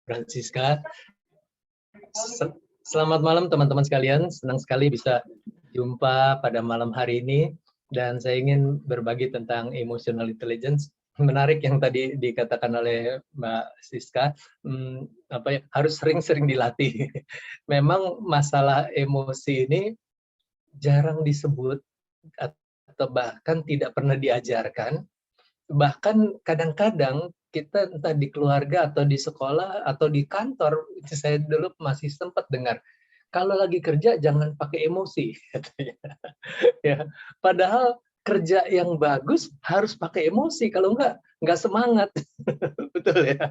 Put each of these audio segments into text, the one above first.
Francisca. Selamat malam teman-teman sekalian, senang sekali bisa jumpa pada malam hari ini dan saya ingin berbagi tentang emotional intelligence. Menarik yang tadi dikatakan oleh Mbak Siska, harus sering-sering dilatih. Memang masalah emosi ini jarang disebut atau bahkan tidak pernah diajarkan. Bahkan kadang-kadang kita entah di keluarga atau di sekolah atau di kantor, saya dulu masih sempat dengar, kalau lagi kerja jangan pakai emosi, katanya. Ya, padahal kerja yang bagus harus pakai emosi, kalau enggak semangat. Betul ya.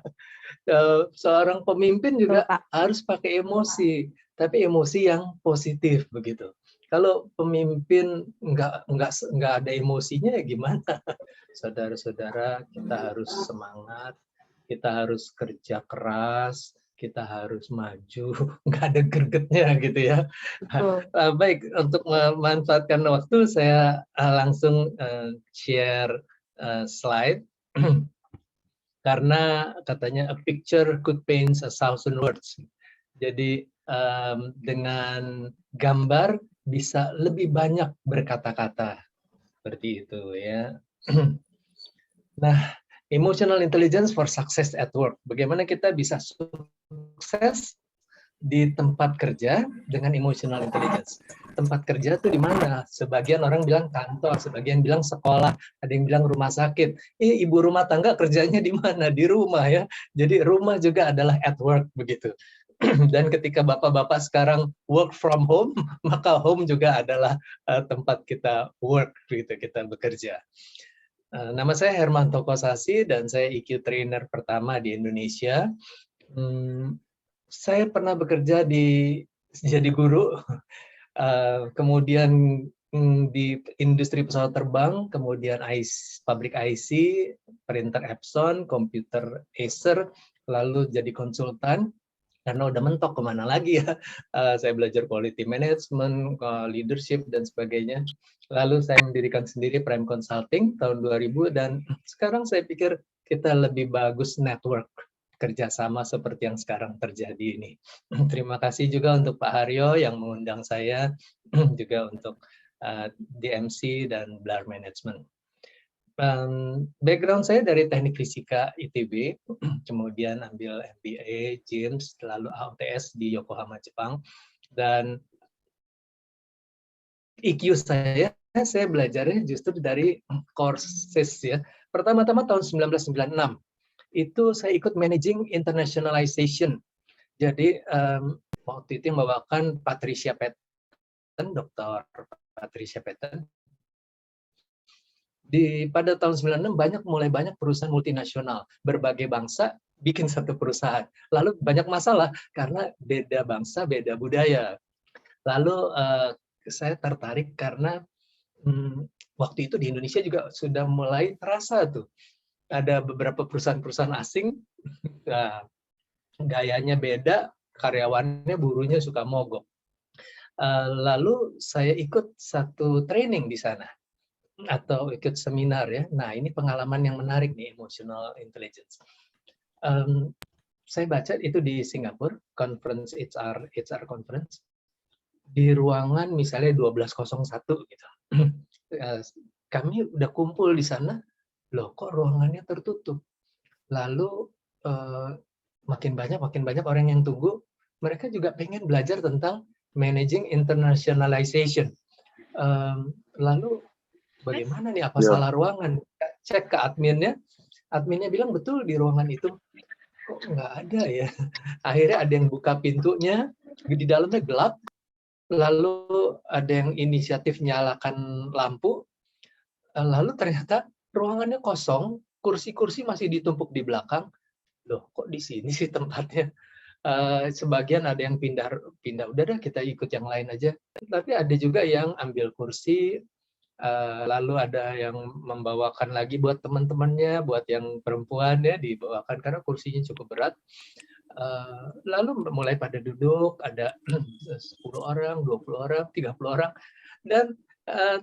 Seorang pemimpin juga harus pakai emosi, tapi emosi yang positif begitu. Kalau pemimpin nggak ada emosinya ya gimana? Saudara-saudara, kita harus semangat, kita harus kerja keras, kita harus maju, nggak ada gregetnya gitu ya. Baik, untuk memanfaatkan waktu, saya langsung share slide. Karena katanya a picture could paint 1,000 words. Jadi dengan gambar bisa lebih banyak berkata-kata. Seperti itu ya. Nah, emotional intelligence for success at work. Bagaimana kita bisa sukses di tempat kerja dengan emotional intelligence. Tempat kerja itu di mana? Sebagian orang bilang kantor, sebagian bilang sekolah, ada yang bilang rumah sakit. Ibu rumah tangga kerjanya di mana? Di rumah ya. Jadi rumah juga adalah at work begitu. Dan ketika bapak-bapak sekarang work from home, maka home juga adalah tempat kita work, gitu, kita bekerja. Nama saya Hermanto Kosasi dan saya EQ trainer pertama di Indonesia. Saya pernah bekerja jadi guru, kemudian di industri pesawat terbang, kemudian pabrik IC, printer Epson, komputer Acer, lalu jadi konsultan. Karena udah mentok kemana lagi ya, saya belajar quality management, leadership, dan sebagainya. Lalu saya mendirikan sendiri Prime Consulting tahun 2000, dan sekarang saya pikir kita lebih bagus network kerjasama seperti yang sekarang terjadi ini. Terima kasih juga untuk Pak Haryo yang mengundang saya, juga untuk DMC dan Blair Management. Background saya dari teknik fisika ITB, kemudian ambil MBA, JIMS, lalu AUTS di Yokohama, Jepang, dan EQ saya belajarnya justru dari courses ya. Pertama-tama tahun 1996, itu saya ikut Managing Internationalization. Jadi waktu itu yang membawakan Patricia Patton, Dr. Patricia Patton. Pada tahun 96 mulai banyak perusahaan multinasional berbagai bangsa bikin satu perusahaan. Lalu banyak masalah karena beda bangsa, beda budaya. Lalu saya tertarik karena waktu itu di Indonesia juga sudah mulai terasa tuh. Ada beberapa perusahaan-perusahaan asing, gayanya beda, karyawannya, buruhnya suka mogok. Lalu saya ikut satu training di sana, atau ikut seminar ya. Nah, ini pengalaman yang menarik nih, emotional intelligence. Saya baca itu di Singapura, conference HR conference, di ruangan misalnya 1201 gitu. Kami udah kumpul di sana, loh kok ruangannya tertutup. Lalu makin banyak orang yang tunggu. Mereka juga pengen belajar tentang managing internationalization. Lalu bagaimana nih, apa salah ruangan? Cek ke adminnya bilang betul di ruangan itu. Kok nggak ada ya? Akhirnya ada yang buka pintunya, di dalamnya gelap, lalu ada yang inisiatif nyalakan lampu, lalu ternyata ruangannya kosong, kursi-kursi masih ditumpuk di belakang. Loh, kok di sini sih tempatnya? Sebagian ada yang pindah, udah deh kita ikut yang lain aja. Tapi ada juga yang ambil kursi, lalu ada yang membawakan lagi buat teman-temannya, buat yang perempuan ya dibawakan karena kursinya cukup berat. Lalu mulai pada duduk, ada 10 orang, 20 orang, 30 orang, dan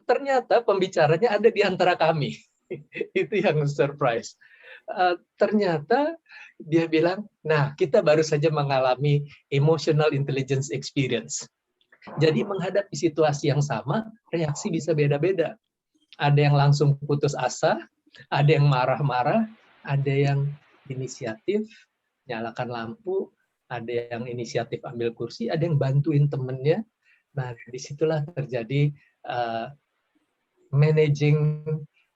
ternyata pembicaranya ada di antara kami. Itu yang surprise. ternyata dia bilang, nah kita baru saja mengalami emotional intelligence experience. Jadi menghadapi situasi yang sama, reaksi bisa beda-beda. Ada yang langsung putus asa, ada yang marah-marah, ada yang inisiatif, nyalakan lampu, ada yang inisiatif ambil kursi, ada yang bantuin temennya. Nah, disitulah terjadi managing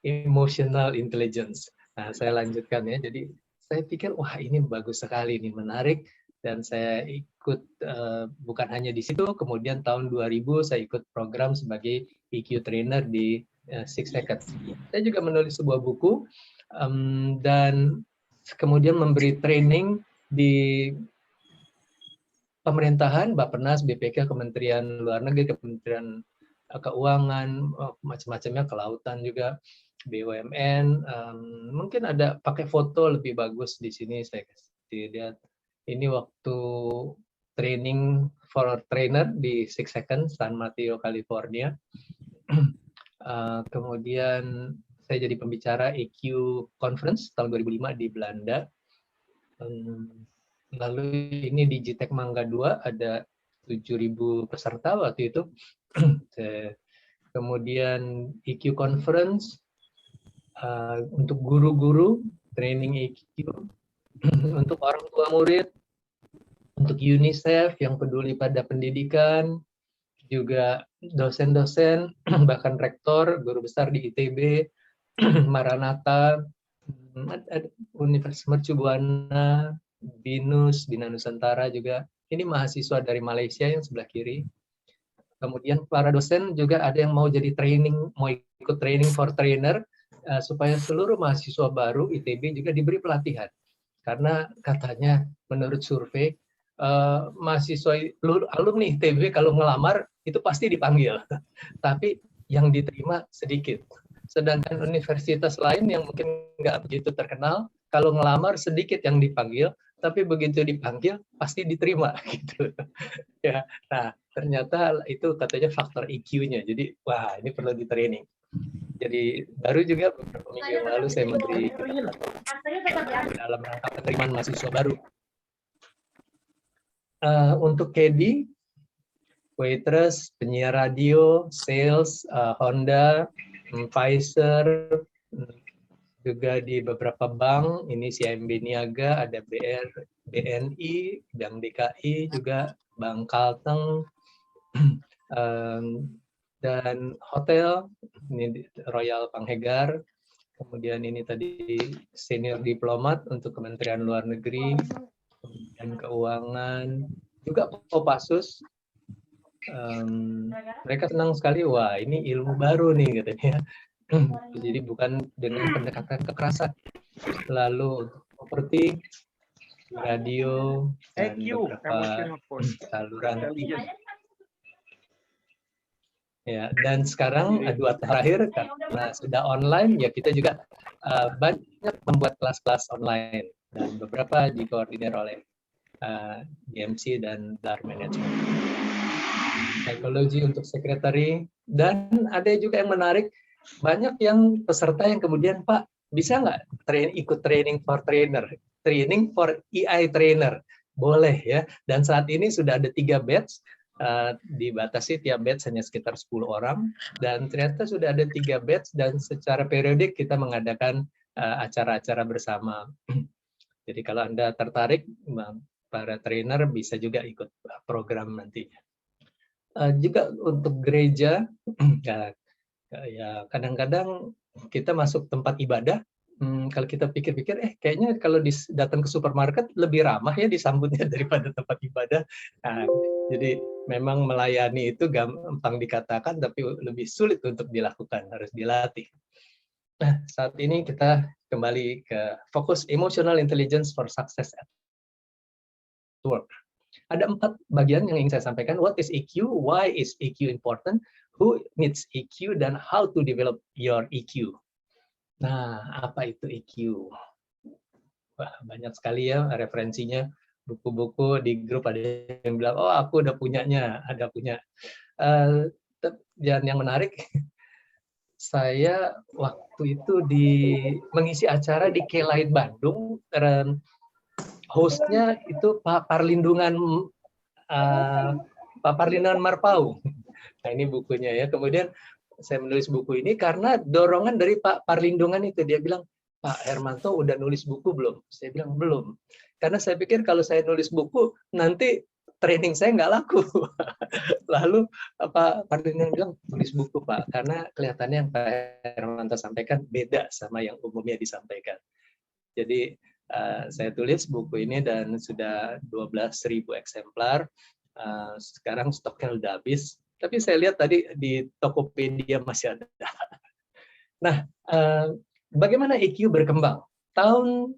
emotional intelligence. Nah, saya lanjutkan ya. Jadi saya pikir, wah ini bagus sekali, ini menarik. Dan saya ikut, bukan hanya di situ, kemudian tahun 2000 saya ikut program sebagai EQ trainer di 6 Seconds. Saya juga menulis sebuah buku, dan kemudian memberi training di pemerintahan, Bappenas, BPK, Kementerian Luar Negeri, Kementerian Keuangan, macam-macamnya, kelautan juga, BUMN. Mungkin ada pakai foto lebih bagus di sini, saya kasih lihat. Ini waktu training for trainer di 6 Seconds, San Mateo, California. Kemudian saya jadi pembicara EQ Conference tahun 2005 di Belanda. Lalu ini di GTEC Mangga 2 ada 7.000 peserta waktu itu. Kemudian EQ Conference untuk guru-guru, training EQ, untuk orang tua murid, untuk UNICEF yang peduli pada pendidikan, juga dosen-dosen, bahkan rektor, guru besar di ITB, Maranatha, Universitas Mercu Buana, BINUS, Bina Nusantara juga. Ini mahasiswa dari Malaysia yang sebelah kiri. Kemudian para dosen juga ada yang mau jadi training, mau ikut training for trainer, supaya seluruh mahasiswa baru ITB juga diberi pelatihan. Karena katanya menurut survei, mahasiswa alumni ITB kalau ngelamar itu pasti dipanggil, tapi yang diterima sedikit. Sedangkan universitas lain yang mungkin nggak begitu terkenal, kalau ngelamar sedikit yang dipanggil, tapi begitu dipanggil pasti diterima gitu. Ya, nah ternyata itu katanya faktor EQ-nya. Jadi wah ini perlu di training. Jadi baru juga beberapa minggu yang lalu saya memberi dalam rangka penerimaan mahasiswa baru. Untuk KD, waitress, penyiar radio, sales, Honda, Pfizer, juga di beberapa bank, ini CIMB Niaga, ada BNI, Bank DKI juga, Bank Kalteng, dan hotel, ini Royal Panghegar, kemudian ini tadi senior diplomat untuk Kementerian Luar Negeri, kemudian keuangan, juga Kopassus. Mereka senang sekali, wah ini ilmu baru nih katanya. Jadi bukan dengan pendekatan kekerasan. Lalu properti, radio, dan beberapa saluran. Ya, dan sekarang 2 terakhir karena sudah online, ya kita juga banyak membuat kelas-kelas online dan beberapa dikoordinir oleh DMC dan DAR Management. Psikologi untuk sekretari, dan ada juga yang menarik, banyak yang peserta yang kemudian, Pak, bisa nggak ikut training for trainer, training for EI trainer? Boleh ya, dan saat ini sudah ada 3 batch, dibatasi tiap batch hanya sekitar 10 orang, dan ternyata sudah ada 3 batch, dan secara periodik kita mengadakan acara-acara bersama. Jadi kalau Anda tertarik, para trainer bisa juga ikut program nantinya. Juga untuk gereja, ya kadang-kadang kita masuk tempat ibadah, kalau kita pikir-pikir, kayaknya kalau datang ke supermarket lebih ramah ya disambutnya daripada tempat ibadah. Nah, jadi memang melayani itu gampang dikatakan, tapi lebih sulit untuk dilakukan, harus dilatih. Nah, saat ini kita kembali ke fokus emotional intelligence for success at work. Ada 4 bagian yang ingin saya sampaikan. What is EQ? Why is EQ important? Who needs EQ? Dan how to develop your EQ. Nah, apa itu EQ? Wah, banyak sekali ya referensinya. Buku-buku di grup ada yang bilang, oh aku udah punyanya, ada punya. Dan yang menarik, saya waktu itu mengisi acara di K-Light Bandung, hostnya itu Pak Parlindungan Marpau. Nah, ini bukunya ya. Kemudian saya menulis buku ini karena dorongan dari Pak Parlindungan itu. Dia bilang, Pak Hermanto udah nulis buku belum? Saya bilang belum. Karena saya pikir kalau saya nulis buku, nanti training saya nggak laku. Lalu Pak Parlindungan bilang, tulis buku Pak. Karena kelihatannya yang Pak Hermanto sampaikan beda sama yang umumnya disampaikan. Jadi saya tulis buku ini dan sudah 12.000 eksemplar. Sekarang stoknya udah habis. Tapi saya lihat tadi di Tokopedia masih ada. Nah, bagaimana EQ berkembang? Tahun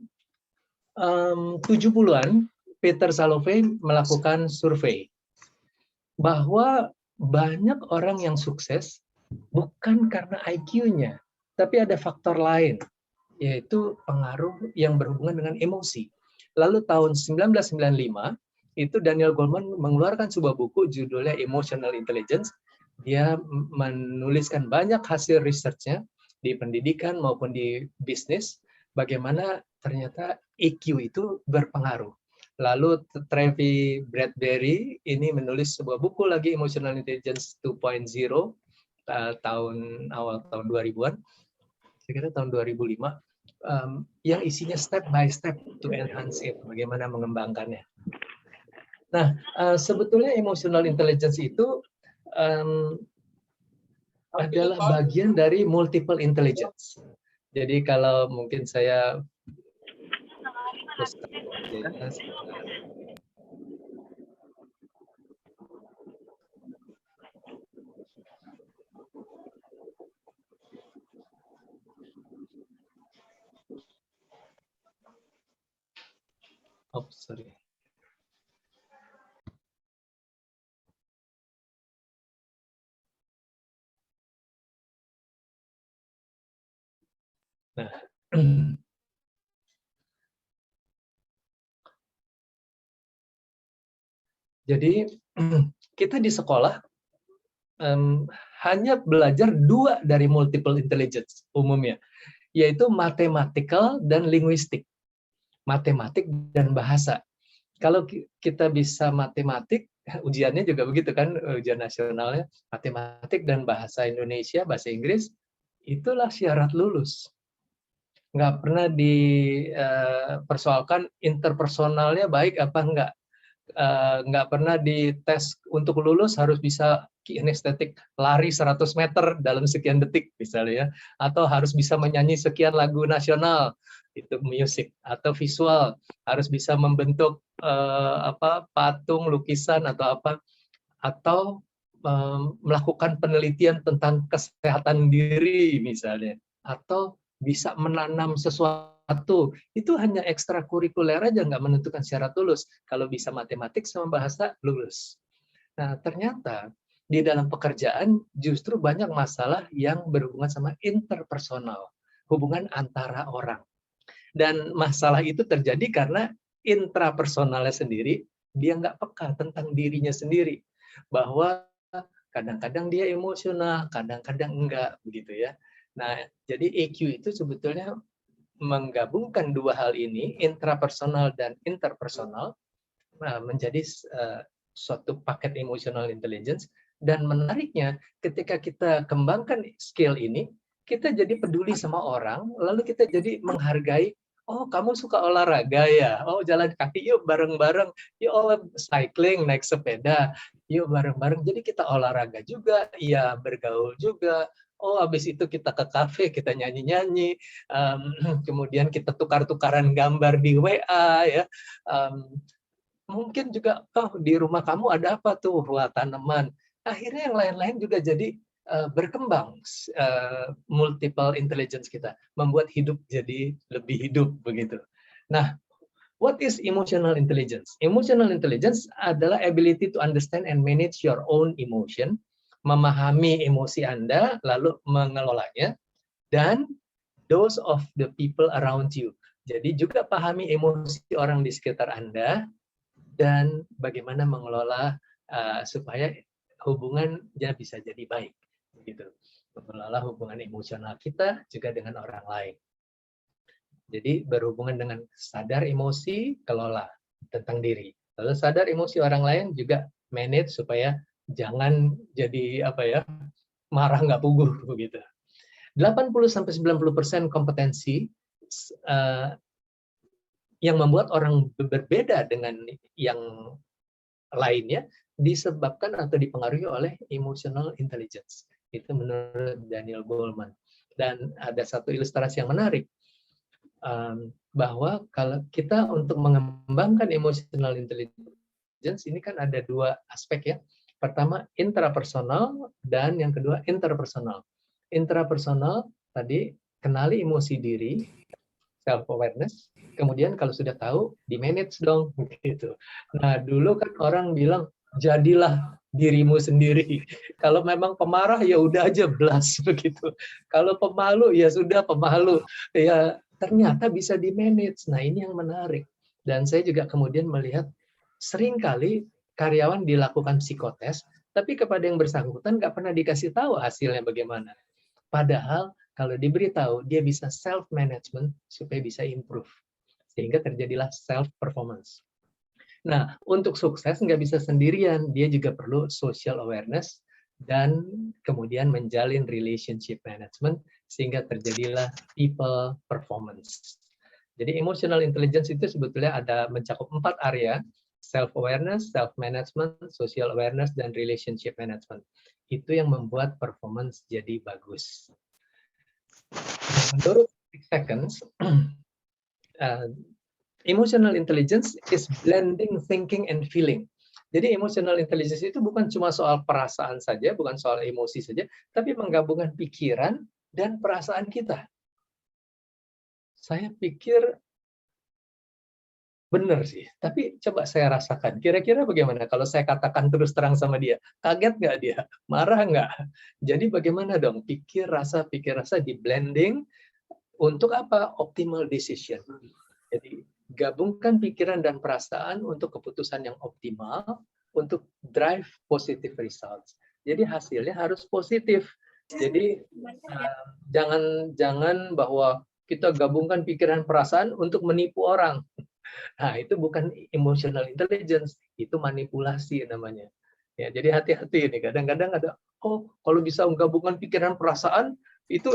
70-an, Peter Salovey melakukan survei bahwa banyak orang yang sukses bukan karena IQ-nya, tapi ada faktor lain, yaitu pengaruh yang berhubungan dengan emosi. Lalu tahun 1995, itu Daniel Goleman mengeluarkan sebuah buku judulnya Emotional Intelligence. Dia menuliskan banyak hasil research-nya di pendidikan maupun di bisnis, bagaimana ternyata EQ itu berpengaruh. Lalu Travis Bradbury ini menulis sebuah buku lagi, Emotional Intelligence 2.0, awal tahun 2000-an, saya kira tahun 2005, yang isinya step by step to enhance it, bagaimana mengembangkannya. Nah, sebetulnya emotional intelligence itu adalah bagian dari multiple intelligence. Jadi kalau mungkin saya sorry. Nah, jadi kita di sekolah hanya belajar 2 dari multiple intelligence umumnya, yaitu mathematical dan linguistik. Matematik dan bahasa. Kalau kita bisa matematik, ujiannya juga begitu kan, ujian nasionalnya, matematik dan bahasa Indonesia, bahasa Inggris, itulah syarat lulus. Nggak pernah dipersoalkan interpersonalnya baik apa enggak. Nggak pernah dites untuk lulus harus bisa kinestetik lari 100 meter dalam sekian detik misalnya ya, atau harus bisa menyanyi sekian lagu nasional, itu musik, atau visual harus bisa membentuk patung, lukisan atau apa, atau melakukan penelitian tentang kesehatan diri misalnya, atau bisa menanam sesuatu. Itu hanya ekstrakurikuler aja, nggak menentukan syarat lulus. Kalau bisa matematik sama bahasa, lulus. Nah, ternyata di dalam pekerjaan justru banyak masalah yang berhubungan sama interpersonal, hubungan antara orang. Dan masalah itu terjadi karena intrapersonalnya sendiri, dia nggak peka tentang dirinya sendiri. Bahwa kadang-kadang dia emosional, kadang-kadang enggak, begitu ya. Nah, jadi EQ itu sebetulnya menggabungkan 2 hal ini, intrapersonal dan interpersonal, menjadi suatu paket emotional intelligence. Dan menariknya, ketika kita kembangkan skill ini, kita jadi peduli sama orang, lalu kita jadi menghargai, oh kamu suka olahraga ya, oh jalan kaki yuk bareng-bareng, yuk cycling, naik sepeda, yuk bareng-bareng. Jadi kita olahraga juga, ya bergaul juga. Oh, habis itu kita ke kafe, kita nyanyi-nyanyi, kemudian kita tukar-tukaran gambar di WA, ya. Mungkin juga, oh di rumah kamu ada apa tuh, wah tanaman. Akhirnya yang lain-lain juga jadi berkembang, multiple intelligence kita, membuat hidup jadi lebih hidup begitu. Nah, what is emotional intelligence? Emotional intelligence adalah ability to understand and manage your own emotion, memahami emosi Anda, lalu mengelolanya, dan those of the people around you. Jadi juga pahami emosi orang di sekitar Anda, dan bagaimana mengelola supaya hubungannya bisa jadi baik. Gitu. mengelola hubungan emosional kita juga dengan orang lain. Jadi berhubungan dengan sadar emosi, kelola tentang diri. Lalu sadar emosi orang lain juga manage supaya jangan jadi marah nggak puguh begitu. 80-90% kompetensi yang membuat orang berbeda dengan yang lainnya disebabkan atau dipengaruhi oleh emotional intelligence. Itu menurut Daniel Goleman. Dan ada satu ilustrasi yang menarik, bahwa kalau kita untuk mengembangkan emotional intelligence ini kan ada dua aspek ya. Pertama intrapersonal dan yang kedua interpersonal. Intrapersonal tadi kenali emosi diri, self awareness. Kemudian kalau sudah tahu di manage dong gitu. Nah, dulu kan orang bilang jadilah dirimu sendiri. Kalau memang pemarah ya udah aja blast begitu. Kalau pemalu ya sudah pemalu. Ya ternyata bisa di-manage. Nah, ini yang menarik. Dan saya juga kemudian melihat seringkali karyawan dilakukan psikotes, tapi kepada yang bersangkutan nggak pernah dikasih tahu hasilnya bagaimana. Padahal kalau diberitahu, dia bisa self-management supaya bisa improve. Sehingga terjadilah self-performance. Nah, untuk sukses nggak bisa sendirian. Dia juga perlu social awareness dan kemudian menjalin relationship management sehingga terjadilah people performance. Jadi emotional intelligence itu sebetulnya ada mencakup 4 area, self-awareness, self-management, social awareness, dan relationship management. Itu yang membuat performance jadi bagus. Menurut 6 Seconds, emotional intelligence is blending thinking and feeling. Jadi emotional intelligence itu bukan cuma soal perasaan saja, bukan soal emosi saja, tapi menggabungkan pikiran dan perasaan kita. Saya pikir benar sih, tapi coba saya rasakan. Kira-kira bagaimana kalau saya katakan terus terang sama dia? Kaget nggak dia? Marah nggak? Jadi bagaimana dong? Pikir rasa di blending untuk apa? Optimal decision. Jadi gabungkan pikiran dan perasaan untuk keputusan yang optimal, untuk drive positive results. Jadi hasilnya harus positif. Jadi jangan bahwa kita gabungkan pikiran perasaan untuk menipu orang. Nah, itu bukan emotional intelligence, itu manipulasi namanya. Ya, jadi hati-hati nih. Kadang-kadang ada, kalau bisa menggabungkan pikiran perasaan, itu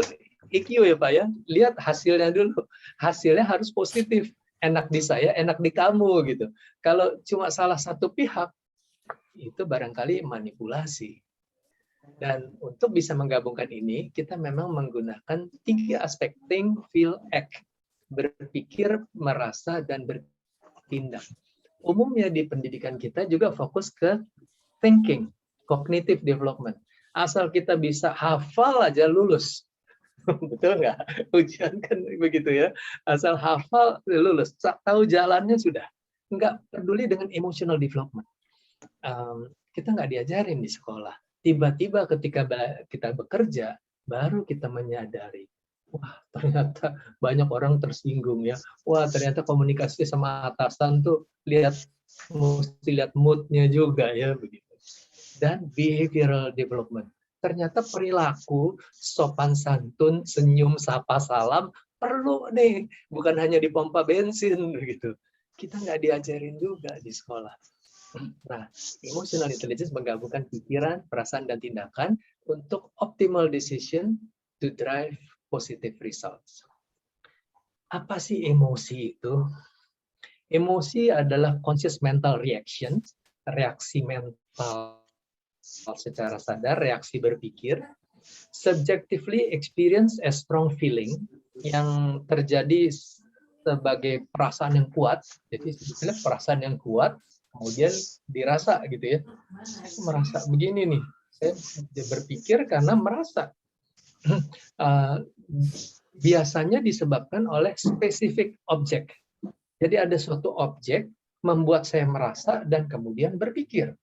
IQ ya Pak ya. Lihat hasilnya dulu. Hasilnya harus positif. Enak di saya, enak di kamu gitu. Kalau cuma salah satu pihak, itu barangkali manipulasi. Dan untuk bisa menggabungkan ini, kita memang menggunakan 3 aspek, think, feel, act. Berpikir, merasa, dan bertindak. Umumnya di pendidikan kita juga fokus ke thinking, cognitive development. Asal kita bisa hafal aja lulus. Betul nggak? Ujian kan begitu ya. Asal hafal lulus, tahu jalannya sudah. Nggak peduli dengan emotional development. Kita nggak diajarin di sekolah. Tiba-tiba ketika kita bekerja, baru kita menyadari, wah ternyata banyak orang tersinggung ya. Wah ternyata komunikasi sama atasan tuh mesti lihat mood-nya juga ya begitu. Dan behavioral development. Ternyata perilaku, sopan santun, senyum, sapa, salam perlu nih, bukan hanya di pompa bensin begitu. Kita nggak diajarin juga di sekolah. Nah, emotional intelligence menggabungkan pikiran, perasaan, dan tindakan untuk optimal decision to drive positive results. Apa sih emosi itu? Emosi adalah conscious mental reaction, reaksi mental secara sadar, reaksi berpikir, subjectively experience a strong feeling yang terjadi sebagai perasaan yang kuat. Jadi sebetulnya perasaan yang kuat kemudian dirasa gitu ya. Saya merasa begini nih. Saya berpikir karena merasa. Biasanya disebabkan oleh specific object. Jadi ada suatu objek membuat saya merasa dan kemudian berpikir.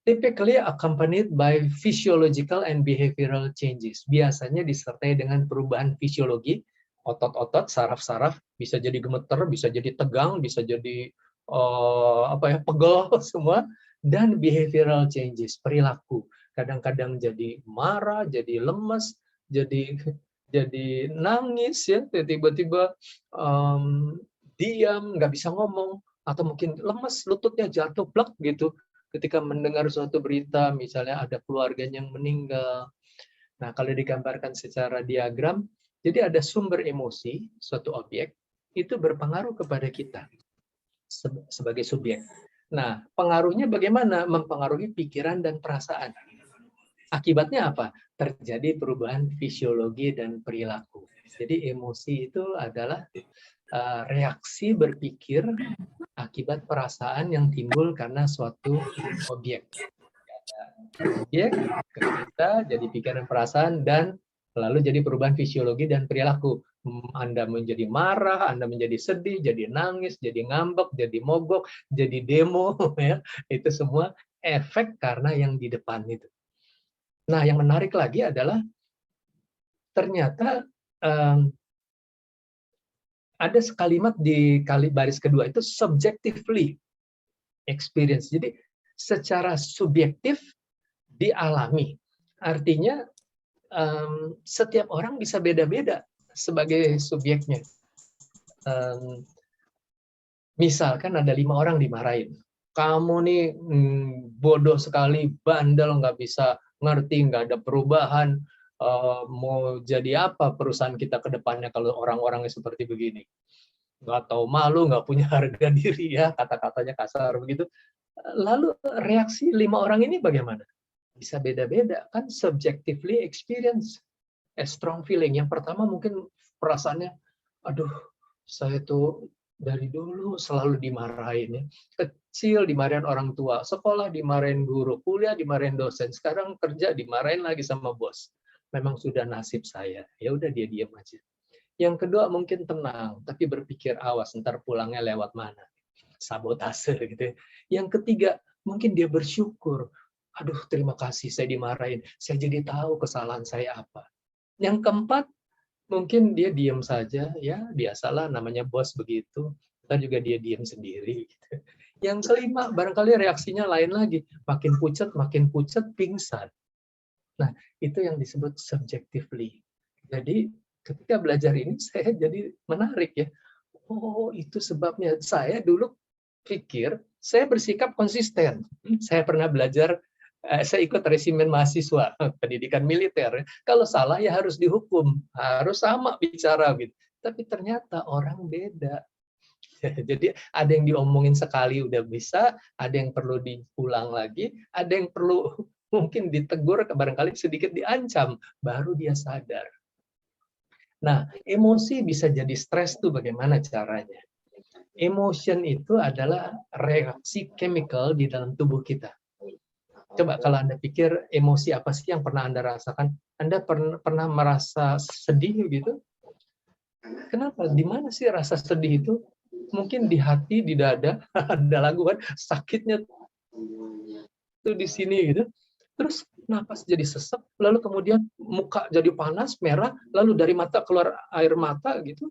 Typically accompanied by physiological and behavioral changes. Biasanya disertai dengan perubahan fisiologi, otot-otot, saraf-saraf, bisa jadi gemeter, bisa jadi tegang, bisa jadi pegel semua, dan behavioral changes, perilaku. kadang-kadang jadi marah, jadi lemes, jadi nangis ya, tiba-tiba diam, nggak bisa ngomong, atau mungkin lemes, lututnya jatuh plek gitu ketika mendengar suatu berita, misalnya ada keluarganya yang meninggal. Nah, kalau digambarkan secara diagram, jadi ada sumber emosi, suatu objek, itu berpengaruh kepada kita sebagai subjek. Nah, pengaruhnya bagaimana? Mempengaruhi pikiran dan perasaan. Akibatnya apa? Terjadi perubahan fisiologi dan perilaku. Jadi emosi itu adalah reaksi berpikir akibat perasaan yang timbul karena suatu objek. Objek ke kita jadi pikiran perasaan dan lalu jadi perubahan fisiologi dan perilaku. Anda menjadi marah, Anda menjadi sedih, jadi nangis, jadi ngambek, jadi mogok, jadi demo, ya. Itu semua efek karena yang di depan itu. Nah, yang menarik lagi adalah ternyata ada sekalimat di baris kedua itu subjectively experience. Jadi secara subjektif dialami. Artinya setiap orang bisa beda-beda sebagai subjeknya. Misalkan ada 5 orang dimarahin. Kamu nih bodoh sekali, bandel, nggak bisa ngerti, nggak ada perubahan. Mau jadi apa perusahaan kita ke depannya kalau orang-orangnya seperti begini? Nggak tahu malu, nggak punya harga diri, ya, kata-katanya kasar begitu. Lalu reaksi 5 orang ini bagaimana? Bisa beda-beda, kan subjectively experience a strong feeling. Yang pertama mungkin perasaannya, aduh, saya tuh dari dulu selalu dimarahin, ya. Kecil dimarahin orang tua, sekolah dimarahin guru, kuliah dimarahin dosen, sekarang kerja dimarahin lagi sama bos. Memang sudah nasib saya. Ya udah, dia diam aja. Yang kedua mungkin tenang, tapi berpikir awas ntar pulangnya lewat mana. Sabotase gitu. Yang ketiga mungkin dia bersyukur. Aduh, terima kasih saya dimarahin. Saya jadi tahu kesalahan saya apa. Yang keempat mungkin dia diam saja, ya biasalah namanya bos begitu. Ntar juga dia diam sendiri. Gitu. Yang kelima barangkali reaksinya lain lagi. Makin pucat, pingsan. Nah, itu yang disebut subjectively. Jadi ketika belajar ini saya jadi menarik, ya. Oh, itu sebabnya. Saya dulu pikir saya bersikap konsisten. Saya pernah belajar, saya ikut resimen mahasiswa pendidikan militer. Kalau salah ya harus dihukum, harus sama bicara gitu. Tapi ternyata orang beda. Jadi ada yang diomongin sekali udah bisa, ada yang perlu diulang lagi, ada yang perlu mungkin ditegur, barangkali sedikit diancam, baru dia sadar. Nah, emosi bisa jadi stres tuh bagaimana caranya? Emotion itu adalah reaksi chemical di dalam tubuh kita. Coba kalau Anda pikir emosi apa sih yang pernah Anda rasakan? Anda pernah merasa sedih gitu? Kenapa? Di mana sih rasa sedih itu? Mungkin di hati, di dada, ada lagu kan, sakitnya itu di sini gitu. Terus napas jadi sesek, lalu kemudian muka jadi panas, merah, lalu dari mata keluar air mata gitu.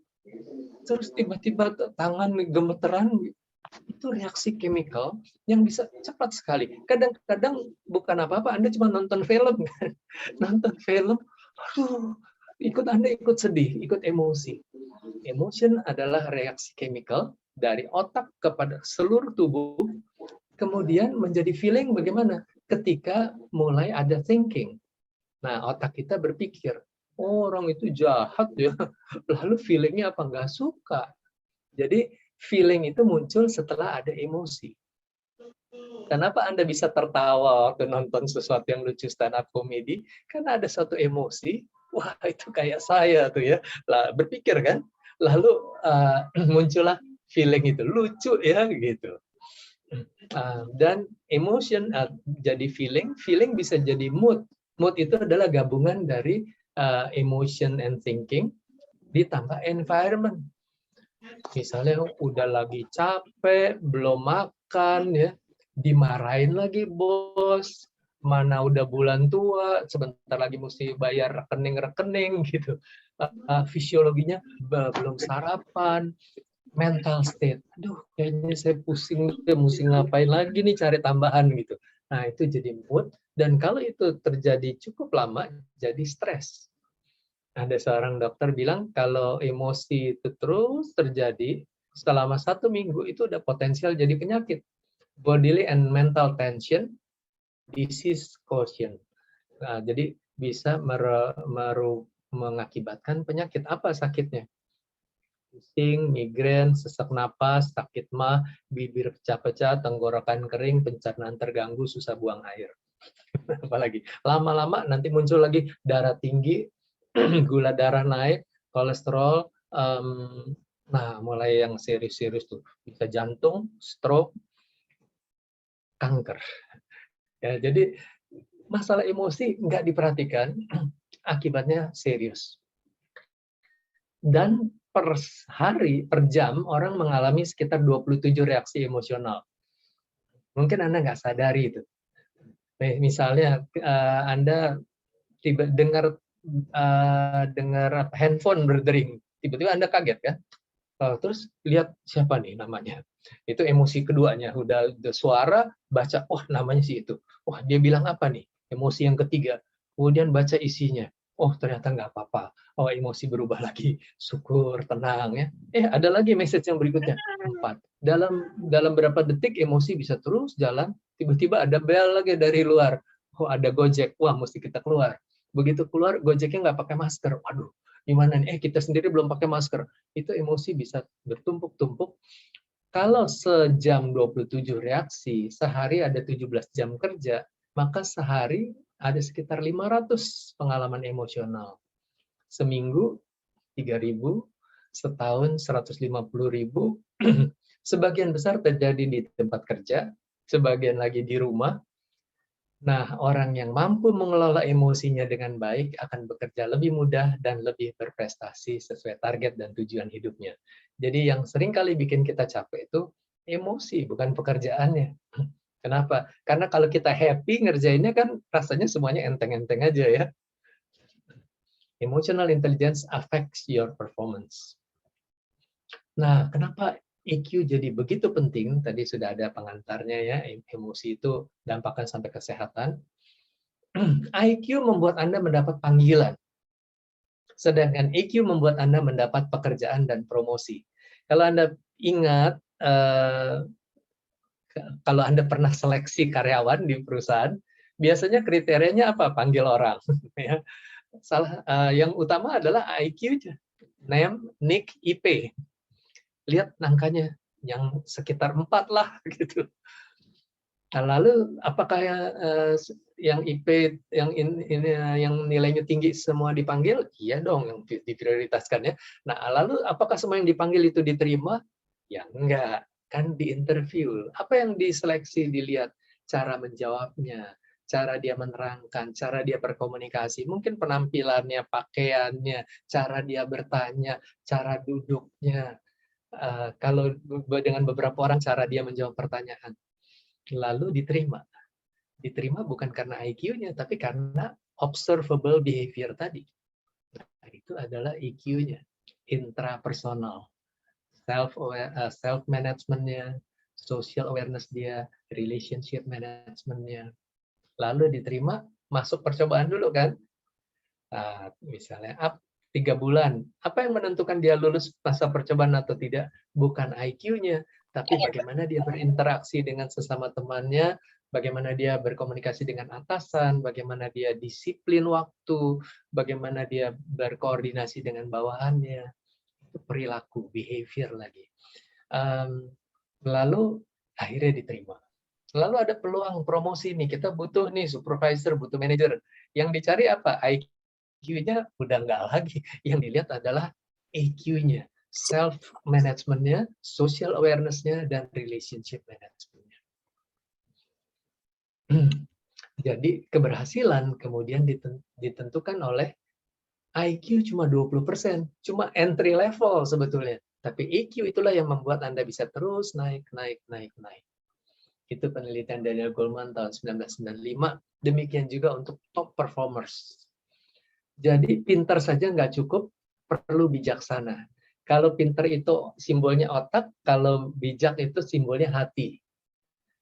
Terus tiba-tiba tangan gemeteran. Itu reaksi chemical yang bisa cepat sekali. Kadang-kadang bukan apa-apa, Anda cuma nonton film. Nonton film, aduh, Anda ikut sedih, ikut emosi. Emotion adalah reaksi chemical dari otak kepada seluruh tubuh, kemudian menjadi feeling bagaimana? Ketika mulai ada thinking. Nah, otak kita berpikir, oh, orang itu jahat ya. Lalu feelingnya apa? Nggak suka. Jadi feeling itu muncul setelah ada emosi. Kenapa Anda bisa tertawa waktu nonton sesuatu yang lucu stand up comedy? Karena ada satu emosi, wah itu kayak saya tuh ya. Lah berpikir kan, lalu muncullah feeling itu lucu ya gitu. Dan emotion jadi feeling bisa jadi mood. Mood itu adalah gabungan dari emotion and thinking ditambah environment. Misalnya udah lagi capek, belum makan, ya, dimarahin lagi bos, mana udah bulan tua, sebentar lagi mesti bayar rekening gitu. Fisiologinya belum sarapan, mental state. Aduh, kayaknya saya pusing, mesti ngapain lagi nih cari tambahan gitu. Nah, itu jadi mood, dan kalau itu terjadi cukup lama, jadi stres. Ada seorang dokter bilang kalau emosi itu terus terjadi selama 1 minggu itu udah potensial jadi penyakit. Bodily and mental tension, disease caution. Nah, jadi bisa mengakibatkan penyakit. Apa sakitnya? Pusing, migrain, sesak napas, sakit mah, bibir pecah-pecah, tenggorokan kering, pencernaan terganggu, susah buang air. Apalagi lama-lama nanti muncul lagi darah tinggi, gula darah naik, kolesterol, nah mulai yang serius-serius tuh bisa jantung, stroke, kanker. Ya, jadi masalah emosi nggak diperhatikan, akibatnya serius. Dan per hari, per jam, orang mengalami sekitar 27 reaksi emosional. Mungkin Anda nggak sadari itu. Misalnya Anda dengar handphone berdering, tiba-tiba Anda kaget kan? Terus lihat siapa nih namanya. Itu emosi keduanya, udah suara, baca, wah namanya sih itu. Wah dia bilang apa nih? Emosi yang ketiga. Kemudian baca isinya. Oh ternyata nggak apa-apa. Oh emosi berubah lagi. Syukur, tenang ya. Ada lagi message yang berikutnya. 4. Dalam berapa detik emosi bisa terus jalan. Tiba-tiba ada bel lagi dari luar. Oh ada Gojek. Wah mesti kita keluar. Begitu keluar, Gojeknya nggak pakai masker. Waduh, gimana nih? Kita sendiri belum pakai masker. Itu emosi bisa bertumpuk-tumpuk. Kalau sejam 27 reaksi, sehari ada 17 jam kerja, maka sehari ada sekitar 500 pengalaman emosional. Seminggu 3.000, setahun 150.000. Sebagian besar terjadi di tempat kerja, sebagian lagi di rumah. Nah, orang yang mampu mengelola emosinya dengan baik akan bekerja lebih mudah dan lebih berprestasi sesuai target dan tujuan hidupnya. Jadi yang sering kali bikin kita capek itu emosi, bukan pekerjaannya. Kenapa? Karena kalau kita happy ngerjainnya kan rasanya semuanya enteng-enteng aja ya. Emotional intelligence affects your performance. Nah, kenapa EQ jadi begitu penting? Tadi sudah ada pengantarnya ya, emosi itu dampaknya sampai kesehatan. IQ membuat Anda mendapat panggilan, sedangkan EQ membuat Anda mendapat pekerjaan dan promosi. Kalau Anda ingat, kalau Anda pernah seleksi karyawan di perusahaan, biasanya kriterianya apa? Panggil orang. Yang utama adalah IQ, name, nick, IP. Lihat angkanya, yang sekitar 4 lah gitu. Nah, lalu apakah yang IP yang nilainya tinggi semua dipanggil? Iya dong, yang diprioritaskan ya. Nah, lalu apakah semua yang dipanggil itu diterima? Ya enggak, kan di interview. Apa yang diseleksi dilihat? Cara menjawabnya, cara dia menerangkan, cara dia berkomunikasi, mungkin penampilannya, pakaiannya, cara dia bertanya, cara duduknya. Kalau dengan beberapa orang cara dia menjawab pertanyaan. Lalu diterima. Diterima bukan karena IQ-nya, tapi karena observable behavior tadi. Nah, itu adalah EQ-nya, intrapersonal, self-management-nya, social awareness dia, relationship management-nya. Lalu diterima, masuk percobaan dulu kan. Nah, misalnya 3 bulan. Apa yang menentukan dia lulus masa percobaan atau tidak? Bukan IQ-nya, tapi bagaimana dia berinteraksi dengan sesama temannya, bagaimana dia berkomunikasi dengan atasan, bagaimana dia disiplin waktu, bagaimana dia berkoordinasi dengan bawahannya. Itu perilaku, behavior lagi. Lalu akhirnya diterima. Lalu ada peluang promosi nih, kita butuh nih supervisor, butuh manager. Yang dicari apa? IQ-nya udah nggak lagi. Yang dilihat adalah EQ-nya, self-management-nya, social awareness-nya, dan relationship management-nya. Jadi keberhasilan kemudian ditentukan oleh IQ cuma 20%, cuma entry level sebetulnya. Tapi EQ itulah yang membuat Anda bisa terus naik. Itu penelitian Daniel Goleman tahun 1995. Demikian juga untuk top performers. Jadi pintar saja nggak cukup, perlu bijaksana. Kalau pintar itu simbolnya otak, kalau bijak itu simbolnya hati.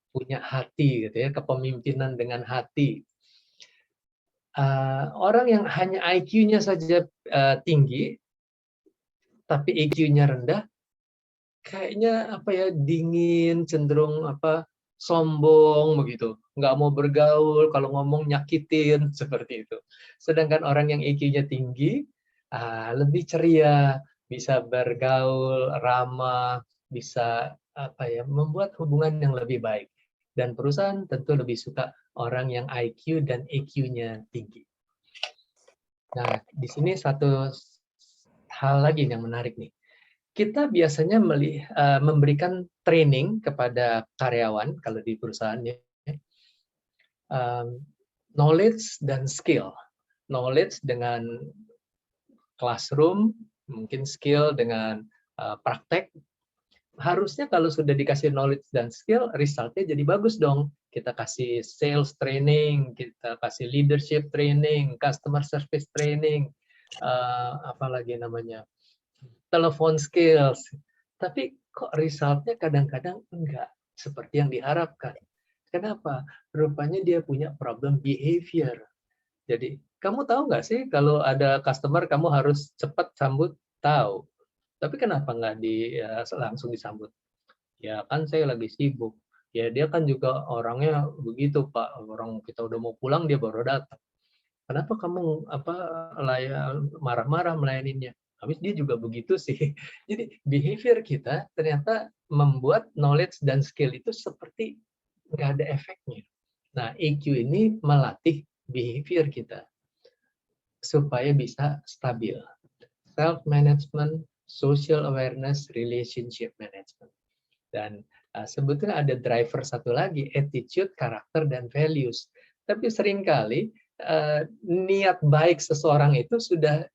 punya hati gitu ya, kepemimpinan dengan hati. Orang yang hanya IQ-nya saja tinggi, tapi EQ-nya rendah, kayaknya apa ya, dingin, cenderung apa, sombong begitu, nggak mau bergaul, kalau ngomong nyakitin seperti itu. Sedangkan orang yang EQ-nya tinggi lebih ceria, bisa bergaul, ramah, bisa apa ya, membuat hubungan yang lebih baik. Dan perusahaan tentu lebih suka orang yang IQ dan EQ-nya tinggi. Nah, di sini satu hal lagi yang menarik nih. Kita biasanya memberikan training kepada karyawan kalau di perusahaan ya, knowledge dan skill. Knowledge dengan classroom, mungkin skill dengan praktek. Harusnya kalau sudah dikasih knowledge dan skill, resultnya jadi bagus dong. Kita kasih sales training, kita kasih leadership training, customer service training, apalagi namanya, telepon skills. Tapi kok resultnya kadang-kadang enggak seperti yang diharapkan. Kenapa? Rupanya dia punya problem behavior. Jadi, kamu tahu nggak sih kalau ada customer kamu harus cepat sambut? Tahu. Tapi kenapa nggak langsung disambut? Ya kan saya lagi sibuk. Ya dia kan juga orangnya begitu Pak. Orang kita udah mau pulang dia baru datang. Kenapa kamu marah-marah melayaninya? Habis dia juga begitu sih. Jadi behavior kita ternyata membuat knowledge dan skill itu seperti nggak ada efeknya. Nah, EQ ini melatih behavior kita supaya bisa stabil. Self-management, social awareness, relationship management. Dan sebetulnya ada driver satu lagi, attitude, karakter, dan values. Tapi seringkali niat baik seseorang itu sudah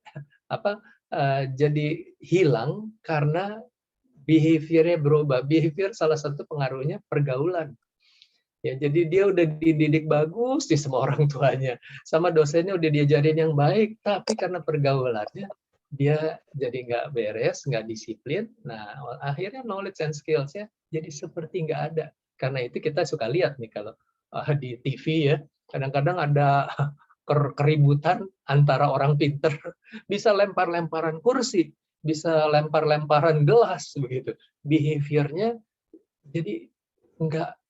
jadi hilang karena behavior-nya berubah. Behavior salah satu pengaruhnya pergaulan. Ya, jadi dia udah dididik bagus di semua orang tuanya, sama dosennya udah diajarin yang baik, tapi karena pergaulannya dia jadi nggak beres, nggak disiplin. Nah, akhirnya knowledge and skills-nya jadi seperti nggak ada. Karena itu kita suka lihat nih kalau di TV ya, kadang-kadang ada keributan antara orang pinter, bisa lempar-lemparan kursi, bisa lempar-lemparan gelas begitu. Behavior-nya jadi nggak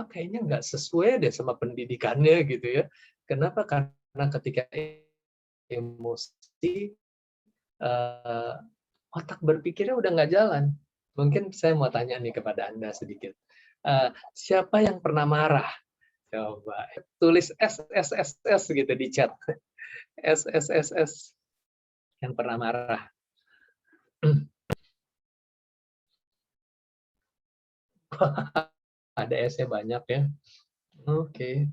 kayaknya nggak sesuai deh sama pendidikannya gitu ya. Kenapa? Karena ketika emosi otak berpikirnya udah nggak jalan. Mungkin saya mau tanya nih kepada Anda sedikit. Siapa yang pernah marah? Coba tulis SSSS gitu di chat. SSSS yang pernah marah. Ada S-nya banyak ya. Oke.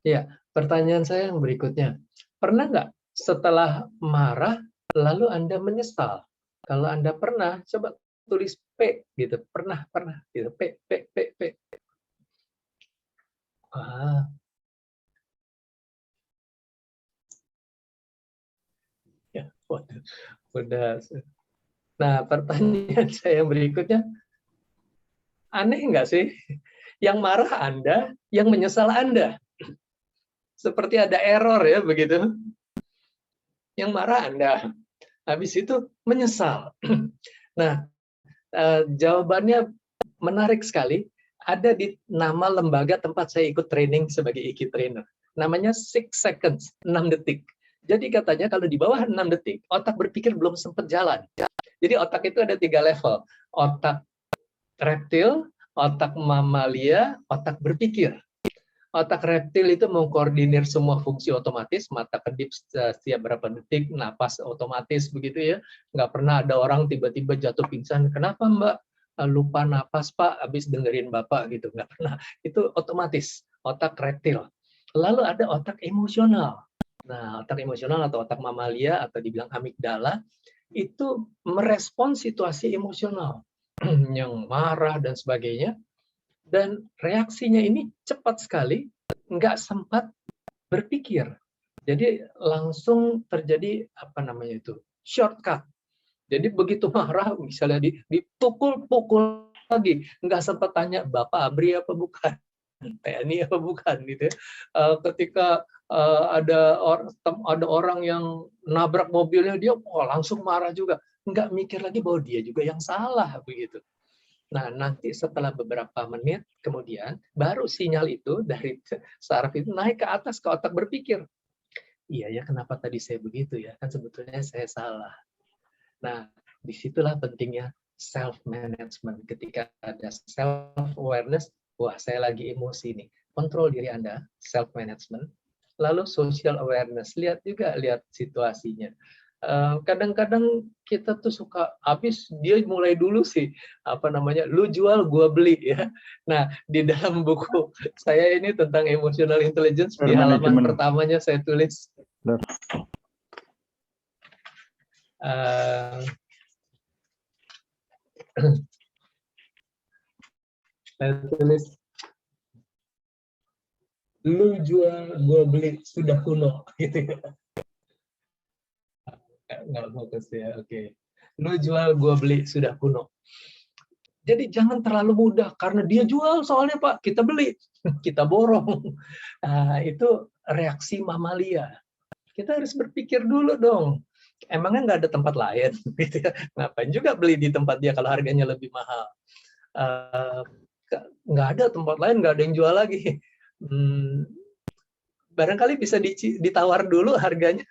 Ya, pertanyaan saya yang berikutnya. Pernah nggak setelah marah, lalu Anda menyesal? Kalau Anda pernah, coba tulis P gitu. Pernah, gitu. P, P, P, P. Ya, udah. Nah, pertanyaan saya yang berikutnya, aneh nggak sih? Yang marah Anda, yang menyesal Anda. Seperti ada error ya, begitu. Yang marah Anda, habis itu menyesal. Nah, jawabannya menarik sekali. Ada di nama lembaga tempat saya ikut training sebagai EQ trainer. Namanya 6 seconds, 6 detik. Jadi katanya kalau di bawah 6 detik, otak berpikir belum sempat jalan. Jadi otak itu ada 3 level. Otak reptil, otak mamalia, otak berpikir. Otak reptil itu mengkoordinir semua fungsi otomatis, mata kedip setiap berapa detik, napas otomatis begitu ya. Nggak pernah ada orang tiba-tiba jatuh pingsan. Kenapa Mbak? Lupa napas Pak, habis dengerin Bapak gitu. Nggak pernah. Itu otomatis, otak reptil. Lalu ada otak emosional. Nah, otak emosional atau otak mamalia atau dibilang amigdala itu merespon situasi emosional yang marah dan sebagainya. Dan reaksinya ini cepat sekali, nggak sempat berpikir. Jadi langsung terjadi apa namanya itu shortcut. Jadi begitu marah, misalnya dipukul-pukul lagi, nggak sempat tanya Bapak ABRI apa bukan, TNI apa bukan gitu ya. Ketika ada orang yang nabrak mobilnya, dia langsung marah juga, nggak mikir lagi bahwa dia juga yang salah begitu. Nah, nanti setelah beberapa menit kemudian, baru sinyal itu dari saraf itu naik ke atas ke otak berpikir. Iya ya, kenapa tadi saya begitu ya? Kan sebetulnya saya salah. Nah, disitulah pentingnya self-management. Ketika ada self-awareness, wah saya lagi emosi nih. Kontrol diri Anda, self-management. Lalu social awareness, lihat situasinya. Kadang-kadang kita tuh suka habis, dia mulai dulu sih lu jual gua beli ya. Nah, di dalam buku saya ini tentang emotional intelligence, di halaman pertamanya saya tulis lu jual gua beli sudah kuno gitu ya. Nggak fokus ya, oke. Lu jual gua beli sudah kuno. Jadi jangan terlalu mudah, karena dia jual soalnya Pak, kita beli, kita borong. Itu reaksi mamalia. Kita harus berpikir dulu dong, emangnya nggak ada tempat lain? Gitu ya. Ngapain juga beli di tempat dia kalau harganya lebih mahal? Nggak ada tempat lain, nggak ada yang jual lagi. Barangkali bisa ditawar dulu harganya.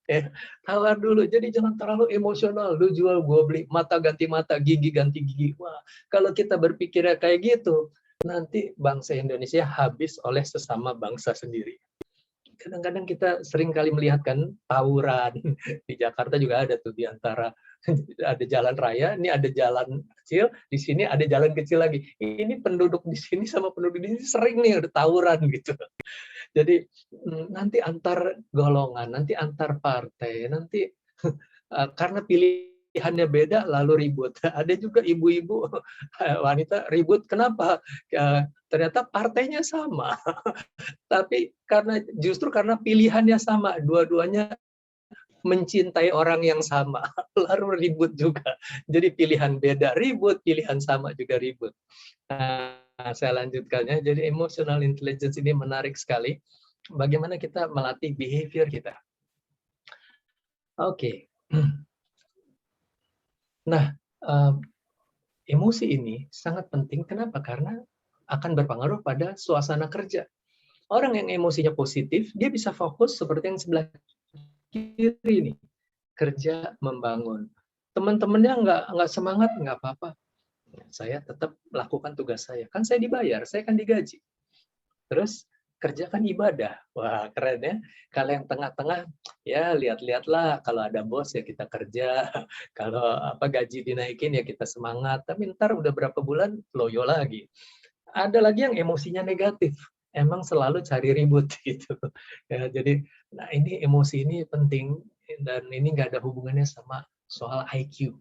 Ya, tawar dulu. Jadi jangan terlalu emosional. Lu jual, gua beli. Mata ganti mata, gigi ganti gigi. Wah, kalau kita berpikirnya kayak gitu, nanti bangsa Indonesia habis oleh sesama bangsa sendiri. Kadang-kadang kita sering kali melihat kan tawuran di Jakarta juga ada tuh, di antara ada jalan raya, ini ada jalan kecil, di sini ada jalan kecil lagi. Ini penduduk di sini sama penduduk di sini sering nih ada tawuran gitu. Jadi nanti antar golongan, nanti antar partai, nanti karena pilihannya beda lalu ribut. Ada juga ibu-ibu wanita ribut, kenapa? Ternyata partainya sama, tapi justru karena pilihannya sama, dua-duanya mencintai orang yang sama, lalu ribut juga. Jadi pilihan beda ribut, pilihan sama juga ribut. Nah, saya lanjutkan ya. Jadi emotional intelligence ini menarik sekali. Bagaimana kita melatih behavior kita. Oke. Nah, emosi ini sangat penting. Kenapa? Karena akan berpengaruh pada suasana kerja. Orang yang emosinya positif, dia bisa fokus seperti yang sebelah kiri ini, kerja membangun. Teman-temannya nggak semangat, nggak apa-apa. Saya tetap lakukan tugas saya. Kan saya dibayar, saya kan digaji. Terus kerjakan ibadah. Wah, keren ya. Kalau yang tengah-tengah, ya lihat-lihatlah. Kalau ada bos ya kita kerja. Kalau gaji dinaikin ya kita semangat. Tapi ntar udah berapa bulan loyo lagi. Ada lagi yang emosinya negatif. Emang selalu cari ribut gitu. Ya, jadi, nah ini emosi ini penting, dan ini nggak ada hubungannya sama soal IQ.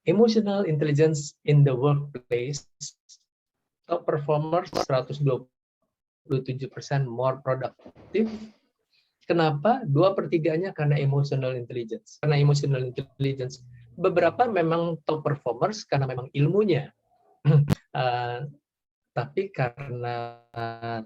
Emotional intelligence in the workplace, top performers 127% more productive. Kenapa? 2/3-nya karena emotional intelligence. Karena emotional intelligence. Beberapa memang top performers karena memang ilmunya. Tapi karena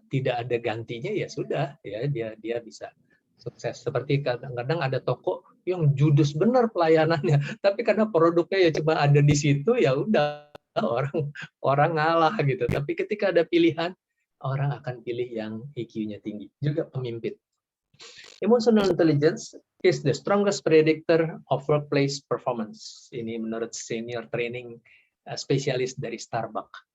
tidak ada gantinya, ya sudah, ya dia bisa sukses. Seperti kadang-kadang ada toko yang judes benar pelayanannya, tapi karena produknya ya cuma ada di situ, ya udah orang ngalah gitu. Tapi ketika ada pilihan, orang akan pilih yang IQ-nya tinggi. Juga pemimpin. Emotional intelligence is the strongest predictor of workplace performance. Ini menurut senior training spesialis dari Starbucks.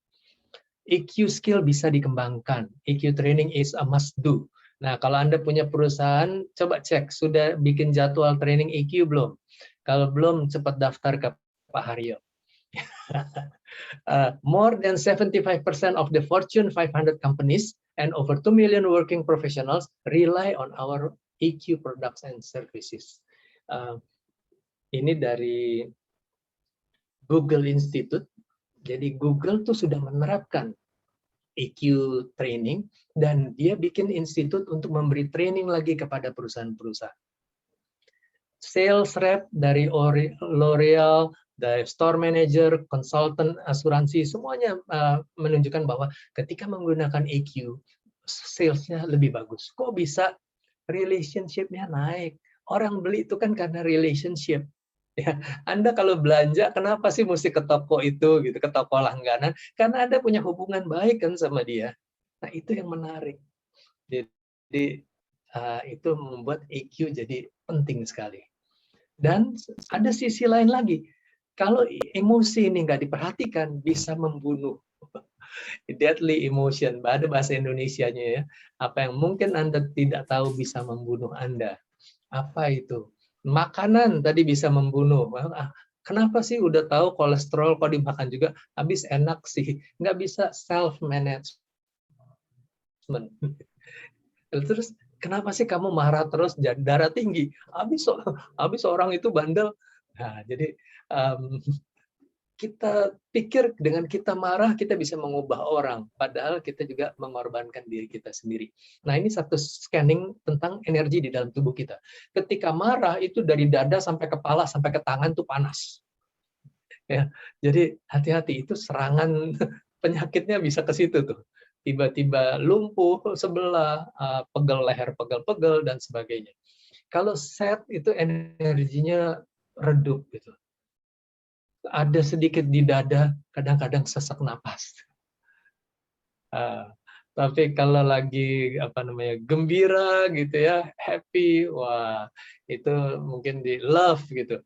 EQ skill bisa dikembangkan. EQ training is a must do. Nah, kalau Anda punya perusahaan, coba cek, sudah bikin jadwal training EQ belum? Kalau belum, cepat daftar ke Pak Haryo. More than 75% of the Fortune 500 companies and over 2 million working professionals rely on our EQ products and services. Ini dari Google Institute. Jadi Google tuh sudah menerapkan EQ training, dan dia bikin institut untuk memberi training lagi kepada perusahaan-perusahaan. Sales rep dari L'Oreal, dari store manager, konsultan asuransi, semuanya menunjukkan bahwa ketika menggunakan EQ, sales-nya lebih bagus. Kok bisa? Relationship-nya naik. Orang beli itu kan karena relationship. Ya, Anda kalau belanja, kenapa sih mesti ke toko itu, gitu, ke toko langganan? Karena Anda punya hubungan baik kan sama dia. Nah, itu yang menarik. Jadi itu membuat EQ jadi penting sekali. Dan ada sisi lain lagi. Kalau emosi ini nggak diperhatikan, bisa membunuh. Deadly emotion, ada bahasa Indonesianya ya. Apa yang mungkin Anda tidak tahu bisa membunuh Anda. Apa itu? Makanan tadi bisa membunuh. Kenapa sih udah tahu kolesterol kok dimakan juga, habis enak sih. Nggak bisa self-management. Terus kenapa sih kamu marah terus, darah tinggi? Habis orang itu bandel. Nah, jadi kita pikir dengan kita marah kita bisa mengubah orang, padahal kita juga mengorbankan diri kita sendiri. Nah, ini satu scanning tentang energi di dalam tubuh kita. Ketika marah itu dari dada sampai kepala sampai ke tangan tuh panas. Ya, jadi hati-hati, itu serangan penyakitnya bisa ke situ tuh. Tiba-tiba lumpuh sebelah, pegel leher, pegel-pegel dan sebagainya. Kalau sad itu energinya redup gitu. Ada sedikit di dada, kadang-kadang sesak napas. Tapi kalau lagi gembira gitu ya, happy, wah itu mungkin di love gitu.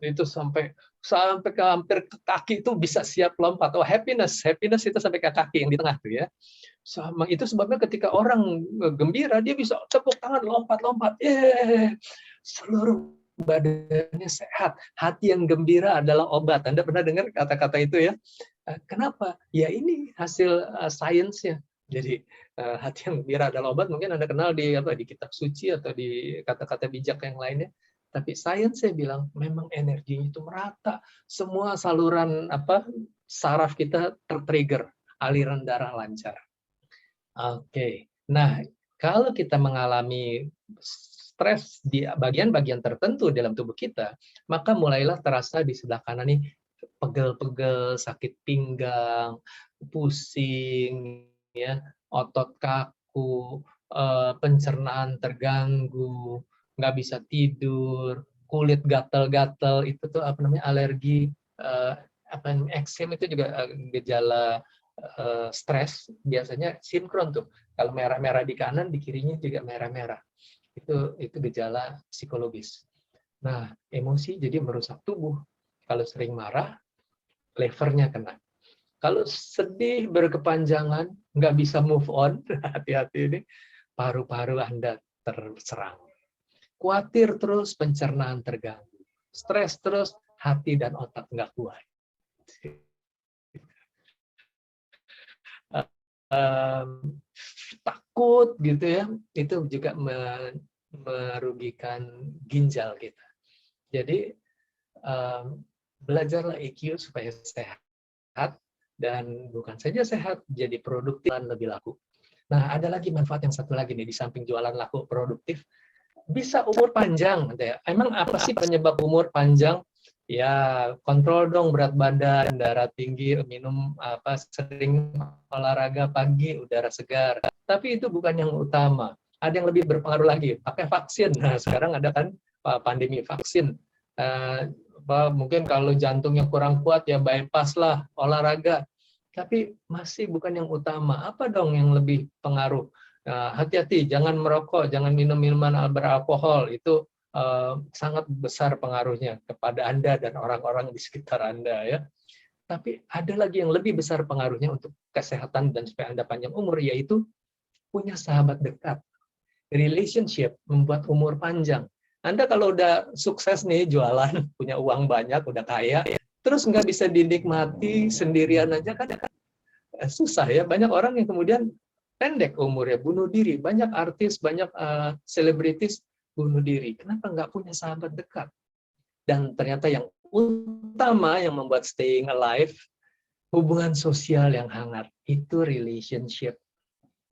Itu sampai ke hampir ke kaki itu bisa siap lompat. Oh, happiness itu sampai ke kaki yang di tengah tuh ya. Sama itu sebabnya ketika orang gembira dia bisa tepuk tangan, lompat-lompat. Seluruh badannya sehat. Hati yang gembira adalah obat. Anda pernah dengar kata-kata itu ya? Kenapa? Ya ini hasil sainsnya. Jadi hati yang gembira adalah obat. Mungkin Anda kenal di kitab suci atau di kata-kata bijak yang lainnya. Tapi sains saya bilang memang energinya itu merata. Semua saluran saraf kita tertrigger, aliran darah lancar. Oke. Nah, kalau kita mengalami stres di bagian-bagian tertentu dalam tubuh kita, maka mulailah terasa di sebelah kanan nih pegel-pegel, sakit pinggang, pusing, ya, otot kaku, pencernaan terganggu, nggak bisa tidur, kulit gatal-gatal, itu tuh alergi, eksem itu juga gejala stres, biasanya sinkron tuh. Kalau merah-merah di kanan, di kirinya juga merah-merah. Itu gejala psikologis. Nah, emosi jadi merusak tubuh. Kalau sering marah, levernya kena. Kalau sedih berkepanjangan, nggak bisa move on, hati-hati ini, paru-paru Anda terserang. Khawatir terus, pencernaan terganggu. Stres terus, hati dan otak nggak kuat. Takut gitu ya, itu juga merugikan ginjal kita. Jadi belajarlah EQ supaya sehat, dan bukan saja sehat, jadi produktif dan lebih laku. Nah, ada lagi manfaat yang satu lagi nih, di samping jualan laku produktif, bisa umur panjang. Emang apa sih penyebab umur panjang? Ya, kontrol dong berat badan, darah tinggi, minum sering olahraga pagi, udara segar. Tapi itu bukan yang utama. Ada yang lebih berpengaruh lagi, pakai vaksin. Nah, sekarang ada kan pandemi vaksin. Mungkin kalau jantungnya kurang kuat ya bypass lah, olahraga. Tapi masih bukan yang utama. Apa dong yang lebih pengaruh? Hati-hati, jangan merokok, jangan minum minuman beralkohol. Itu sangat besar pengaruhnya kepada Anda dan orang-orang di sekitar Anda ya. Tapi ada lagi yang lebih besar pengaruhnya untuk kesehatan dan supaya Anda panjang umur, yaitu punya sahabat dekat. Relationship membuat umur panjang. Anda kalau udah sukses nih jualan, punya uang banyak, udah kaya, terus nggak bisa dinikmati sendirian aja kan susah ya. Banyak orang yang kemudian pendek umurnya, bunuh diri. Banyak artis, banyak selebritis bunuh diri. Kenapa nggak punya sahabat dekat? Dan ternyata yang utama yang membuat staying alive, hubungan sosial yang hangat. Itu relationship.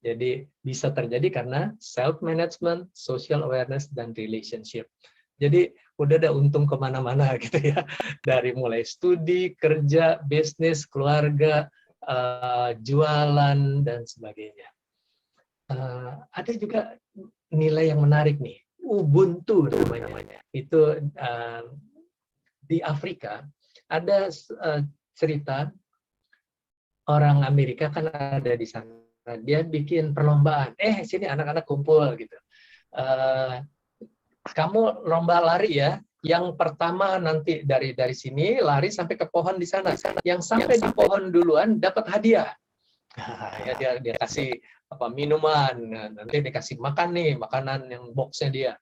Jadi bisa terjadi karena self-management, social awareness, dan relationship. Jadi udah ada untung kemana-mana gitu ya. Dari mulai studi, kerja, bisnis, keluarga, jualan, dan sebagainya. Ada juga nilai yang menarik nih, Ubuntu namanya. Itu di Afrika ada cerita orang Amerika kan ada di sana. Dia bikin perlombaan. Sini anak-anak kumpul gitu. Kamu lomba lari ya. Yang pertama nanti dari sini lari sampai ke pohon di sana. Yang sampai di pohon duluan dapat hadiah. Ya dia kasih minuman. Nanti dikasih makan nih, makanan yang boxnya dia.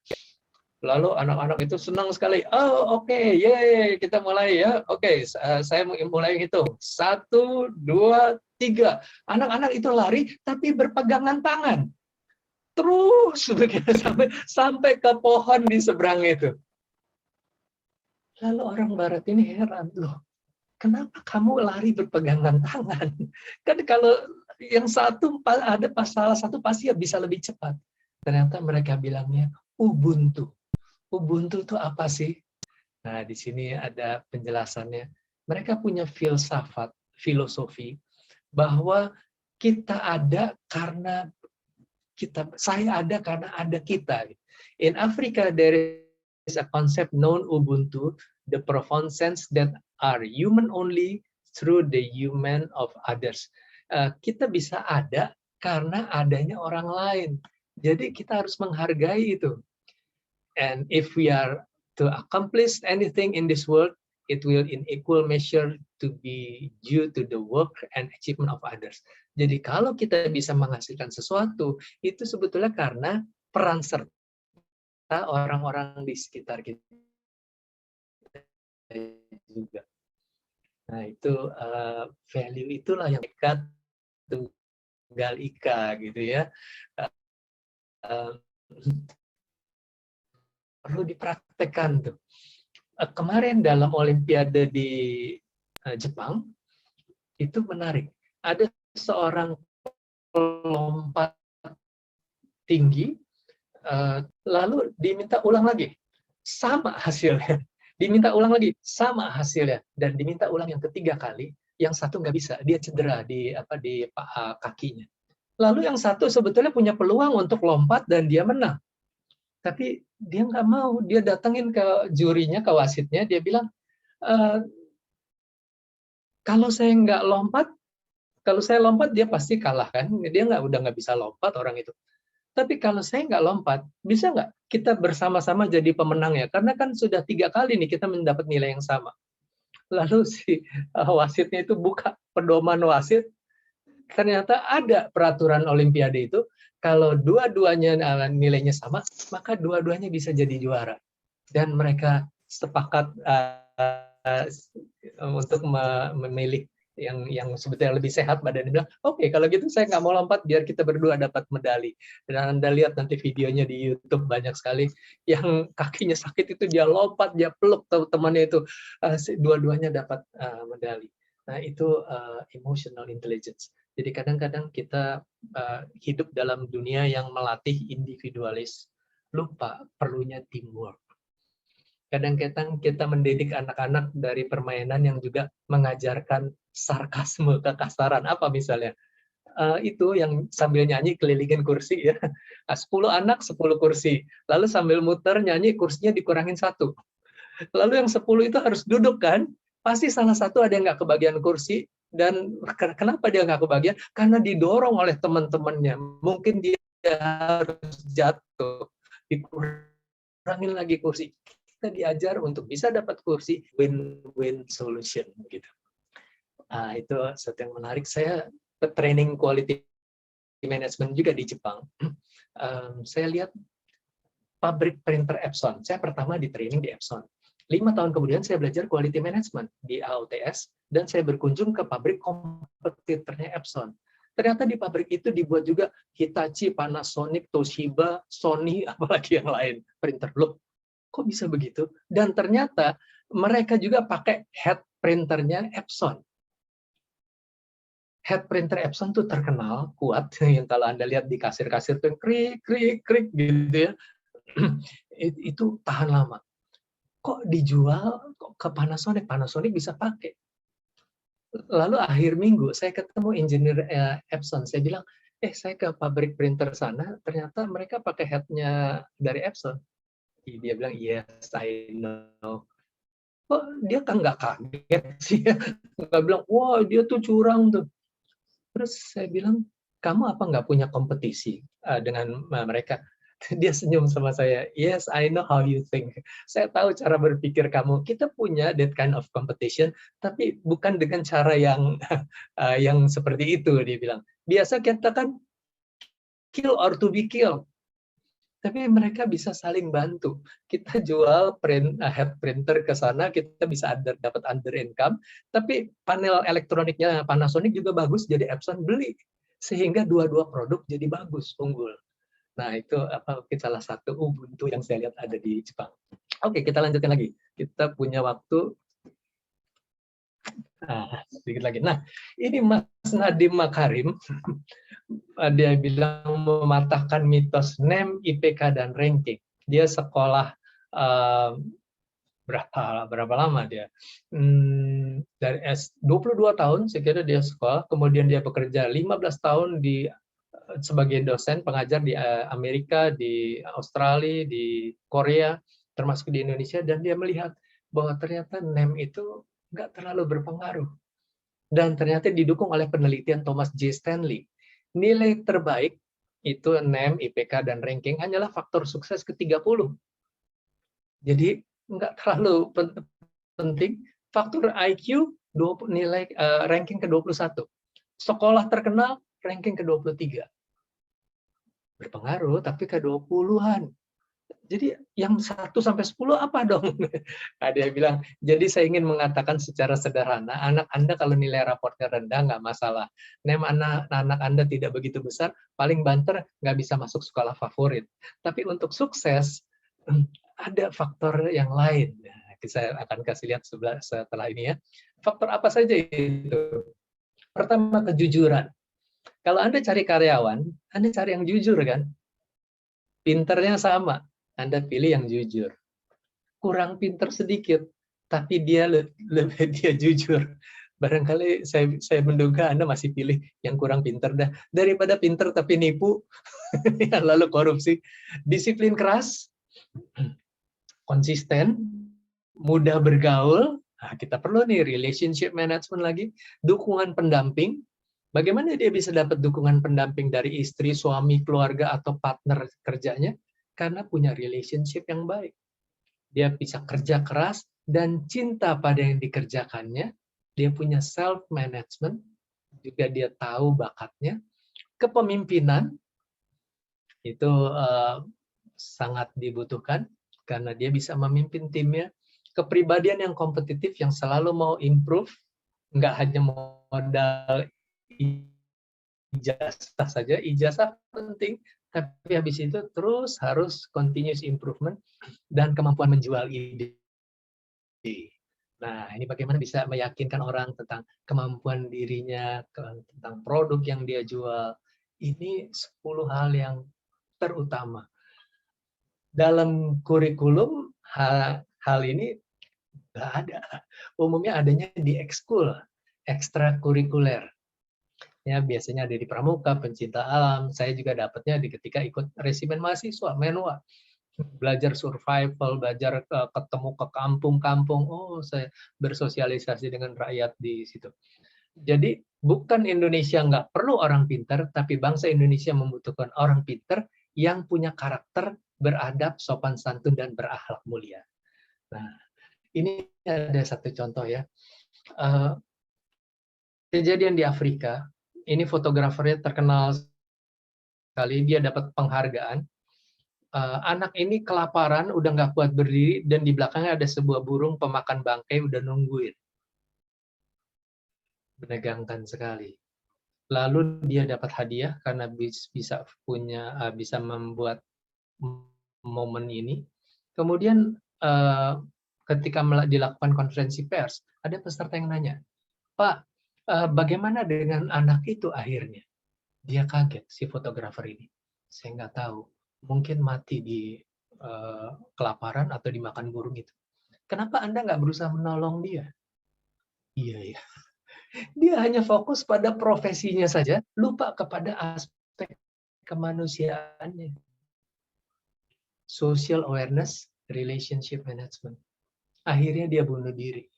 Lalu anak-anak itu senang sekali. Oh, oke, yeay, kita mulai ya. Oke, saya mulai hitung. 1, 2, 3. Anak-anak itu lari, tapi berpegangan tangan. Terus begitu sampai ke pohon di seberang itu. Lalu orang Barat ini heran, loh, kenapa kamu lari berpegangan tangan? Kan kalau yang satu ada salah satu pasti bisa lebih cepat. Ternyata mereka bilangnya Ubuntu. Ubuntu itu apa sih? Nah, di sini ada penjelasannya. Mereka punya filsafat, filosofi, bahwa kita ada karena saya ada karena ada kita. In Africa, there is a concept known Ubuntu, the profound sense that are human only through the human of others. Kita bisa ada karena adanya orang lain. Jadi kita harus menghargai itu. And if we are to accomplish anything in this world, it will in equal measure to be due to the work and achievement of others. Jadi kalau kita bisa menghasilkan sesuatu, itu sebetulnya karena peran serta orang-orang di sekitar kita juga. Nah itu value itulah yang dekat tunggal ika gitu ya. Perlu dipraktekkan tuh. Kemarin dalam Olimpiade di Jepang itu menarik. Ada seorang pelompat tinggi, lalu diminta ulang lagi, sama hasilnya. Diminta ulang lagi, sama hasilnya, dan diminta ulang yang ketiga kali, yang satu nggak bisa, dia cedera di kakinya. Lalu yang satu sebetulnya punya peluang untuk lompat dan dia menang. Tapi dia nggak mau, dia datangin ke jurinya, ke wasitnya, dia bilang, kalau saya nggak lompat, kalau saya lompat dia pasti kalah kan, dia udah nggak bisa lompat orang itu. Tapi kalau saya nggak lompat, bisa nggak kita bersama-sama jadi pemenang ya? Karena kan sudah 3 kali nih kita mendapat nilai yang sama. Lalu si wasitnya itu buka pedoman wasit, ternyata ada peraturan Olimpiade itu, kalau dua-duanya nilainya sama, maka dua-duanya bisa jadi juara. Dan mereka sepakat untuk memilih yang sebetulnya lebih sehat badannya, bilang, oke, kalau gitu saya nggak mau lompat, biar kita berdua dapat medali. Dan Anda lihat nanti videonya di YouTube banyak sekali, yang kakinya sakit itu dia lompat, dia peluk temannya itu, dua-duanya dapat medali. Nah itu emotional intelligence. Jadi kadang-kadang kita hidup dalam dunia yang melatih individualis, lupa perlunya teamwork. Kadang-kadang kita mendidik anak-anak dari permainan yang juga mengajarkan sarkasme, kekasaran. Apa misalnya? Itu yang sambil nyanyi kelilingin kursi ya. 10 anak 10 kursi. Lalu sambil muter nyanyi kursinya dikurangin 1. Lalu yang 10 itu harus duduk kan? Pasti salah satu ada yang nggak kebagian kursi. Dan kenapa dia nggak kebagian? Karena didorong oleh teman-temannya. Mungkin dia harus jatuh, dikurangin lagi kursi. Kita diajar untuk bisa dapat kursi, win-win solution gitu. Itu sesuatu yang menarik. Saya training quality management juga di Jepang. Saya lihat pabrik printer Epson. Saya pertama di training di Epson. 5 tahun kemudian saya belajar quality management di AOTS, dan saya berkunjung ke pabrik kompetitornya Epson. Ternyata di pabrik itu dibuat juga Hitachi, Panasonic, Toshiba, Sony, apalagi yang lain printer. Loh, kok bisa begitu? Dan ternyata mereka juga pakai head printernya Epson. Head printer Epson tuh terkenal kuat, yang kalau Anda lihat di kasir-kasir tuh krik krik krik gitu ya. Itu tahan lama. kok dijual kok ke Panasonic, Panasonic bisa pakai. Lalu akhir minggu saya ketemu engineer Epson, saya bilang, saya ke pabrik printer sana, ternyata mereka pakai head-nya dari Epson. Dia bilang, yes, I know. Kok dia kan nggak kaget sih ya, nggak bilang, wah dia tuh curang tuh. Terus saya bilang, kamu apa nggak punya kompetisi dengan mereka? Dia senyum sama saya. Yes, I know how you think. Saya tahu cara berpikir kamu. Kita punya that kind of competition, tapi bukan dengan cara yang yang seperti itu, dia bilang. Biasa kita kan kill or to be killed. Tapi mereka bisa saling bantu. Kita jual head printer ke sana, kita bisa dapat under income, tapi panel elektroniknya Panasonic juga bagus, jadi Epson beli. Sehingga dua-dua produk jadi bagus, unggul. Nah, itu mungkin salah satu Ubuntu yang saya lihat ada di Jepang. Oke, kita lanjutkan lagi. Kita punya waktu sedikit lagi. Nah, ini Mas Nadiem Makarim, dia bilang mematahkan mitos NEM, IPK, dan ranking. Dia sekolah berapa lama dia? Dari 22 tahun saya kira dia sekolah, kemudian dia bekerja 15 tahun sebagai dosen pengajar di Amerika, di Australia, di Korea, termasuk di Indonesia, dan dia melihat bahwa ternyata NEM itu nggak terlalu berpengaruh. Dan ternyata didukung oleh penelitian Thomas J. Stanley. Nilai terbaik itu NEM, IPK, dan ranking hanyalah faktor sukses ke-30. Jadi nggak terlalu penting. Faktor IQ, nilai ranking ke-21. Sekolah terkenal, ranking ke-23. Berpengaruh, tapi ke-20-an. Jadi yang 1 sampai 10 apa dong? Nah, dia bilang, jadi saya ingin mengatakan secara sederhana, anak Anda kalau nilai raportnya rendah nggak masalah. NEM anak Anda tidak begitu besar, paling banter nggak bisa masuk sekolah favorit. Tapi untuk sukses, ada faktor yang lain. Saya akan kasih lihat setelah ini ya. Faktor apa saja itu? Pertama, kejujuran. Kalau Anda cari karyawan, Anda cari yang jujur kan? Pinternya sama, Anda pilih yang jujur. Kurang pinter sedikit, tapi dia dia jujur. Barangkali saya menduga Anda masih pilih yang kurang pinter dah. Daripada pinter tapi nipu, lalu korupsi. Disiplin keras, konsisten, mudah bergaul. Nah, kita perlu nih relationship management lagi, dukungan pendamping. Bagaimana dia bisa dapat dukungan pendamping dari istri, suami, keluarga, atau partner kerjanya? Karena punya relationship yang baik. Dia bisa kerja keras dan cinta pada yang dikerjakannya. Dia punya self-management, juga dia tahu bakatnya. Kepemimpinan, itu sangat dibutuhkan, karena dia bisa memimpin timnya. Kepribadian yang kompetitif, yang selalu mau improve, nggak hanya modal ijazah saja, ijazah penting, tapi habis itu terus harus continuous improvement dan kemampuan menjual ide. Nah, ini bagaimana bisa meyakinkan orang tentang kemampuan dirinya, tentang produk yang dia jual. Ini 10 hal yang terutama. Dalam kurikulum, hal ini nggak ada. Umumnya adanya di ekskul, ekstrakurikuler. Ya, biasanya ada di pramuka, pencinta alam. Saya juga dapatnya ketika ikut resimen mahasiswa, menwa. Belajar survival, belajar ketemu ke kampung-kampung. Oh, saya bersosialisasi dengan rakyat di situ. Jadi, bukan Indonesia nggak perlu orang pintar, tapi bangsa Indonesia membutuhkan orang pintar yang punya karakter, beradab, sopan santun, dan berakhlak mulia. Nah, ini ada satu contoh ya. Kejadian di Afrika, ini fotografernya terkenal sekali, dia dapat penghargaan. Anak ini kelaparan, udah nggak kuat berdiri, dan di belakangnya ada sebuah burung pemakan bangkai udah nungguin. Menegangkan sekali. Lalu dia dapat hadiah karena bisa membuat momen ini. Kemudian ketika dilakukan konferensi pers, ada peserta yang nanya, Pak, bagaimana dengan anak itu akhirnya? Dia kaget, si fotografer ini. Saya nggak tahu. Mungkin mati di kelaparan atau dimakan burung itu. Kenapa Anda nggak berusaha menolong dia? Iya ya. Dia hanya fokus pada profesinya saja, lupa kepada aspek kemanusiaannya. Social awareness, relationship management. Akhirnya dia bunuh diri.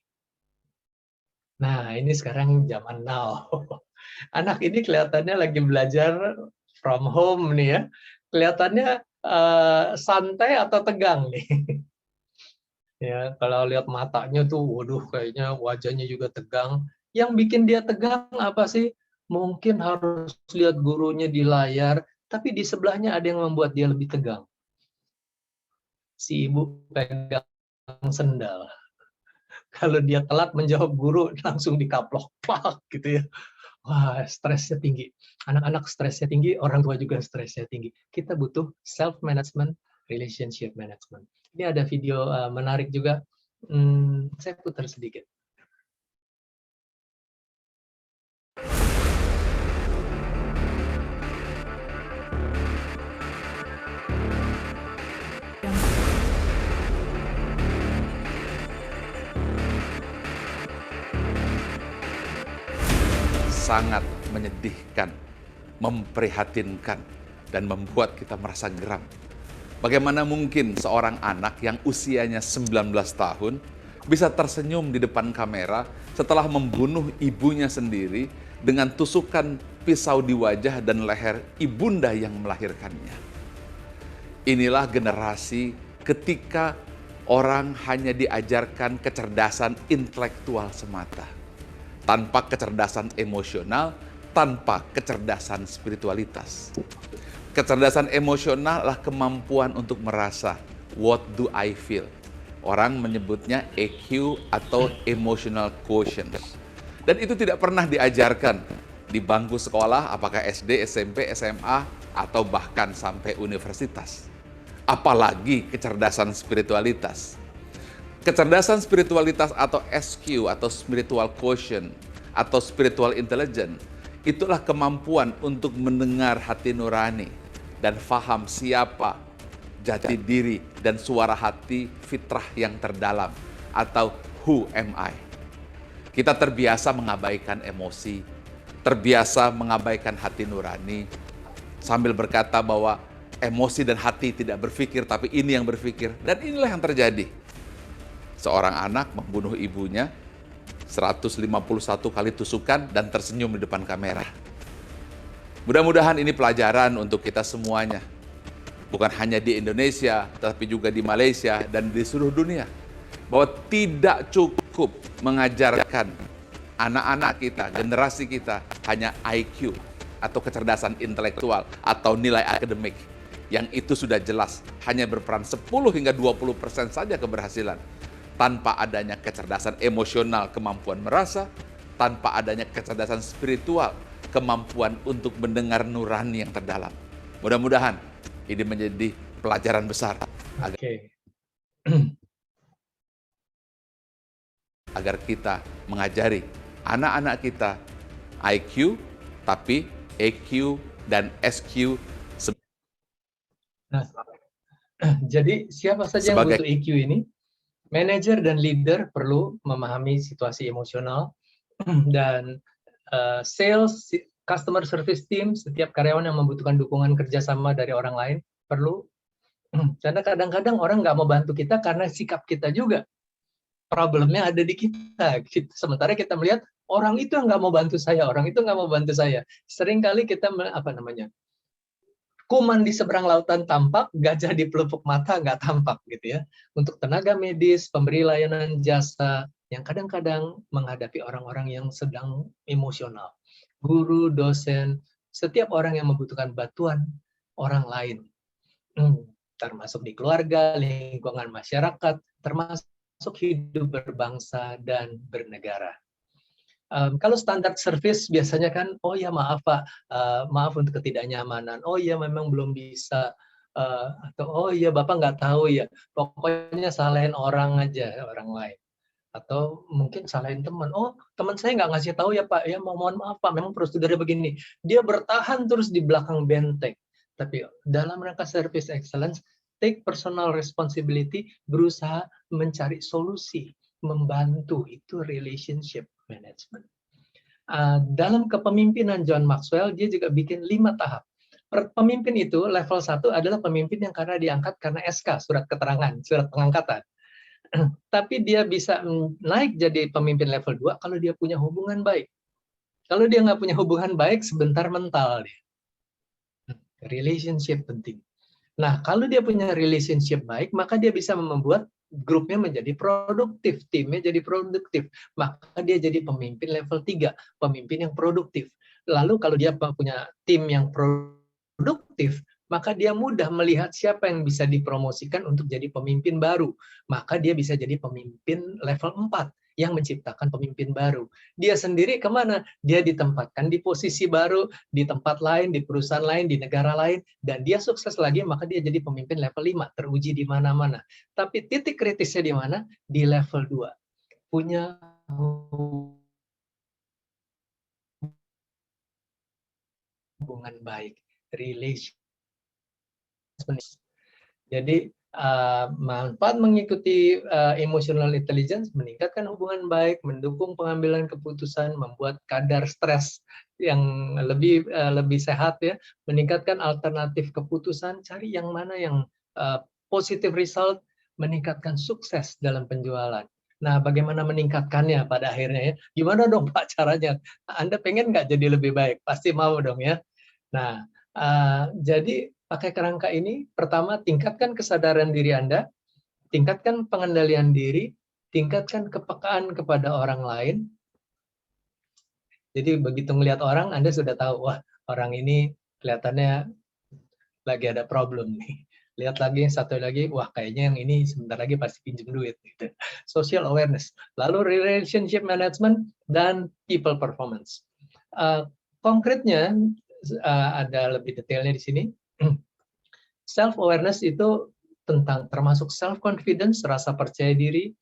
Nah, ini sekarang zaman now. Anak ini kelihatannya lagi belajar from home nih ya. Kelihatannya santai atau tegang nih. Ya, kalau lihat matanya tuh, waduh, kayaknya wajahnya juga tegang. Yang bikin dia tegang apa sih? Mungkin harus lihat gurunya di layar, tapi di sebelahnya ada yang membuat dia lebih tegang. Si ibu pegang sendal. Kalau dia telat menjawab guru, langsung dikaplok, pak, gitu ya. Wah, stresnya tinggi. Anak-anak stresnya tinggi, orang tua juga stresnya tinggi. Kita butuh self-management, relationship management. Ini ada video menarik juga. Saya putar sedikit. Sangat menyedihkan, memprihatinkan, dan membuat kita merasa geram. Bagaimana mungkin seorang anak yang usianya 19 tahun bisa tersenyum di depan kamera setelah membunuh ibunya sendiri dengan tusukan pisau di wajah dan leher ibunda yang melahirkannya. Inilah generasi ketika orang hanya diajarkan kecerdasan intelektual semata, tanpa kecerdasan emosional, tanpa kecerdasan spiritualitas. Kecerdasan emosional adalah kemampuan untuk merasa, what do I feel? Orang menyebutnya EQ atau emotional quotient. Dan itu tidak pernah diajarkan di bangku sekolah, apakah SD, SMP, SMA, atau bahkan sampai universitas. Apalagi kecerdasan spiritualitas. Kecerdasan spiritualitas atau SQ atau spiritual quotient atau spiritual intelligence itulah kemampuan untuk mendengar hati nurani dan faham siapa jati diri dan suara hati fitrah yang terdalam atau who am I. Kita terbiasa mengabaikan emosi, terbiasa mengabaikan hati nurani sambil berkata bahwa emosi dan hati tidak berpikir tapi ini yang berpikir, dan inilah yang terjadi. Seorang anak membunuh ibunya 151 kali tusukan dan tersenyum di depan kamera. Mudah-mudahan ini pelajaran untuk kita semuanya. Bukan hanya di Indonesia, tetapi juga di Malaysia dan di seluruh dunia. Bahwa tidak cukup mengajarkan anak-anak kita, generasi kita, hanya IQ atau kecerdasan intelektual atau nilai akademik. Yang itu sudah jelas hanya berperan 10 hingga 20% saja keberhasilan. Tanpa adanya kecerdasan emosional, kemampuan merasa, tanpa adanya kecerdasan spiritual, kemampuan untuk mendengar nurani yang terdalam. Mudah-mudahan ini menjadi pelajaran besar agar kita mengajari anak-anak kita IQ, tapi EQ dan SQ. Nah, jadi siapa saja yang butuh EQ ini? Manajer dan leader perlu memahami situasi emosional, dan sales, customer service team, setiap karyawan yang membutuhkan dukungan kerjasama dari orang lain perlu. Karena kadang-kadang orang nggak mau bantu kita karena sikap kita juga. Problemnya ada di kita. Sementara kita melihat orang itu nggak mau bantu saya, orang itu nggak mau bantu saya. Seringkali kita kuman di seberang lautan tampak, gajah di pelupuk mata nggak tampak gitu ya. Untuk tenaga medis, pemberi layanan jasa yang kadang-kadang menghadapi orang-orang yang sedang emosional. Guru, dosen, setiap orang yang membutuhkan bantuan orang lain. Termasuk di keluarga, lingkungan masyarakat, termasuk hidup berbangsa dan bernegara. Kalau standar service biasanya kan, oh ya maaf Pak, maaf untuk ketidaknyamanan, oh ya memang belum bisa, atau oh ya Bapak nggak tahu ya, pokoknya salahin orang aja, orang lain. Atau mungkin salahin teman, oh teman saya nggak ngasih tahu ya Pak, ya mohon maaf Pak, memang prosedurnya begini. Dia bertahan terus di belakang benteng. Tapi dalam rangka service excellence, take personal responsibility, berusaha mencari solusi, membantu, itu relationship management. Dalam kepemimpinan John Maxwell, dia juga bikin 5 tahap. Pemimpin itu level 1 adalah pemimpin yang karena diangkat karena SK, surat keterangan, surat pengangkatan. Tapi dia bisa naik jadi pemimpin level 2 kalau dia punya hubungan baik. Kalau dia nggak punya hubungan baik, sebentar mental dia. Relationship penting. Nah, kalau dia punya relationship baik, maka dia bisa membuat grupnya menjadi produktif, timnya jadi produktif. Maka dia jadi pemimpin level 3, pemimpin yang produktif. Lalu kalau dia punya tim yang produktif, maka dia mudah melihat siapa yang bisa dipromosikan untuk jadi pemimpin baru. Maka dia bisa jadi pemimpin level 4 yang menciptakan pemimpin baru. Dia sendiri kemana? Dia ditempatkan di posisi baru, di tempat lain, di perusahaan lain, di negara lain, dan dia sukses lagi, maka dia jadi pemimpin level 5, teruji di mana-mana. Tapi titik kritisnya di mana? Di level 2. Punya hubungan baik, relation. Jadi manfaat mengikuti emotional intelligence meningkatkan hubungan baik, mendukung pengambilan keputusan, membuat kadar stres yang lebih sehat ya, meningkatkan alternatif keputusan, cari yang mana yang positive result, meningkatkan sukses dalam penjualan. Nah, bagaimana meningkatkannya pada akhirnya ya? Gimana dong Pak caranya? Anda pengen nggak jadi lebih baik? Pasti mau dong ya. Nah, jadi pakai kerangka ini, pertama tingkatkan kesadaran diri Anda, tingkatkan pengendalian diri, tingkatkan kepekaan kepada orang lain. Jadi begitu melihat orang, Anda sudah tahu, wah orang ini kelihatannya lagi ada problem nih. Lihat lagi, satu lagi, wah kayaknya yang ini sebentar lagi pasti pinjam duit. Gitu. Social awareness. Lalu relationship management dan people performance. Konkretnya, ada lebih detailnya di sini. Self awareness itu tentang termasuk self confidence, rasa percaya diri,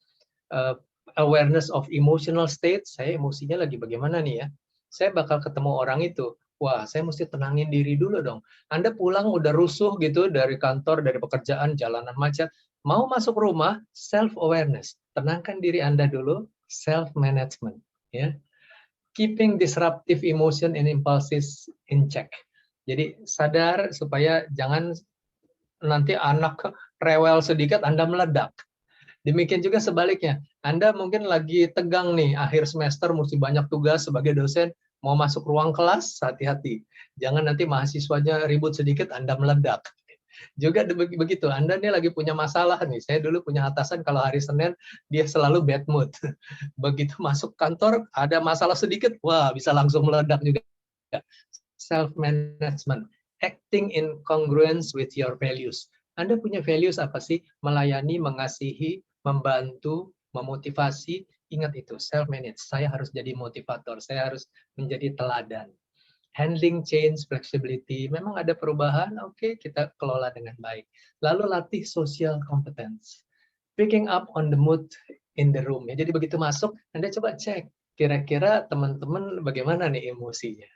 awareness of emotional state, saya emosinya lagi bagaimana nih ya. Saya bakal ketemu orang itu, wah saya mesti tenangin diri dulu dong. Anda pulang udah rusuh gitu dari kantor, dari pekerjaan, jalanan macet, mau masuk rumah, self awareness, tenangkan diri Anda dulu, self management ya. Keeping disruptive emotion and impulses in check. Jadi sadar supaya jangan nanti anak rewel sedikit Anda meledak. Demikian juga sebaliknya. Anda mungkin lagi tegang nih, akhir semester mesti banyak tugas sebagai dosen, mau masuk ruang kelas, hati-hati. Jangan nanti mahasiswanya ribut sedikit, Anda meledak. Juga begitu, Anda nih lagi punya masalah nih. Saya dulu punya atasan kalau hari Senin, dia selalu bad mood. Begitu masuk kantor, ada masalah sedikit, wah bisa langsung meledak juga. Self-management, acting in congruence with your values. Anda punya values apa sih? Melayani, mengasihi, membantu, memotivasi. Ingat itu, self-manage. Saya harus jadi motivator, saya harus menjadi teladan. Handling change, flexibility. Memang ada perubahan, oke, kita kelola dengan baik. Lalu latih social competence. Picking up on the mood in the room. Ya, jadi begitu masuk, Anda coba cek. Kira-kira teman-teman bagaimana nih emosinya.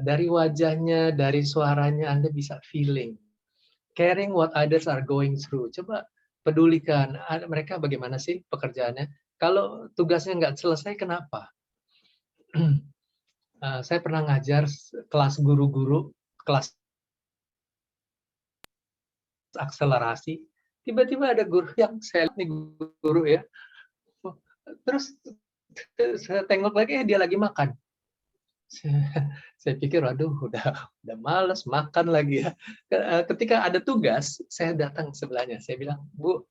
Dari wajahnya, dari suaranya, Anda bisa feeling. Caring what others are going through. Coba pedulikan, mereka bagaimana sih pekerjaannya. Kalau tugasnya nggak selesai, kenapa? Saya pernah ngajar kelas guru-guru, kelas akselerasi. Tiba-tiba ada guru yang saya lihat nih guru ya. Terus saya tengok lagi, dia lagi makan. Saya pikir, waduh, udah malas makan lagi ya. Ketika ada tugas, saya datang sebelahnya. Saya bilang, Bu,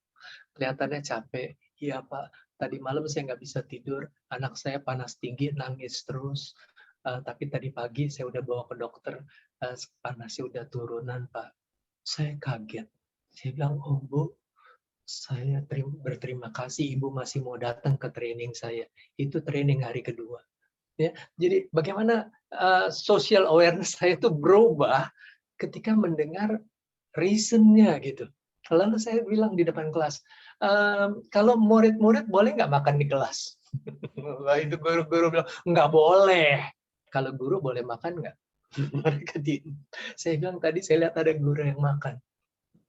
kelihatannya capek. Iya Pak, tadi malam saya nggak bisa tidur. Anak saya panas tinggi, nangis terus. Tapi tadi pagi saya udah bawa ke dokter, panasnya udah turunan Pak. Saya kaget. Saya bilang, oh Bu, saya berterima kasih Ibu masih mau datang ke training saya. Itu training hari kedua. Ya, jadi bagaimana social awareness saya itu berubah ketika mendengar reason-nya gitu. Lalu saya bilang di depan kelas, kalau murid-murid boleh nggak makan di kelas? Itu guru-guru bilang, nggak boleh. Kalau guru boleh makan nggak? Mereka diem. Saya bilang, tadi saya lihat ada guru yang makan.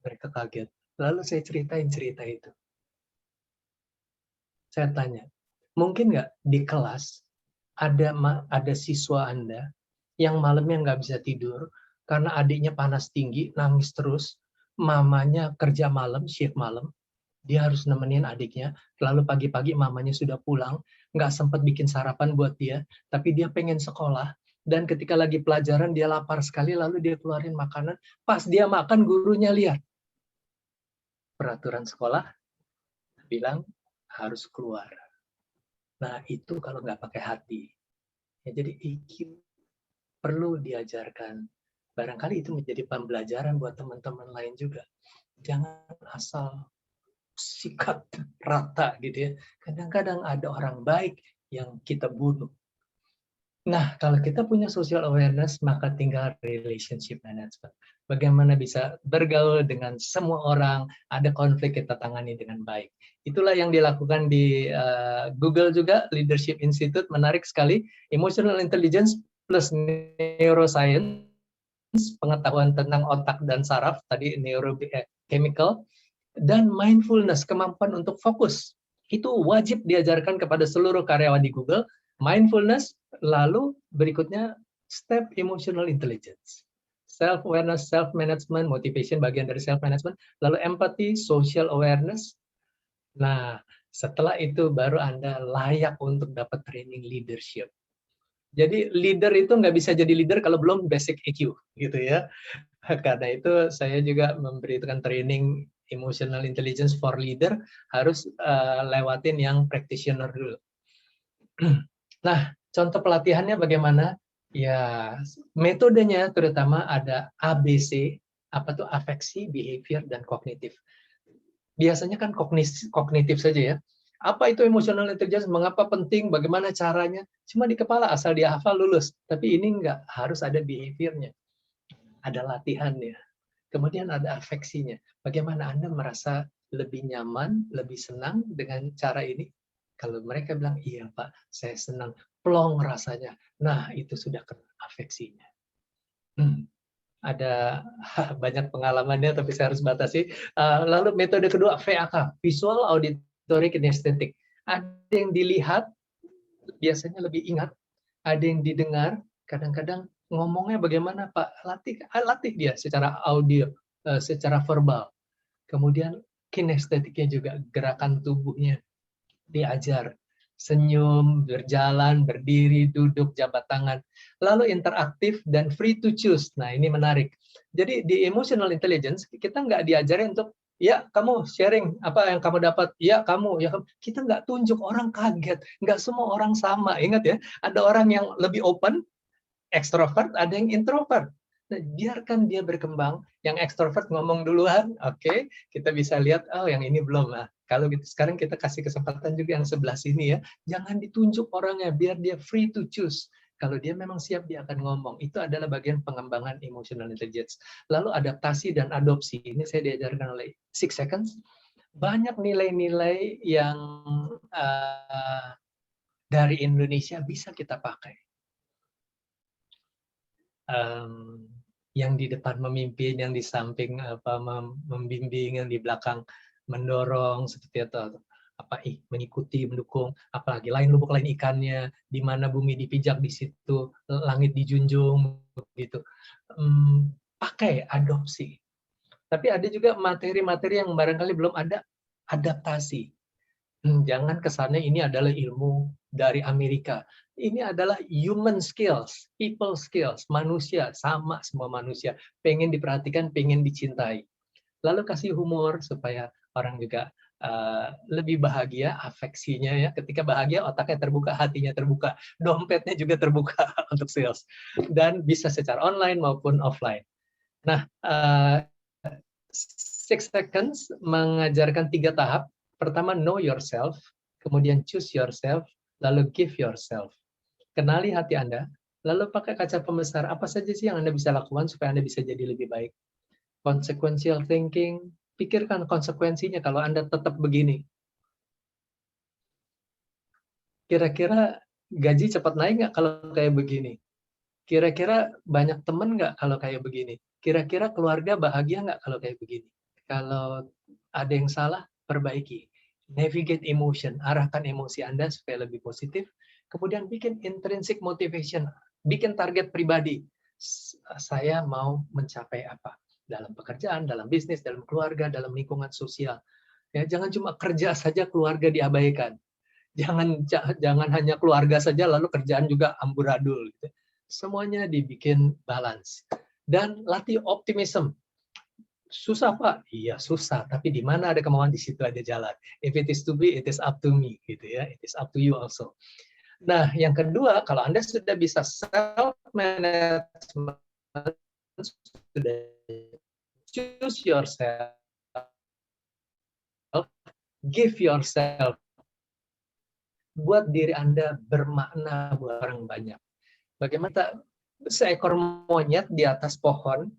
Mereka kaget. Lalu saya ceritain cerita itu. Saya tanya, mungkin nggak di kelas ada siswa Anda yang malamnya nggak bisa tidur karena adiknya panas tinggi, nangis terus, mamanya kerja malam, shift malam, dia harus nemenin adiknya, lalu pagi-pagi mamanya sudah pulang, nggak sempat bikin sarapan buat dia, tapi dia pengen sekolah, dan ketika lagi pelajaran dia lapar sekali, lalu dia keluarin makanan, pas dia makan gurunya lihat. Peraturan sekolah bilang harus keluar. Nah itu kalau nggak pakai hati. Ya, jadi EQ perlu diajarkan. Barangkali itu menjadi pembelajaran buat teman-teman lain juga. Jangan asal sikat rata gitu ya. Kadang-kadang ada orang baik yang kita bunuh. Nah, kalau kita punya social awareness, maka tinggal relationship management. Bagaimana bisa bergaul dengan semua orang, ada konflik kita tangani dengan baik. Itulah yang dilakukan di Google juga, Leadership Institute, menarik sekali. Emotional intelligence plus neuroscience, pengetahuan tentang otak dan saraf, tadi neurochemical, dan mindfulness, kemampuan untuk fokus. Itu wajib diajarkan kepada seluruh karyawan di Google. Mindfulness, lalu berikutnya step emotional intelligence. Self-awareness, self-management, motivation bagian dari self-management, lalu empathy, social awareness. Nah, setelah itu baru Anda layak untuk dapat training leadership. Jadi leader itu nggak bisa jadi leader kalau belum basic EQ, gitu ya. Karena itu saya juga memberikan training emotional intelligence for leader, harus lewatin yang practitioner dulu. Nah, contoh pelatihannya bagaimana? Ya, metodenya terutama ada ABC, apa tuh afeksi, behavior, dan kognitif. Biasanya kan kognitif saja ya. Apa itu emotional intelligence, mengapa penting, bagaimana caranya, cuma di kepala asal dia hafal lulus. Tapi ini enggak, harus ada behaviornya, ada latihannya. Kemudian ada afeksinya. Bagaimana Anda merasa lebih nyaman, lebih senang dengan cara ini? Kalau mereka bilang, iya Pak, saya senang, plong rasanya. Nah, itu sudah kena afeksinya. Ada banyak pengalamannya, tapi saya harus batasi. Lalu metode kedua, VAK, Visual Auditory Kinesthetic. Ada yang dilihat, biasanya lebih ingat. Ada yang didengar, kadang-kadang ngomongnya bagaimana Pak? Latih dia secara audio, secara verbal. Kemudian kinestetiknya juga, gerakan tubuhnya diajar. Senyum, berjalan, berdiri, duduk, jabat tangan. Lalu interaktif dan free to choose. Nah, ini menarik. Jadi di emotional intelligence, kita nggak diajarin untuk, ya kamu sharing apa yang kamu dapat, ya kamu, ya kamu. Kita nggak tunjuk, orang kaget. Nggak semua orang sama. Ingat ya, ada orang yang lebih open, ekstrovert, ada yang introvert. Nah, biarkan dia berkembang. Yang ekstrovert ngomong duluan, oke, kita bisa lihat, oh yang ini belum. Nah, kalau gitu sekarang kita kasih kesempatan juga yang sebelah sini ya. Jangan ditunjuk orangnya, biar dia free to choose. Kalau dia memang siap, dia akan ngomong. Itu adalah bagian pengembangan emotional intelligence. Lalu adaptasi dan adopsi. Ini saya diajarkan oleh 6 Seconds. Banyak nilai-nilai yang dari Indonesia bisa kita pakai. Yang di depan memimpin, yang di samping membimbing, yang di belakang mendorong, seperti itu, mengikuti, mendukung, apalagi lain lubuk lain ikannya, di mana bumi dipijak di situ langit dijunjung, gitu. Pakai adopsi. Tapi ada juga materi-materi yang barangkali belum ada, adaptasi. Jangan kesannya ini adalah ilmu dari Amerika. Ini adalah human skills, people skills, manusia, sama semua manusia. Pengen diperhatikan, pengen dicintai. Lalu kasih humor supaya orang juga lebih bahagia, afeksinya ya. Ketika bahagia, otaknya terbuka, hatinya terbuka, dompetnya juga terbuka untuk sales. Dan bisa secara online maupun offline. Nah, 6 Seconds mengajarkan 3 tahap. Pertama, know yourself, kemudian choose yourself, lalu give yourself. Kenali hati Anda, lalu pakai kaca pembesar, apa saja sih yang Anda bisa lakukan supaya Anda bisa jadi lebih baik. Consequential thinking, pikirkan konsekuensinya kalau Anda tetap begini. Kira-kira gaji cepat naik nggak kalau kayak begini? Kira-kira banyak teman nggak kalau kayak begini? Kira-kira keluarga bahagia nggak kalau kayak begini? Kalau ada yang salah, perbaiki. Navigate emotion, arahkan emosi Anda supaya lebih positif. Kemudian bikin intrinsic motivation, bikin target pribadi. Saya mau mencapai apa? Dalam pekerjaan, dalam bisnis, dalam keluarga, dalam lingkungan sosial. Ya, jangan cuma kerja saja, keluarga diabaikan. Jangan hanya keluarga saja lalu kerjaan juga amburadul gitu. Semuanya dibikin balance. Dan latih optimism. Susah Pak? Iya susah, tapi di mana ada kemauan di situ ada jalan. If it is to be, it is up to me gitu ya. It is up to you also. Nah, yang kedua, kalau Anda sudah bisa self management, sudah choose yourself, give yourself, buat diri Anda bermakna buat orang banyak. Bagaimana seekor monyet di atas pohon,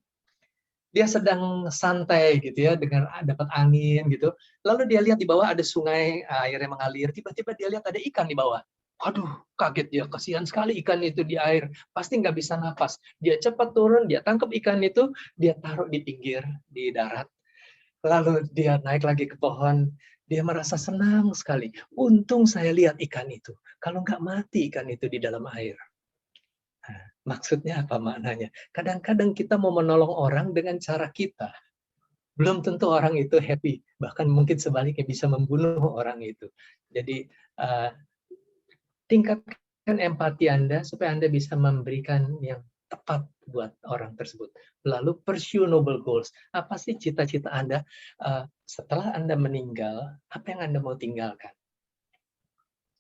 dia sedang santai gitu ya, dengan dapat angin gitu. Lalu dia lihat di bawah ada sungai, airnya mengalir, tiba-tiba dia lihat ada ikan di bawah. Aduh, kaget dia, kasihan sekali ikan itu di air, pasti nggak bisa napas. Dia cepat turun, dia tangkap ikan itu, dia taruh di pinggir, di darat. Lalu dia naik lagi ke pohon, dia merasa senang sekali. Untung saya lihat ikan itu, kalau nggak mati ikan itu di dalam air. Nah, maksudnya apa maknanya? Kadang-kadang kita mau menolong orang dengan cara kita. Belum tentu orang itu happy, bahkan mungkin sebaliknya bisa membunuh orang itu. Jadi tingkatkan empati Anda supaya Anda bisa memberikan yang tepat buat orang tersebut. Lalu pursue noble goals. Apa sih cita-cita Anda setelah Anda meninggal? Apa yang Anda mau tinggalkan?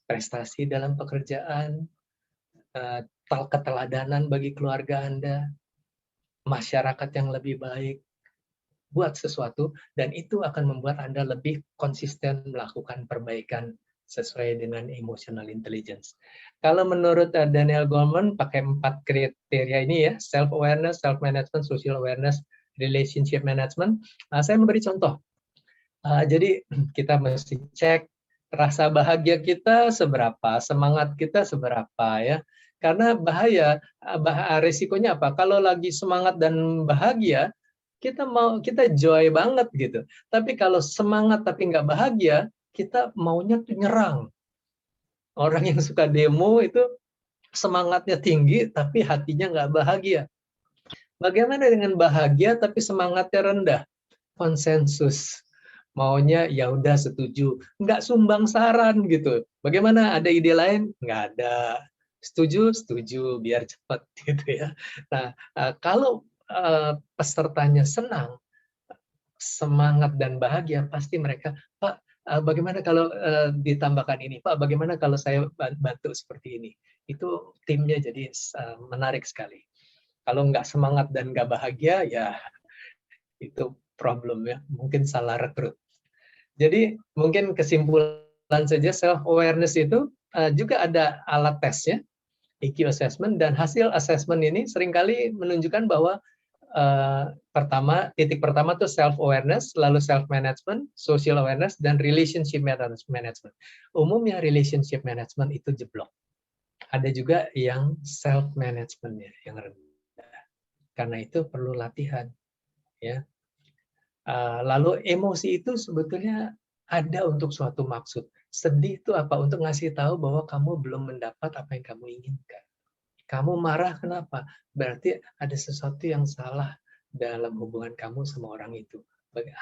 Prestasi dalam pekerjaan, keteladanan bagi keluarga Anda, masyarakat yang lebih baik. Buat sesuatu dan itu akan membuat Anda lebih konsisten melakukan perbaikan sesuai dengan emotional intelligence. Kalau menurut Daniel Goleman pakai 4 kriteria ini ya, self awareness, self management, social awareness, relationship management. Saya memberi contoh. Jadi kita mesti cek rasa bahagia kita seberapa, semangat kita seberapa ya. Karena bahaya, resikonya apa? Kalau lagi semangat dan bahagia, kita joy banget gitu. Tapi kalau semangat tapi nggak bahagia, kita maunya tuh nyerang. Orang yang suka demo itu semangatnya tinggi tapi hatinya nggak bahagia. Bagaimana dengan bahagia tapi semangatnya rendah? Konsensus. Maunya ya udah setuju, nggak sumbang saran gitu. Bagaimana, ada ide lain? Nggak ada. Setuju, setuju, biar cepat gitu ya. Nah, kalau pesertanya senang, semangat dan bahagia, pasti mereka, Pak, bagaimana kalau ditambahkan ini? Pak, bagaimana kalau saya bantu seperti ini? Itu timnya jadi menarik sekali. Kalau nggak semangat dan nggak bahagia, ya itu problem ya. Mungkin salah rekrut. Jadi mungkin kesimpulan saja self awareness itu juga ada alat tesnya, EQ assessment, dan hasil assessment ini seringkali menunjukkan bahwa titik pertama tuh self awareness, lalu self management, social awareness, dan relationship management. Umumnya relationship management itu jeblok. Ada juga yang self managementnya yang rendah. Karena itu perlu latihan, ya. Lalu emosi itu sebetulnya ada untuk suatu maksud. Sedih itu apa? Untuk ngasih tahu bahwa kamu belum mendapat apa yang kamu inginkan. Kamu marah kenapa? Berarti ada sesuatu yang salah dalam hubungan kamu sama orang itu.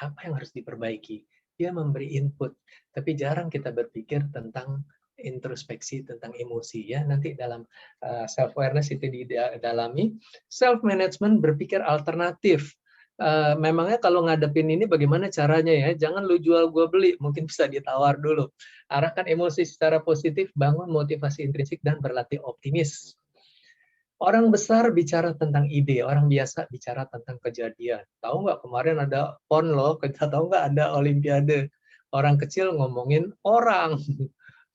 Apa yang harus diperbaiki? Dia memberi input, tapi jarang kita berpikir tentang introspeksi tentang emosi ya. Nanti dalam self awareness itu didalami. Self management berpikir alternatif. Memangnya kalau ngadepin ini bagaimana caranya ya? Jangan lu jual gua beli, mungkin bisa ditawar dulu. Arahkan emosi secara positif, bangun motivasi intrinsik dan berlatih optimis. Orang besar bicara tentang ide, orang biasa bicara tentang kejadian. Tahu nggak kemarin ada PON loh, kita tahu nggak ada Olimpiade. Orang kecil ngomongin orang.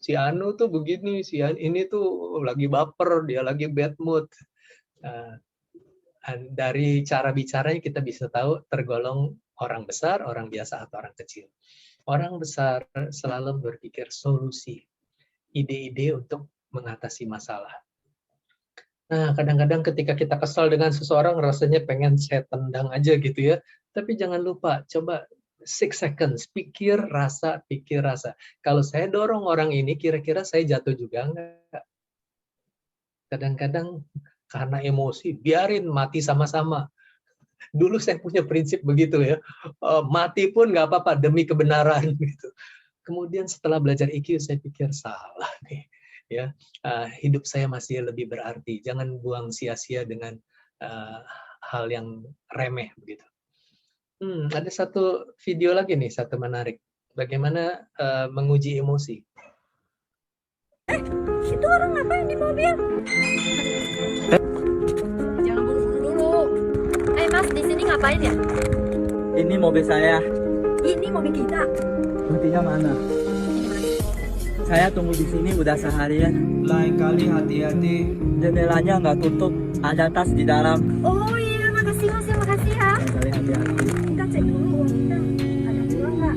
Si Anu tuh begini, si ini tuh lagi baper, dia lagi bad mood. Dari cara bicaranya kita bisa tahu tergolong orang besar, orang biasa, atau orang kecil. Orang besar selalu berpikir solusi, ide-ide untuk mengatasi masalah. Nah, kadang-kadang ketika kita kesal dengan seseorang, rasanya pengen saya tendang aja gitu ya. Tapi jangan lupa, coba 6 seconds, pikir, rasa, pikir, rasa. Kalau saya dorong orang ini, kira-kira saya jatuh juga enggak? Kadang-kadang karena emosi, biarin mati sama-sama. Dulu saya punya prinsip begitu ya, mati pun nggak apa-apa demi kebenaran gitu. Kemudian setelah belajar EQ, saya pikir salah nih, ya hidup saya masih lebih berarti. Jangan buang sia-sia dengan hal yang remeh begitu. Ada satu video lagi nih, satu menarik. Bagaimana menguji emosi. Itu orang ngapain di mobil? Jangan buru-buru dulu. Mas, di sini ngapain ya? Ini mobil saya. Ini mobil kita. Buktinya mana? Saya tunggu di sini udah seharian. Lain kali hati-hati. Jendelanya nggak tutup. Ada tas di dalam. Oh iya, makasih Mas, ya makasih ya. Lain kali hati-hati. Kita cek dulu uang kita. Ada uang nggak?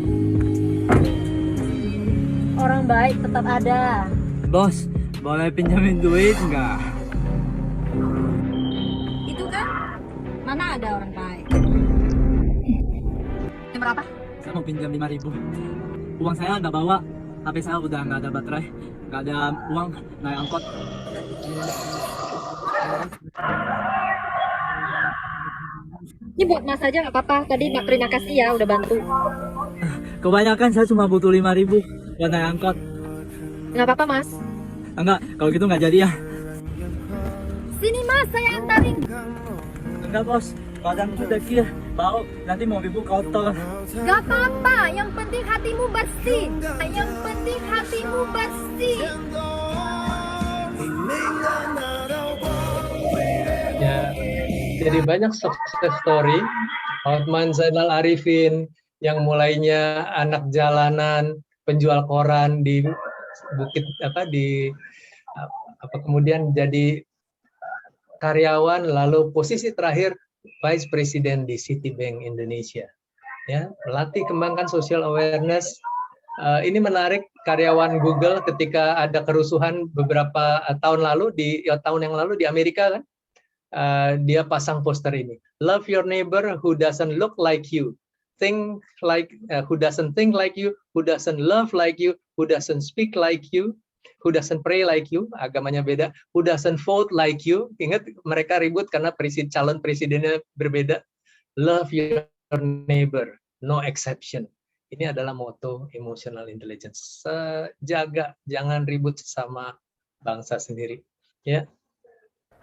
Orang baik tetap ada. Bos, boleh pinjamin duit nggak? Itu kan? Mana ada orang baik? Ini berapa? Saya mau pinjam 5.000. Uang saya nggak bawa. HP saya udah nggak ada baterai. Nggak ada uang naik angkot. Ini buat Mas aja nggak apa-apa. Tadi terima kasih ya udah bantu. Kebanyakan saya cuma butuh 5.000 buat naik angkot. Nggak apa-apa Mas. Enggak, kalau gitu nggak jadi ya. Sini Mas, saya antarin. Enggak bos, badan udah kir. Bau, nanti mobilku kotor. Gak apa-apa, yang penting hatimu bersih. Yang penting hatimu bersih. Ya, jadi banyak success story. Hotman Zainal Arifin yang mulainya anak jalanan, penjual koran di bukit kemudian jadi karyawan, lalu posisi terakhir Vice President di Citibank Indonesia. Ya, melatih kembangkan social awareness. Ini menarik, karyawan Google ketika ada kerusuhan beberapa tahun yang lalu di Amerika kan, dia pasang poster ini. Love your neighbor who doesn't look like you. Who doesn't think like you, who doesn't love like you, who doesn't speak like you, who doesn't pray like you, agamanya beda, who doesn't vote like you. Ingat mereka ribut karena calon presidennya berbeda. Love your neighbor, no exception. Ini adalah moto emotional intelligence. Jaga, jangan ribut sesama bangsa sendiri. Ya.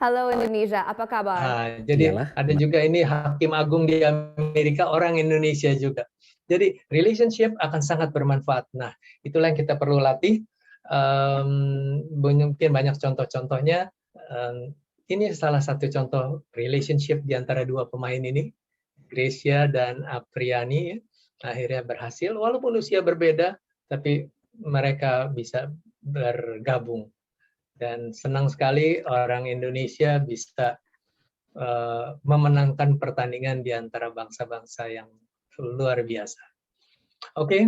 Halo Indonesia, apa kabar? Jadi ada juga ini Hakim Agung di Amerika, orang Indonesia juga. Jadi relationship akan sangat bermanfaat. Nah, itulah yang kita perlu latih. Mungkin banyak contoh-contohnya. Ini salah satu contoh relationship di antara dua pemain ini, Gracia dan Apriani. Akhirnya berhasil, walaupun usia berbeda, tapi mereka bisa bergabung. Dan senang sekali orang Indonesia bisa memenangkan pertandingan di antara bangsa-bangsa yang luar biasa. Oke,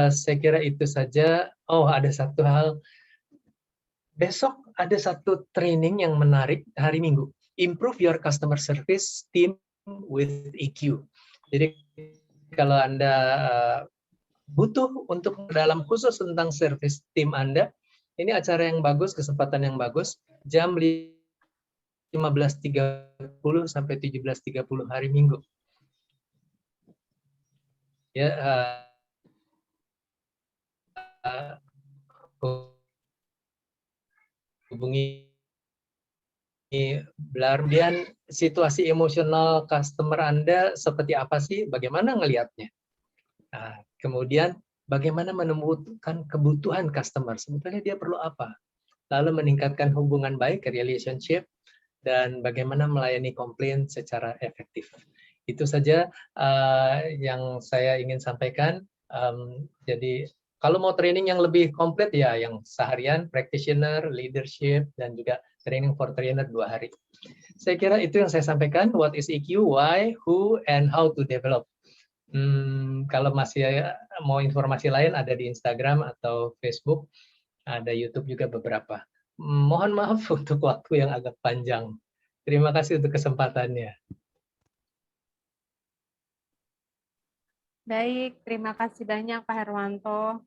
saya kira itu saja. Oh, ada satu hal. Besok ada satu training yang menarik hari Minggu. Improve your customer service team with EQ. Jadi kalau Anda butuh untuk dalam khusus tentang service tim Anda, ini acara yang bagus, kesempatan yang bagus, jam 15.30 sampai 17.30 hari Minggu. Ya, hubungi Kemudian situasi emosional customer Anda seperti apa sih? Bagaimana ngelihatnya? Nah, kemudian bagaimana menemukan kebutuhan customer? Sebetulnya dia perlu apa? Lalu meningkatkan hubungan baik, relationship, dan bagaimana melayani komplain secara efektif. Itu saja yang saya ingin sampaikan. Jadi kalau mau training yang lebih komplit ya yang seharian, practitioner, leadership, dan juga training for trainer 2 hari. Saya kira itu yang saya sampaikan. What is EQ, why, who, and how to develop. Kalau masih mau informasi lain ada di Instagram atau Facebook, ada YouTube juga beberapa. Mohon maaf untuk waktu yang agak panjang. Terima kasih untuk kesempatannya. Baik, terima kasih banyak Pak Herwanto.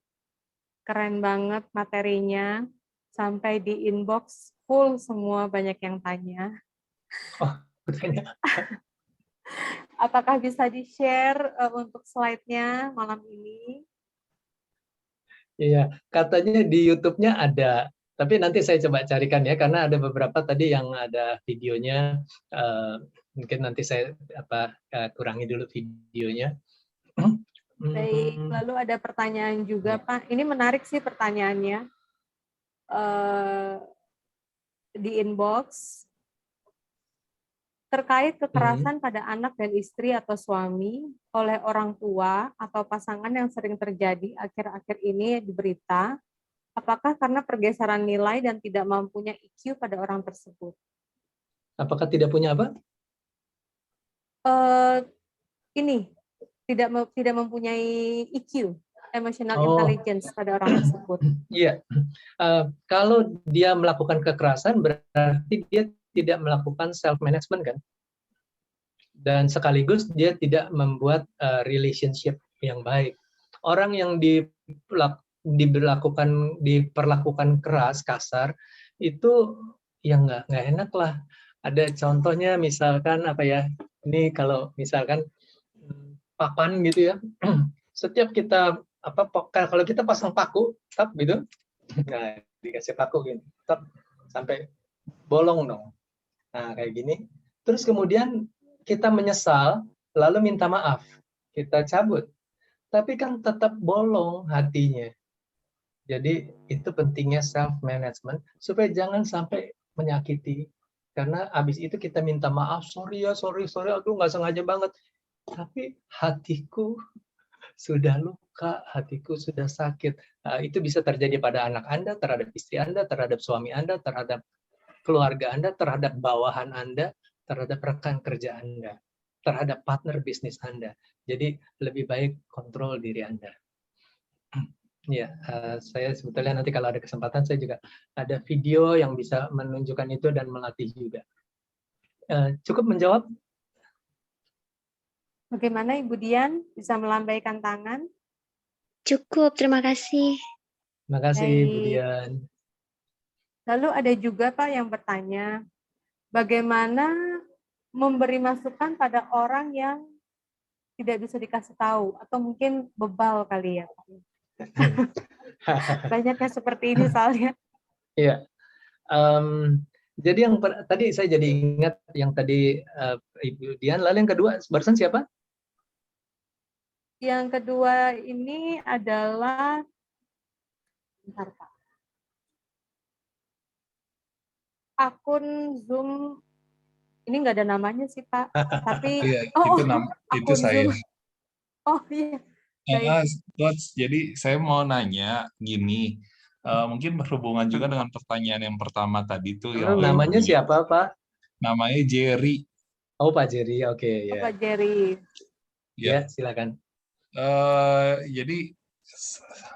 Keren banget materinya. Sampai di inbox full semua, banyak yang tanya. Oh, bertanya. Apakah bisa di-share untuk slide-nya malam ini? Iya, katanya di YouTube-nya ada, tapi nanti saya coba carikan ya, karena ada beberapa tadi yang ada videonya. Mungkin nanti saya kurangi dulu videonya. Baik, lalu ada pertanyaan juga Pak. Ini menarik sih pertanyaannya. Di inbox. Terkait kekerasan pada anak dan istri atau suami oleh orang tua atau pasangan yang sering terjadi akhir-akhir ini di berita, apakah karena pergeseran nilai dan tidak mampunya EQ pada orang tersebut? Apakah tidak punya apa? Ini tidak mempunyai EQ, emotional intelligence pada orang tersebut. Iya, kalau dia melakukan kekerasan berarti dia tidak melakukan self management kan, dan sekaligus dia tidak membuat relationship yang baik. Orang yang diperlakukan keras, kasar, itu ya nggak enak lah. Ada contohnya misalkan apa ya? Ini kalau misalkan papan gitu ya. Setiap kita kalau kita pasang paku, tap gitu, nah dikasih paku gitu, tap sampai bolong dong. Nah kayak gini. Terus kemudian kita menyesal, lalu minta maaf, kita cabut. Tapi kan tetap bolong hatinya. Jadi itu pentingnya self management supaya jangan sampai menyakiti. Karena abis itu kita minta maaf, sorry, aduh nggak sengaja banget. Tapi hatiku sudah luka, hatiku sudah sakit. Itu bisa terjadi pada anak Anda, terhadap istri Anda, terhadap suami Anda, terhadap keluarga Anda, terhadap bawahan Anda, terhadap rekan kerja Anda, terhadap partner bisnis Anda. Jadi lebih baik kontrol diri Anda. Ya, saya sebetulnya nanti kalau ada kesempatan saya juga ada video yang bisa menunjukkan itu dan melatih juga. Cukup menjawab? Bagaimana Ibu Dian, bisa melambaikan tangan? Cukup, terima kasih. Terima kasih Bu Dian. Lalu ada juga Pak yang bertanya, bagaimana memberi masukan pada orang yang tidak bisa dikasih tahu, atau mungkin bebal kali ya Pak? Banyak yang seperti ini soalnya. Iya. Jadi yang tadi saya jadi ingat yang tadi Ibu Dian, lalu yang kedua barusan siapa? Yang kedua ini adalah, bentar Pak, akun Zoom, ini nggak ada namanya sih Pak, tapi itu saya. Zoom. Oh iya. Jadi saya mau nanya gini, mungkin berhubungan juga dengan pertanyaan yang pertama tadi tuh. Namanya siapa Pak? Namanya Jerry. Oh Pak Jerry, oke ya. Pak Jerry. Ya, silakan. Jadi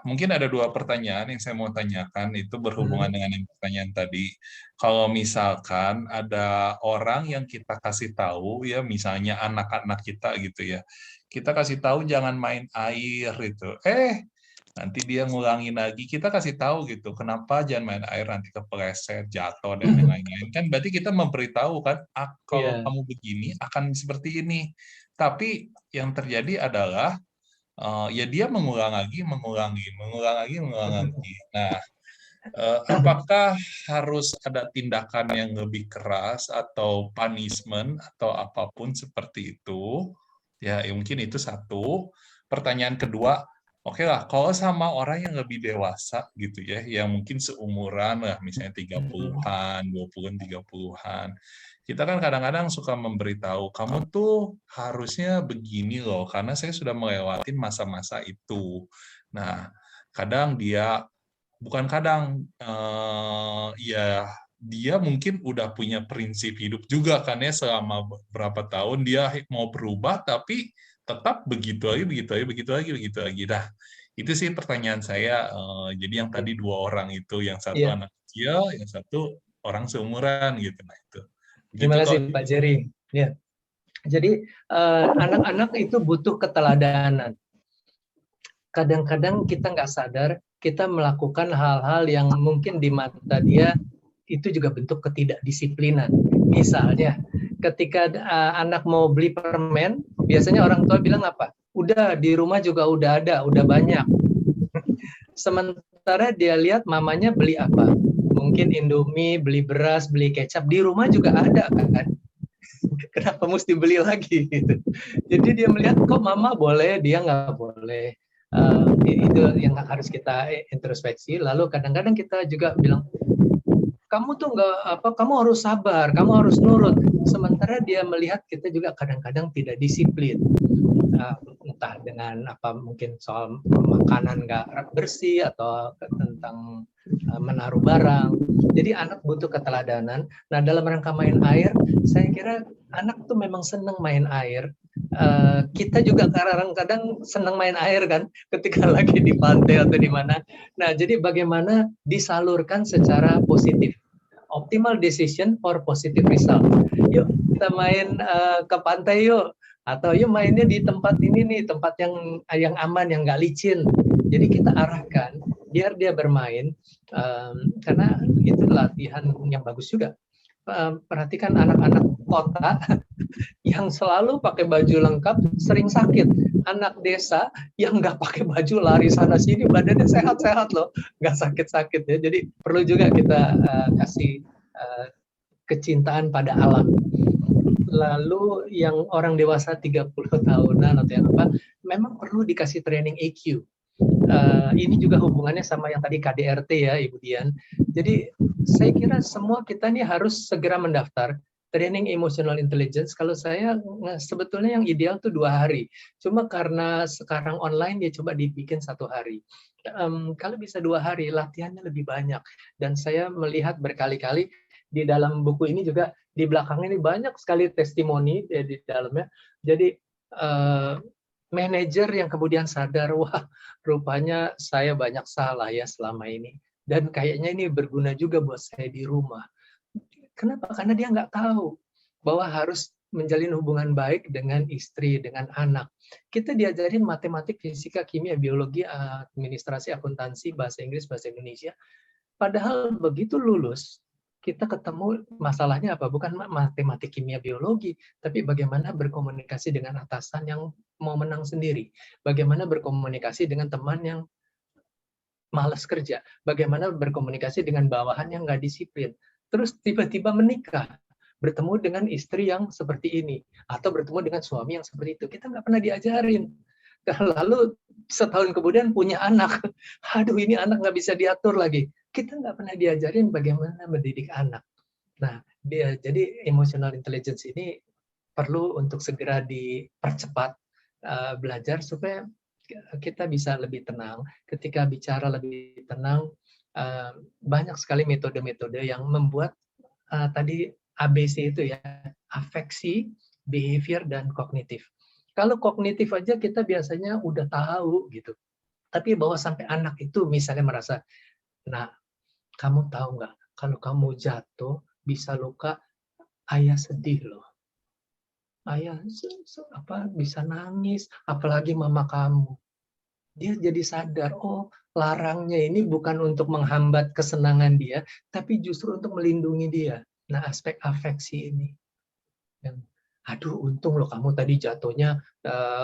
mungkin ada dua pertanyaan yang saya mau tanyakan, itu berhubungan dengan yang pertanyaan tadi. Kalau misalkan ada orang yang kita kasih tahu ya, misalnya anak-anak kita gitu ya, kita kasih tahu jangan main air itu, nanti dia ngulangin lagi, kita kasih tahu gitu, kenapa jangan main air, nanti kepleset, jatuh dan lain-lain. Kan berarti kita memberitahu kan, kalau kamu begini akan seperti ini. Tapi yang terjadi adalah ya dia mengulang lagi. Nah, apakah harus ada tindakan yang lebih keras atau punishment atau apapun seperti itu? Ya, mungkin itu satu. Pertanyaan kedua, oke lah, kalau sama orang yang lebih dewasa gitu ya, yang mungkin seumuran lah, misalnya 30-an, 20-an, 30-an. Kita kan kadang-kadang suka memberitahu, kamu tuh harusnya begini loh, karena saya sudah melewati masa-masa itu. Nah, kadang dia, dia mungkin udah punya prinsip hidup juga kan ya, selama berapa tahun dia mau berubah, tapi tetap begitu lagi. Nah, itu sih pertanyaan saya. Jadi yang tadi dua orang itu, yang satu anak kecil, usia, yang satu orang seumuran gitu. Nah itu. Terima Begitu kasih kok. Pak Jerry. Ya. Jadi anak-anak itu butuh keteladanan. Kadang-kadang kita nggak sadar kita melakukan hal-hal yang mungkin di mata dia itu juga bentuk ketidakdisiplinan. Misalnya, ketika anak mau beli permen, biasanya orang tua bilang apa? Udah di rumah juga udah ada, udah banyak. Sementara dia lihat mamanya beli apa? Mungkin Indomie, beli beras, beli kecap, di rumah juga ada kan? Kenapa mesti beli lagi gitu. Jadi dia melihat kok mama boleh, dia nggak boleh. Itu yang harus kita introspeksi. Lalu kadang-kadang kita juga bilang, kamu tuh nggak apa, kamu harus sabar, kamu harus nurut. Sementara dia melihat kita juga kadang-kadang tidak disiplin. Entah dengan apa, mungkin soal makanan nggak bersih atau tentang menaruh barang. Jadi anak butuh keteladanan. Nah, dalam rangka main air, saya kira anak tuh memang senang main air. Kita juga kadang-kadang senang main air kan, ketika lagi di pantai atau di mana. Nah, jadi bagaimana disalurkan secara positif. Optimal decision for positive result. Yuk kita main ke pantai yuk. Atau yuk mainnya di tempat ini nih, tempat yang aman, yang nggak licin. Jadi kita arahkan biar dia bermain, karena itu latihan yang bagus juga. Perhatikan anak-anak kota yang selalu pakai baju lengkap sering sakit. Anak desa yang nggak pakai baju lari sana sini, badannya sehat-sehat loh, nggak sakit-sakit ya. Jadi perlu juga kita kasih kecintaan pada alam. Lalu yang orang dewasa 30 tahunan atau yang apa, memang perlu dikasih training EQ. Ini juga hubungannya sama yang tadi KDRT ya, Ibu Dian. Jadi saya kira semua kita nih harus segera mendaftar training emotional intelligence. Kalau saya sebetulnya yang ideal tuh 2 hari. Cuma karena sekarang online ya coba dibikin 1 hari. Kalau bisa 2 hari, latihannya lebih banyak. Dan saya melihat berkali-kali di dalam buku ini juga di belakang ini banyak sekali testimoni di dalamnya. Jadi manajer yang kemudian sadar, wah rupanya saya banyak salah ya selama ini. Dan kayaknya ini berguna juga buat saya di rumah. Kenapa? Karena dia nggak tahu bahwa harus menjalin hubungan baik dengan istri, dengan anak. Kita diajarin matematik, fisika, kimia, biologi, administrasi, akuntansi, bahasa Inggris, bahasa Indonesia. Padahal begitu lulus, kita ketemu masalahnya apa? Bukan matematik, kimia, biologi, tapi bagaimana berkomunikasi dengan atasan yang mau menang sendiri. Bagaimana berkomunikasi dengan teman yang malas kerja. Bagaimana berkomunikasi dengan bawahan yang nggak disiplin. Terus tiba-tiba menikah, bertemu dengan istri yang seperti ini, atau bertemu dengan suami yang seperti itu. Kita nggak pernah diajarin. Lalu setahun kemudian punya anak. Aduh, ini anak nggak bisa diatur lagi. Kita nggak pernah diajarin bagaimana mendidik anak. Nah, jadi emotional intelligence ini perlu untuk segera dipercepat belajar supaya kita bisa lebih tenang. Ketika bicara lebih tenang, banyak sekali metode-metode yang membuat tadi ABC itu ya, afeksi, behavior, dan kognitif. Kalau kognitif aja kita biasanya udah tahu gitu. Tapi bahwa sampai anak itu misalnya merasa, nah kamu tahu nggak, kalau kamu jatuh bisa luka, ayah sedih loh. Ayah bisa nangis, apalagi mama kamu. Dia jadi sadar, oh larangnya ini bukan untuk menghambat kesenangan dia, tapi justru untuk melindungi dia. Nah, aspek afeksi ini. Aduh, untung loh kamu tadi jatuhnya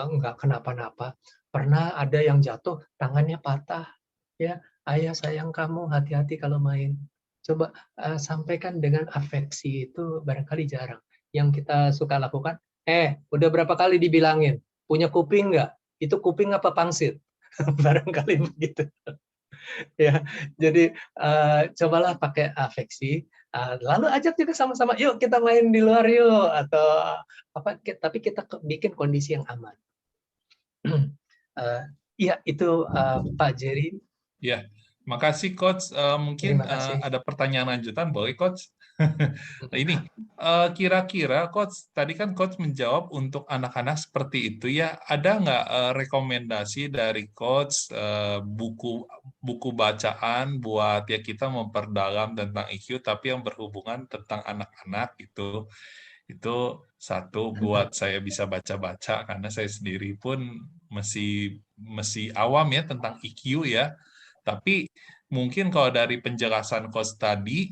nggak kenapa-napa. Pernah ada yang jatuh, tangannya patah. Ya, ayah sayang kamu, hati-hati kalau main. Coba sampaikan dengan afeksi, itu barangkali jarang. Yang kita suka lakukan, udah berapa kali dibilangin, punya kuping nggak? Itu kuping apa pangsit? Barangkali begitu. Ya, jadi cobalah pakai afeksi. Lalu ajak juga sama-sama, yuk kita main di luar yuk, atau apa? Tapi kita bikin kondisi yang aman. Iya, itu Pak Jerry. Ya, makasih Coach. Mungkin ada pertanyaan lanjutan, boleh Coach? Ini kira-kira coach tadi kan coach menjawab untuk anak-anak seperti itu ya. Ada nggak rekomendasi dari coach buku bacaan buat ya kita memperdalam tentang IQ tapi yang berhubungan tentang anak-anak itu satu buat saya bisa baca-baca karena saya sendiri pun masih awam ya tentang IQ ya. Tapi mungkin kalau dari penjelasan coach tadi,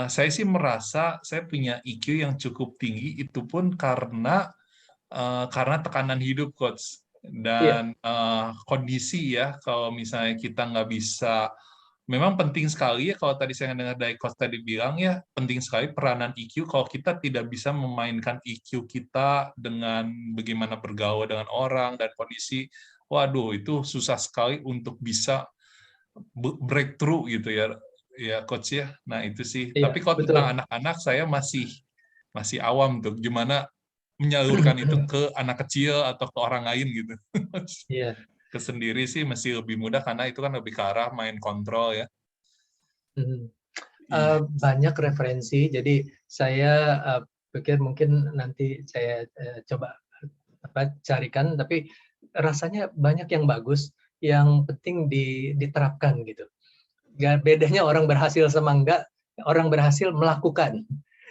saya sih merasa saya punya IQ yang cukup tinggi itu pun karena tekanan hidup coach Iya, dan kondisi ya. Kalau misalnya kita nggak bisa, memang penting sekali ya kalau tadi saya dengar dari coach tadi bilang ya penting sekali peranan IQ. Kalau kita tidak bisa memainkan IQ kita dengan bagaimana bergaul dengan orang dan kondisi, waduh itu susah sekali untuk bisa breakthrough gitu ya coach ya. Nah itu sih. iya, Tapi kalau betul. tentang anak-anak saya masih awam tuh gimana menyalurkan itu ke anak kecil atau ke orang lain gitu. Iya. Ke sendiri sih masih lebih mudah karena itu kan lebih ke arah main kontrol ya. Mhm. Iya. Banyak referensi, jadi saya pikir mungkin nanti saya coba carikan, tapi rasanya banyak yang bagus, yang penting diterapkan gitu. Bedanya orang berhasil sama enggak, orang berhasil melakukan.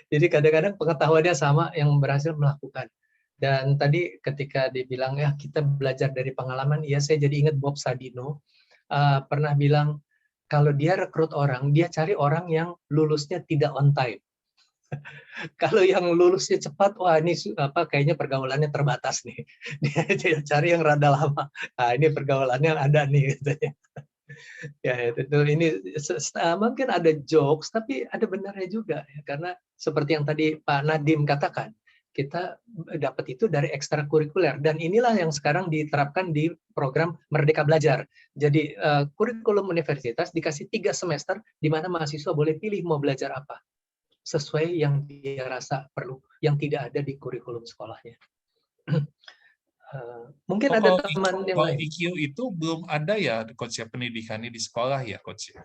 Jadi kadang-kadang pengetahuannya sama, yang berhasil melakukan. Dan tadi ketika dibilang ya kita belajar dari pengalaman, ya saya jadi ingat Bob Sadino pernah bilang kalau dia rekrut orang, dia cari orang yang lulusnya tidak on time. Kalau yang lulusnya cepat, wah ini kayaknya pergaulannya terbatas nih. Dia cari yang rada lama. Nah, ini pergaulannya ada nih katanya. Ya, itu ini mungkin ada jokes tapi ada benarnya juga ya, karena seperti yang tadi Pak Nadim katakan, kita dapat itu dari ekstrakurikuler dan inilah yang sekarang diterapkan di program Merdeka Belajar. Jadi kurikulum universitas dikasih 3 semester di mana mahasiswa boleh pilih mau belajar apa sesuai yang dia rasa perlu, yang tidak ada di kurikulum sekolahnya. Mungkin ada teman yang Kalau lain. IQ itu belum ada ya coach ya pendidikannya di sekolah ya coach ya.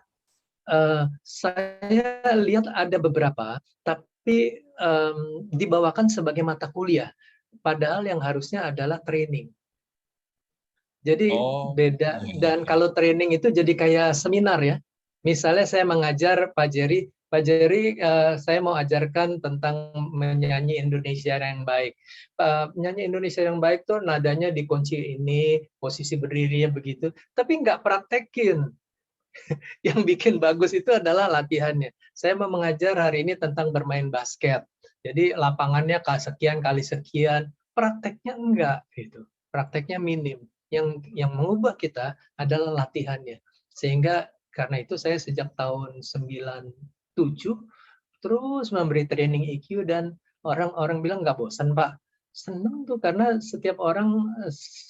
Saya lihat ada beberapa, tapi dibawakan sebagai mata kuliah, padahal yang harusnya adalah training. Jadi beda, Iya. dan kalau training itu jadi kayak seminar ya. Misalnya saya mengajar Pak Jerry, saya mau ajarkan tentang menyanyi Indonesia yang baik. Menyanyi Indonesia yang baik tuh nadanya dikunci ini, posisi berdirinya begitu, tapi nggak praktekin. Yang bikin bagus itu adalah latihannya. Saya mau mengajar hari ini tentang bermain basket. Jadi lapangannya sekian kali sekian, prakteknya enggak gitu. Prakteknya minim. Yang mengubah kita adalah latihannya. Sehingga karena itu saya sejak tahun 97 terus memberi training IQ dan orang-orang bilang nggak bosan Pak. Senang tuh karena setiap orang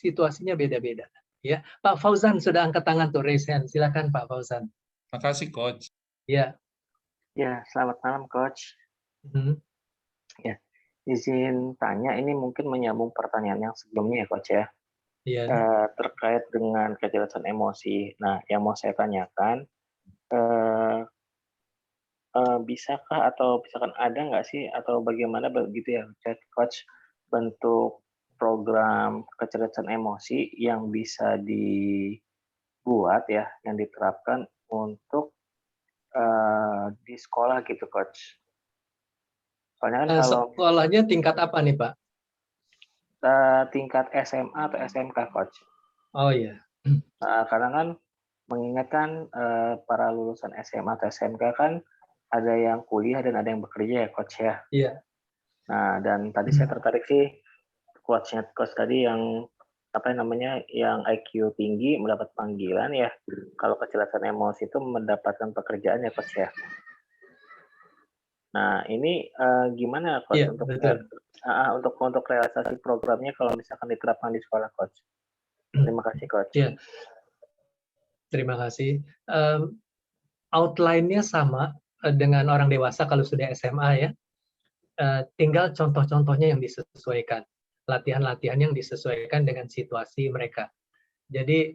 situasinya beda-beda. Ya, Pak Fauzan sudah angkat tangan tuh, raise hand. Silakan Pak Fauzan. Makasih coach. Ya. Ya, selamat malam coach. Ya, izin tanya ini mungkin menyambung pertanyaan yang sebelumnya ya coach ya. Iya. Terkait dengan kecerdasan emosi. Nah, yang mau saya tanyakan, bisakah atau misalkan ada nggak sih atau bagaimana begitu ya coach bentuk program kecerdasan emosi yang bisa dibuat ya, yang diterapkan untuk di sekolah gitu coach. Soalnya kan kalau sekolahnya tingkat apa nih Pak? Tingkat SMA atau SMK coach. Oh iya. Karena kan mengingatkan para lulusan SMA atau SMK kan ada yang kuliah dan ada yang bekerja ya coach ya. Iya. Nah dan tadi saya tertarik sih coach tadi yang yang IQ tinggi mendapat panggilan ya. Kalau kecerdasan emosi itu mendapatkan pekerjaan ya coach ya. Nah ini gimana coach untuk realisasi programnya kalau misalkan diterapkan di sekolah coach? Terima kasih coach. Ya. Terima kasih. Outline-nya sama dengan orang dewasa kalau sudah SMA ya. Tinggal contoh-contohnya yang disesuaikan. Latihan-latihan yang disesuaikan dengan situasi mereka. Jadi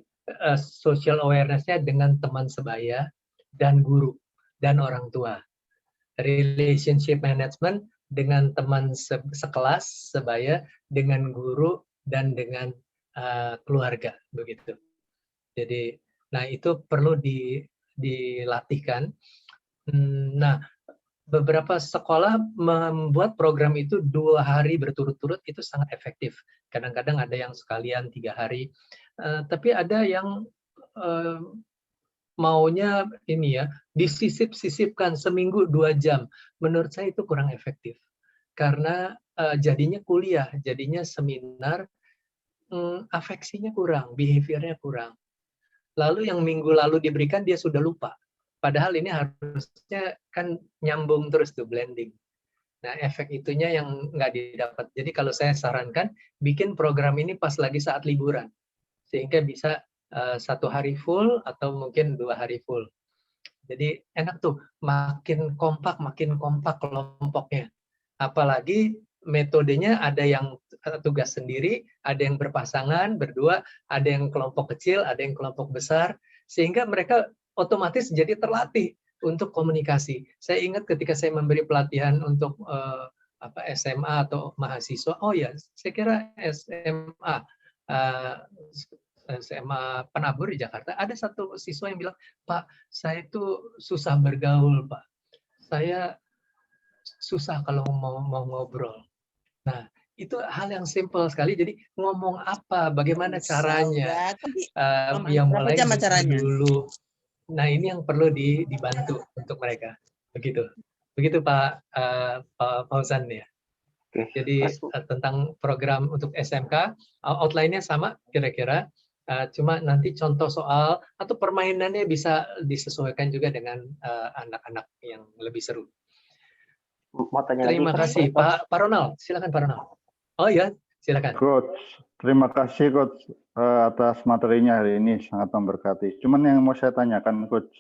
social awareness-nya dengan teman sebaya dan guru dan orang tua. relationship management dengan teman sekelas, sebaya, dengan guru, dan dengan keluarga, begitu. Jadi, nah itu perlu dilatihkan. Nah, beberapa sekolah membuat program itu 2 hari berturut-turut, itu sangat efektif. Kadang-kadang ada yang sekalian 3 hari, tapi ada yang maunya ini ya, disisip-sisipkan seminggu 2 jam. Menurut saya itu kurang efektif. Karena jadinya kuliah, jadinya seminar, afeksinya kurang, behavior-nya kurang. Lalu yang minggu lalu diberikan dia sudah lupa. Padahal ini harusnya kan nyambung terus tuh, blending. Nah, efek itunya yang nggak didapat. Jadi kalau saya sarankan, bikin program ini pas lagi saat liburan. Sehingga bisa 1 hari full atau mungkin 2 hari full. Jadi enak tuh, makin kompak kelompoknya. Apalagi metodenya ada yang tugas sendiri, ada yang berpasangan, berdua, ada yang kelompok kecil, ada yang kelompok besar, sehingga mereka otomatis jadi terlatih untuk komunikasi. Saya ingat ketika saya memberi pelatihan untuk SMA atau mahasiswa, oh ya, saya kira SMA Penabur di Jakarta, ada satu siswa yang bilang, Pak, saya itu susah bergaul, Pak. Saya susah kalau mau ngobrol. Nah, itu hal yang simple sekali. Jadi ngomong apa, bagaimana caranya, yang mulai dulu. Nah, ini yang perlu dibantu untuk mereka. Begitu Pak Fauzan ya. Jadi tentang program untuk SMK, outline-nya sama kira-kira. Cuma nanti contoh soal atau permainannya bisa disesuaikan juga dengan anak-anak yang lebih seru. Mau tanya Terima lagi, kasih Pak Ronald, silakan Pak Ronald. Oh ya, silakan. Coach, terima kasih Coach atas materinya hari ini, sangat memberkati. Cuman yang mau saya tanyakan Coach,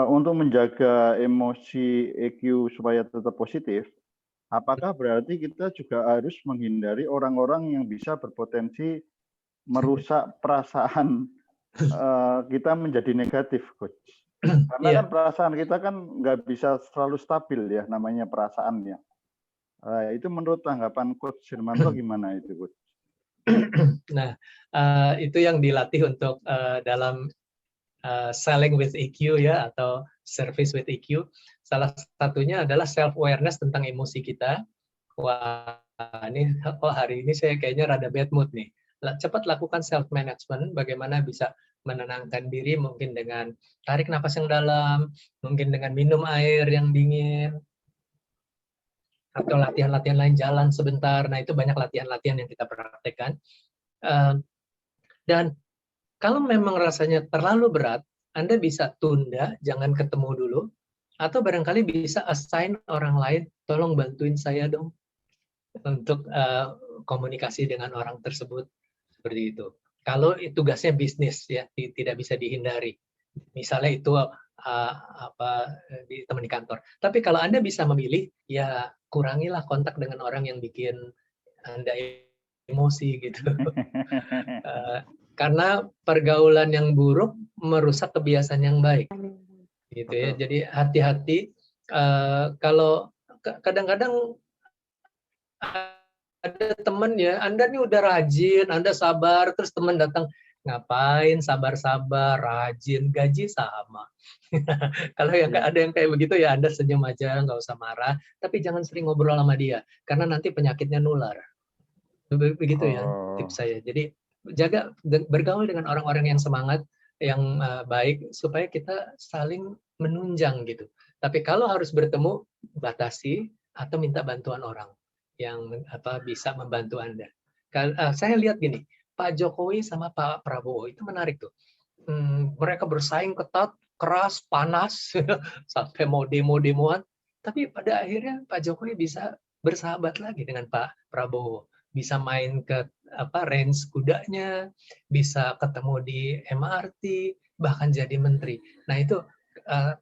untuk menjaga emosi EQ supaya tetap positif, apakah berarti kita juga harus menghindari orang-orang yang bisa berpotensi merusak perasaan kita menjadi negatif, Coach? Karena kan perasaan kita kan nggak bisa selalu stabil ya, namanya perasaannya. Itu menurut tanggapan Coach Firmanto gimana itu, Coach? Nah, itu yang dilatih untuk dalam selling with EQ ya, atau service with EQ. Salah satunya adalah self-awareness tentang emosi kita. Wah, hari ini saya kayaknya rada bad mood nih. Cepat lakukan self-management, bagaimana bisa menenangkan diri, mungkin dengan tarik napas yang dalam, mungkin dengan minum air yang dingin, atau latihan-latihan lain, jalan sebentar. Nah, itu banyak latihan-latihan yang kita praktekkan. Dan kalau memang rasanya terlalu berat, Anda bisa tunda, jangan ketemu dulu, atau barangkali bisa assign orang lain, tolong bantuin saya dong untuk komunikasi dengan orang tersebut, seperti itu. Kalau tugasnya bisnis ya, tidak bisa dihindari. Misalnya itu di teman di kantor. Tapi kalau Anda bisa memilih, ya kurangilah kontak dengan orang yang bikin Anda emosi gitu. Karena pergaulan yang buruk merusak kebiasaan yang baik. Gitu ya. Jadi hati-hati. Kalau kadang-kadang ada teman ya, Anda nih udah rajin, Anda sabar, terus teman datang, ngapain sabar-sabar, rajin, gaji sama. Kalau yang ada yang kayak begitu ya Anda senyum aja, nggak usah marah, tapi jangan sering ngobrol sama dia, karena nanti penyakitnya nular. Begitu ya tips saya. Jadi jaga bergaul dengan orang-orang yang semangat, yang baik, supaya kita saling menunjang gitu. Tapi kalau harus bertemu, batasi atau minta bantuan orang yang bisa membantu Anda. Saya lihat gini, Pak Jokowi sama Pak Prabowo itu menarik tuh. Mereka bersaing ketat, keras, panas, sampai mau demo-demoan. Tapi pada akhirnya Pak Jokowi bisa bersahabat lagi dengan Pak Prabowo. Bisa main ke range kudanya, bisa ketemu di MRT, bahkan jadi menteri. Nah itu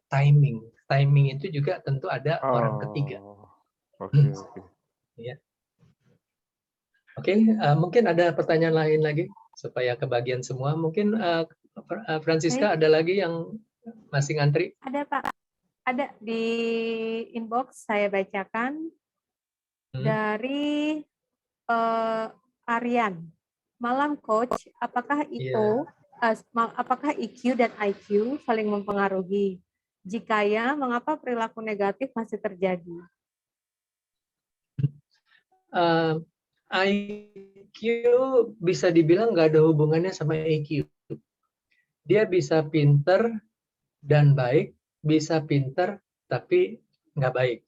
timing. Timing itu juga tentu ada orang ketiga. Oke. Ya. Oke, mungkin ada pertanyaan lain lagi supaya kebagian semua. Mungkin Francisca ada lagi yang masih ngantri? Ada Pak. Ada di inbox, saya bacakan dari Aryan. Malam coach, apakah apakah EQ dan IQ saling mempengaruhi? Jika ya, mengapa perilaku negatif masih terjadi? IQ bisa dibilang nggak ada hubungannya sama EQ. Dia bisa pinter dan baik, bisa pinter tapi nggak baik.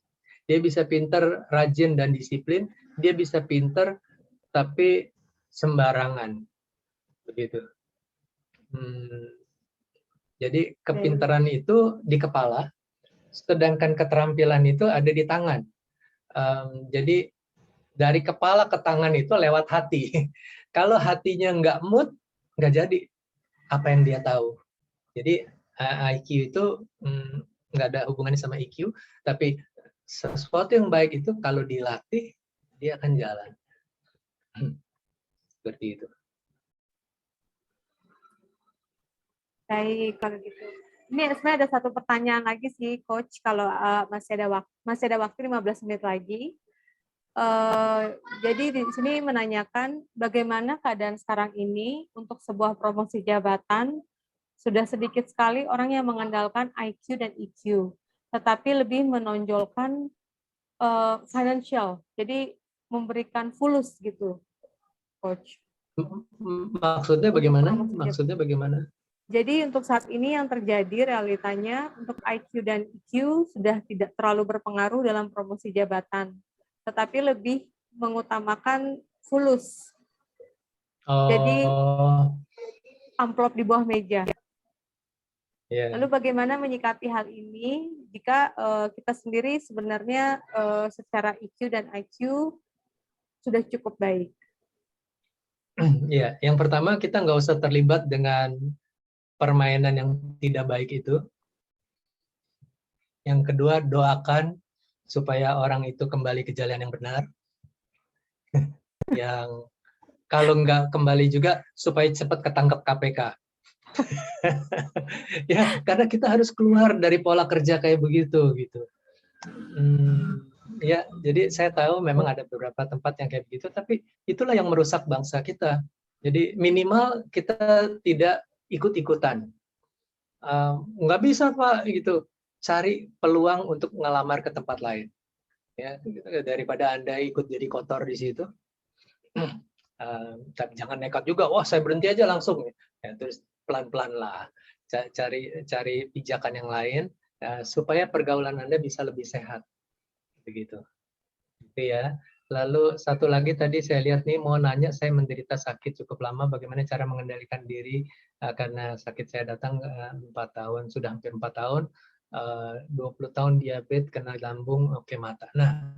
Dia bisa pinter, rajin dan disiplin, dia bisa pinter tapi sembarangan, begitu. Jadi kepintaran itu di kepala, sedangkan keterampilan itu ada di tangan. Jadi dari kepala ke tangan itu lewat hati. Kalau hatinya nggak mood, nggak jadi apa yang dia tahu. Jadi IQ itu nggak ada hubungannya sama EQ, tapi sesuatu yang baik itu kalau dilatih, dia akan jalan. Seperti itu. Baik, kalau gitu. Ini sebenarnya ada satu pertanyaan lagi sih, Coach. Kalau masih ada waktu 15 menit lagi. Jadi di sini menanyakan bagaimana keadaan sekarang ini untuk sebuah promosi jabatan. Sudah sedikit sekali orang yang mengandalkan IQ dan EQ, tetapi lebih menonjolkan financial. Jadi memberikan fulus gitu, Coach. Maksudnya bagaimana? Maksudnya bagaimana? Jadi untuk saat ini yang terjadi realitanya untuk IQ dan EQ sudah tidak terlalu berpengaruh dalam promosi jabatan, tetapi lebih mengutamakan fulus. Jadi amplop di bawah meja. Lalu bagaimana menyikapi hal ini jika kita sendiri sebenarnya secara EQ dan IQ sudah cukup baik? Ya, yang pertama kita nggak usah terlibat dengan permainan yang tidak baik itu. Yang kedua, doakan supaya orang itu kembali ke jalan yang benar. Yang kalau nggak kembali juga supaya cepat ketangkep KPK. Ya, karena kita harus keluar dari pola kerja kayak begitu gitu. Ya, jadi saya tahu memang ada beberapa tempat yang kayak begitu, tapi itulah yang merusak bangsa kita. Jadi minimal kita tidak ikut-ikutan. Nggak bisa Pak gitu, cari peluang untuk ngelamar ke tempat lain. Ya, daripada Anda ikut jadi kotor di situ. Tapi jangan nekat juga, wah saya berhenti aja langsung. Ya, terus pelan-pelan lah, cari pijakan yang lain supaya pergaulan Anda bisa lebih sehat, begitu. Gitu ya. Lalu satu lagi tadi saya lihat nih mau nanya, saya menderita sakit cukup lama, bagaimana cara mengendalikan diri karena sakit saya datang 4 tahun, sudah hampir 4 tahun, 20 tahun diabetes, kena lambung, oke mata. Nah,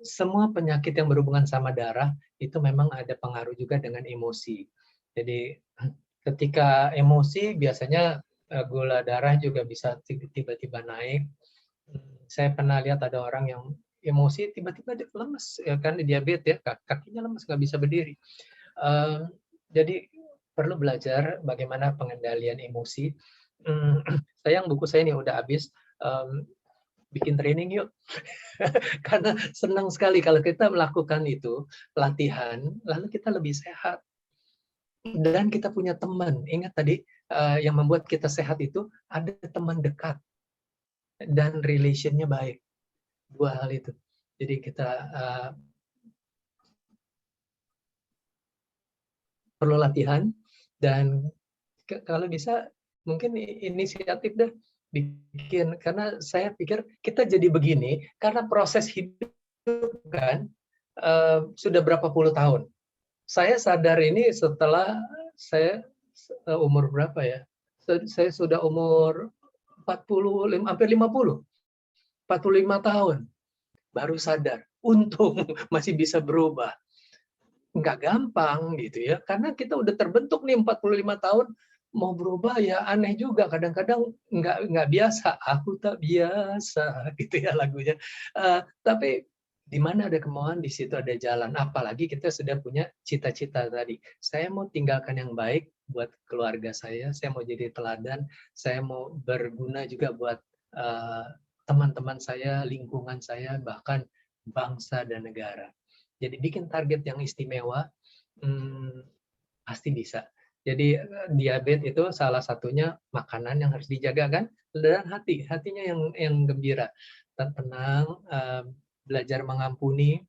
semua penyakit yang berhubungan sama darah itu memang ada pengaruh juga dengan emosi. Jadi ketika emosi biasanya gula darah juga bisa tiba-tiba naik. Saya pernah lihat ada orang yang emosi tiba-tiba lemes, ya kan, diabetes ya, kakinya lemes nggak bisa berdiri. Jadi perlu belajar bagaimana pengendalian emosi. Sayang buku saya ini udah habis. Bikin training yuk. Karena senang sekali kalau kita melakukan itu, latihan, lalu kita lebih sehat. Dan kita punya teman. Ingat tadi, yang membuat kita sehat itu ada teman dekat. Dan relationnya baik. 2 hal itu. Jadi kita perlu latihan, dan kalau bisa mungkin inisiatif deh bikin, karena saya pikir kita jadi begini karena proses hidup kan sudah berapa puluh tahun. Saya sadar ini setelah saya umur berapa ya? Saya sudah umur 45, hampir 50. 45 tahun baru sadar. Untung masih bisa berubah. Nggak gampang gitu ya, karena kita udah terbentuk nih 45 tahun, mau berubah ya aneh juga, kadang-kadang nggak biasa, aku tak biasa gitu ya lagunya. Tapi di mana ada kemauan, di situ ada jalan. Apalagi kita sudah punya cita-cita tadi. Saya mau tinggalkan yang baik buat keluarga saya mau jadi teladan, saya mau berguna juga buat teman-teman saya, lingkungan saya, bahkan bangsa dan negara. Jadi bikin target yang istimewa, pasti bisa. Jadi diabetes itu salah satunya makanan yang harus dijaga kan, dan hatinya yang gembira, tenang, belajar mengampuni.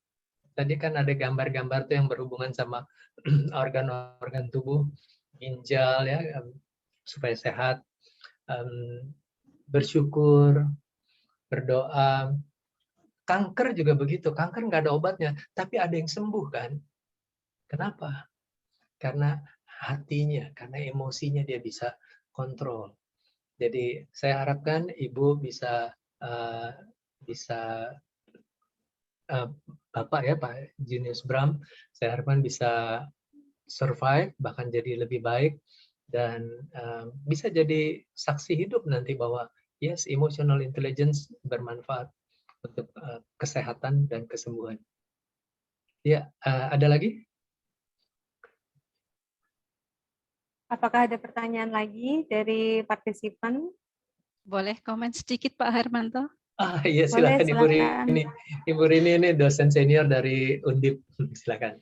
Tadi kan ada gambar-gambar tuh yang berhubungan sama organ-organ tubuh, ginjal ya, supaya sehat, bersyukur, berdoa. Kanker juga begitu, kanker nggak ada obatnya, tapi ada yang sembuh kan. Kenapa? Karena hatinya, karena emosinya dia bisa kontrol. Jadi saya harapkan Ibu bisa Bapak ya, Pak Junius Bram, saya harapkan bisa survive, bahkan jadi lebih baik, dan bisa jadi saksi hidup nanti bahwa yes, emotional intelligence bermanfaat untuk kesehatan dan kesembuhan. Ya, ada lagi? Apakah ada pertanyaan lagi dari partisipan? Boleh komen sedikit Pak Hermanto? Iya, silakan Ibu Rini. Ibu Rini ini dosen senior dari Undip. Silakan.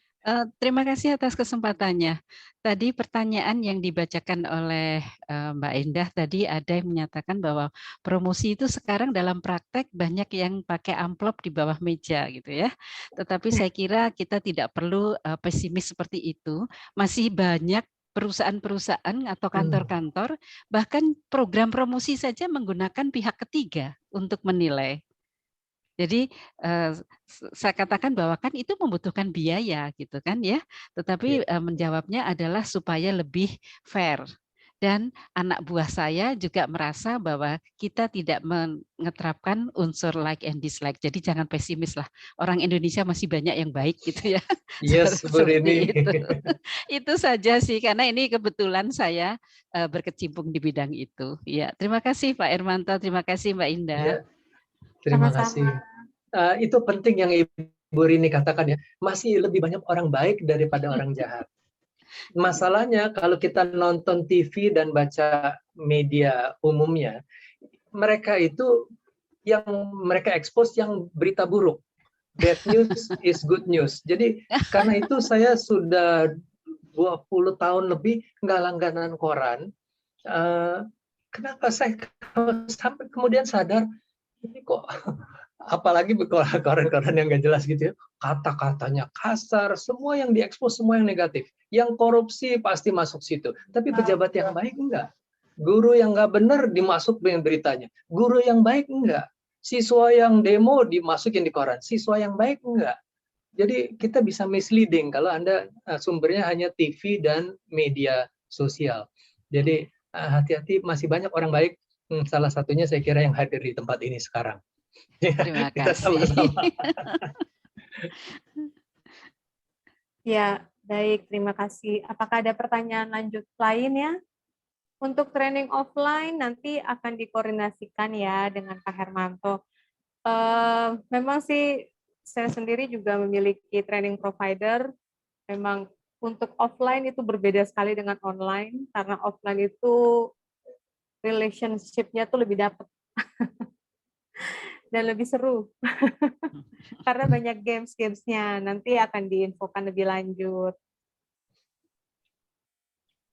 Terima kasih atas kesempatannya. Tadi pertanyaan yang dibacakan oleh Mbak Indah tadi ada yang menyatakan bahwa promosi itu sekarang dalam praktek banyak yang pakai amplop di bawah meja gitu ya. Tetapi saya kira kita tidak perlu pesimis seperti itu. Masih banyak perusahaan-perusahaan atau kantor-kantor bahkan program promosi saja menggunakan pihak ketiga untuk menilai. Jadi saya katakan bahwa kan itu membutuhkan biaya gitu kan ya, tetapi menjawabnya adalah supaya lebih fair. Dan anak buah saya juga merasa bahwa kita tidak mengeterapkan unsur like and dislike. Jadi jangan pesimis lah. Orang Indonesia masih banyak yang baik gitu ya. Yes, Bu Rini. Itu saja sih, karena ini kebetulan saya berkecimpung di bidang itu. Ya, terima kasih Pak Hermanto, terima kasih Mbak Indah. Ya, terima kasih. Itu penting yang Ibu Rini katakan ya, masih lebih banyak orang baik daripada orang jahat. Masalahnya kalau kita nonton TV dan baca media umumnya, mereka itu yang mereka expose yang berita buruk. Bad news is good news. Jadi karena itu saya sudah 20 tahun lebih nggak langganan koran. Kenapa saya sampai kemudian sadar, ini kok apalagi koran-koran yang nggak jelas gitu ya, kata-katanya kasar, semua yang diekspos, semua yang negatif. Yang korupsi pasti masuk situ, tapi pejabat yang baik enggak. Guru yang nggak benar dimasuk dengan beritanya, guru yang baik enggak. Siswa yang demo dimasukin di koran, siswa yang baik enggak. Jadi kita bisa misleading kalau Anda sumbernya hanya TV dan media sosial. Jadi hati-hati, masih banyak orang baik, salah satunya saya kira yang hadir di tempat ini sekarang. Terima Kita kasih. sama-sama. Ya, baik, terima kasih. Apakah ada pertanyaan lanjut lain ya? Untuk training offline nanti akan dikoordinasikan ya dengan Pak Hermanto. Memang sih saya sendiri juga memiliki training provider. Memang untuk offline itu berbeda sekali dengan online, karena offline itu relationship-nya tuh lebih dapat. Dan lebih seru. Karena banyak games-gamesnya. Nanti akan diinfokan lebih lanjut.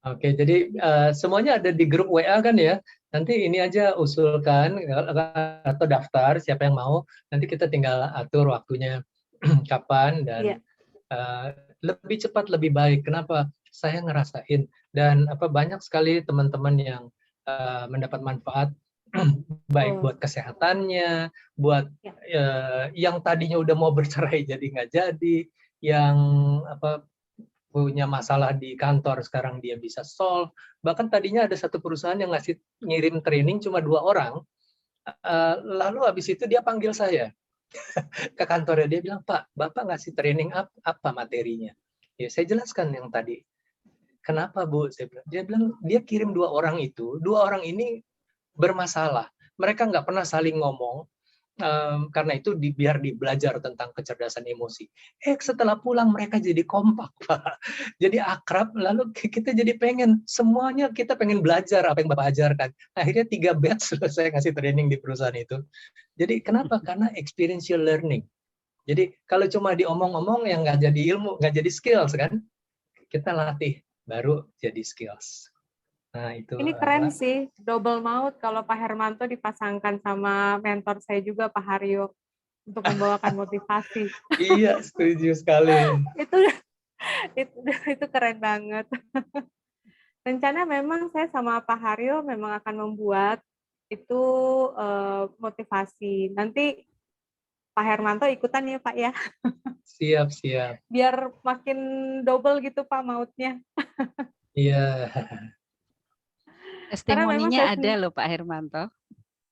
Oke, jadi semuanya ada di grup WA kan ya. Nanti ini aja usulkan atau daftar siapa yang mau. Nanti kita tinggal atur waktunya kapan dan lebih cepat lebih baik. Kenapa? Saya ngerasain dan banyak sekali teman-teman yang mendapat manfaat baik buat kesehatannya, buat yang tadinya udah mau bercerai jadi nggak jadi, yang punya masalah di kantor sekarang dia bisa solve. Bahkan tadinya ada satu perusahaan yang ngirim training cuma 2 orang, lalu habis itu dia panggil saya ke kantornya, dia bilang, Pak, Bapak ngasih training apa materinya? Ya saya jelaskan yang tadi. Kenapa Bu? Dia bilang dia kirim 2 orang itu, 2 orang ini bermasalah. Mereka nggak pernah saling ngomong, karena itu biar belajar tentang kecerdasan emosi. Setelah pulang mereka jadi kompak, Pak. Jadi akrab, lalu kita jadi semuanya kita pengen belajar apa yang Bapak ajarkan. Akhirnya 3 batch selesai ngasih training di perusahaan itu. Jadi kenapa? Karena experiential learning. Jadi kalau cuma diomong-omong yang nggak jadi ilmu, nggak jadi skills kan, kita latih baru jadi skills. Nah, itu ini keren sih, double maut kalau Pak Hermanto dipasangkan sama mentor saya juga, Pak Haryo, untuk membawakan motivasi. Iya, setuju sekali. itu keren banget. Rencana memang saya sama Pak Haryo memang akan membuat itu motivasi. Nanti Pak Hermanto ikutan ya, Pak ya. Siap, siap. Biar makin double gitu Pak mautnya. Iya. Testimoninya ada loh Pak Hermanto.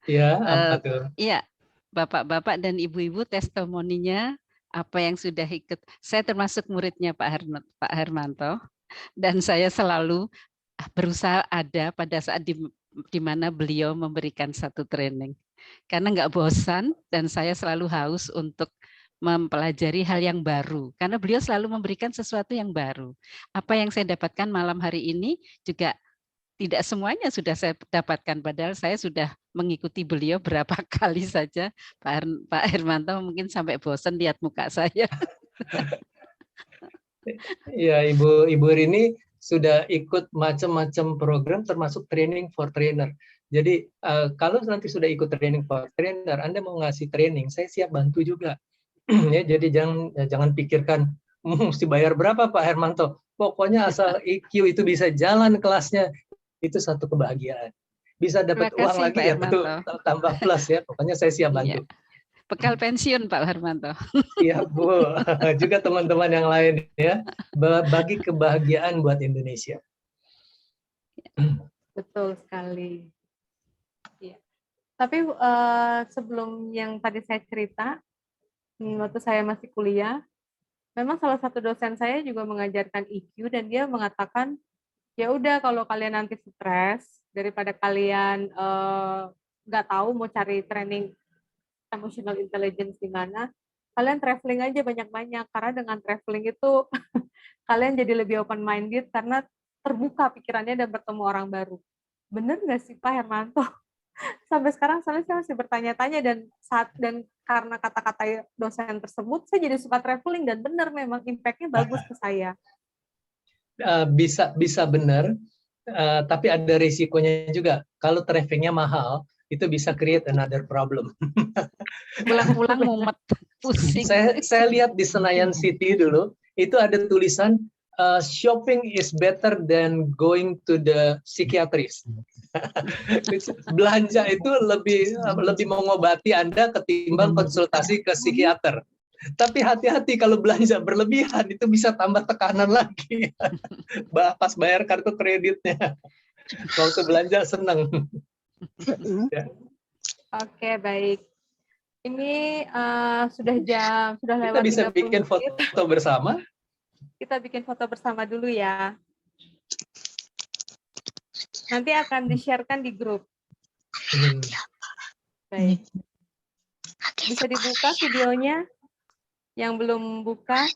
Iya, apa tuh? Iya, Bapak-bapak dan Ibu-ibu testimoninya apa yang sudah ikut. Saya termasuk muridnya Pak Hermanto dan saya selalu berusaha ada pada saat di mana beliau memberikan satu training. Karena nggak bosan dan saya selalu haus untuk mempelajari hal yang baru. Karena beliau selalu memberikan sesuatu yang baru. Apa yang saya dapatkan malam hari ini juga tidak semuanya sudah saya dapatkan, padahal saya sudah mengikuti beliau berapa kali saja. Pak Hermanto mungkin sampai bosan lihat muka saya. Ya, Ibu Rini sudah ikut macam-macam program termasuk training for trainer. Jadi kalau nanti sudah ikut training for trainer, Anda mau ngasih training, saya siap bantu juga. Ya, jadi jangan pikirkan mesti bayar berapa Pak Hermanto. Pokoknya asal EQ itu bisa jalan kelasnya, itu satu kebahagiaan. Bisa dapat uang lagi ya, tentu tambah plus ya. Pokoknya saya siap bantu. Iya. Bekal pensiun Pak Hermanto. Siap Bu. Juga teman-teman yang lain ya. Bagi kebahagiaan buat Indonesia. Betul sekali. Ya. Tapi sebelum yang tadi saya cerita, waktu saya masih kuliah, memang salah satu dosen saya juga mengajarkan EQ dan dia mengatakan, ya udah kalau kalian nanti stres, daripada kalian nggak tahu mau cari training emotional intelligence di mana, kalian traveling aja banyak-banyak, karena dengan traveling itu kalian jadi lebih open minded karena terbuka pikirannya dan bertemu orang baru. Bener nggak sih Pak Hermanto? Sampai sekarang saya masih bertanya-tanya dan karena kata-kata dosen tersebut saya jadi suka traveling dan benar memang impact-nya bagus ke saya. Bisa benar, tapi ada risikonya juga. Kalau travelingnya mahal, itu bisa create another problem. Pulang-pulang mumet, pusing. Saya lihat di Senayan City dulu, itu ada tulisan shopping is better than going to the psychiatrist. Belanja itu lebih mengobati Anda ketimbang konsultasi ke psikiater. Tapi hati-hati kalau belanja berlebihan itu bisa tambah tekanan lagi. Pas bayar kartu kreditnya. Waktu belanja senang. Ya. Oke, baik. Ini sudah lewat. Kita bisa bikin foto bersama. Kita bikin foto bersama dulu ya. Nanti akan di-share-kan di grup. Baik. Bisa dibuka videonya? Yang belum buka?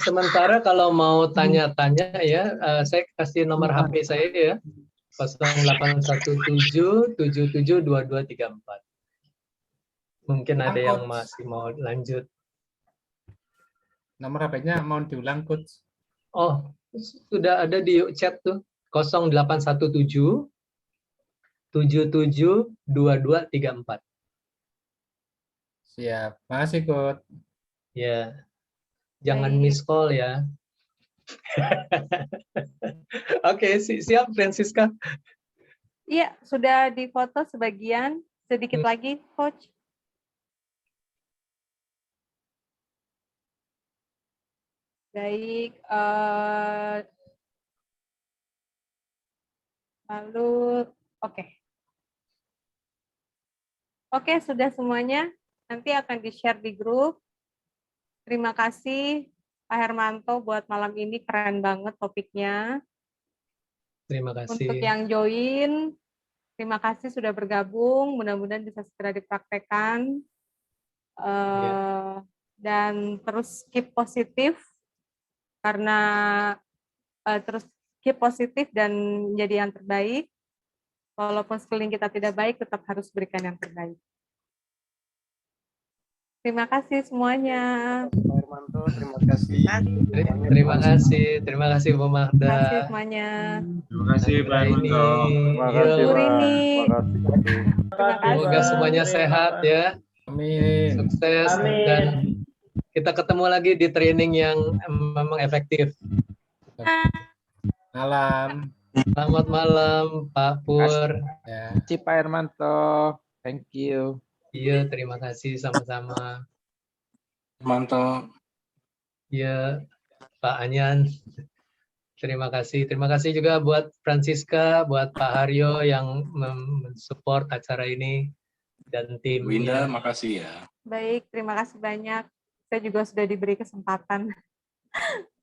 Sementara kalau mau tanya-tanya ya, saya kasih nomor HP saya ya. 0817 77 2234. Mungkin ada yang masih mau lanjut. Nomor HP-nya mau diulang, Coach? Oh, sudah ada di chat tuh. 0817 77 2234. Siap. Makasih, Coach. Ya. Jangan miss call ya. Oke, siap Francisca. Iya, sudah difoto sebagian. Sedikit lagi, Coach. Baik. Lalu, oke. Oke, sudah semuanya. Nanti akan di-share di grup. Terima kasih Pak Hermanto buat malam ini, keren banget topiknya. Terima kasih. Untuk yang join, Terima kasih sudah bergabung. Mudah-mudahan bisa segera dipraktekkan. Dan terus keep positif karena terus keep positif dan menjadi yang terbaik. Walaupun sekeliling kita tidak baik, tetap harus berikan yang terbaik. Terima kasih semuanya. Pak Hermanto, terima kasih. Terima kasih Bu Mahda. Terima kasih semuanya. Terima kasih Pak Hermanto. Terima kasih, Bu Pak. Rini. Terima kasih. Semoga semuanya sehat ya. Amin. Sukses dan kita ketemu lagi di training yang memang efektif. Malam. Selamat malam Pak Pur. Ya. Terima kasih Pak Hermanto. Thank you. Iya, terima kasih sama-sama. Hermanto. Iya, Pak Anyan. Terima kasih. Terima kasih juga buat Francisca, buat Pak Haryo yang mensupport acara ini dan tim. Bu Indah, makasih ya. Baik, terima kasih banyak. Saya juga sudah diberi kesempatan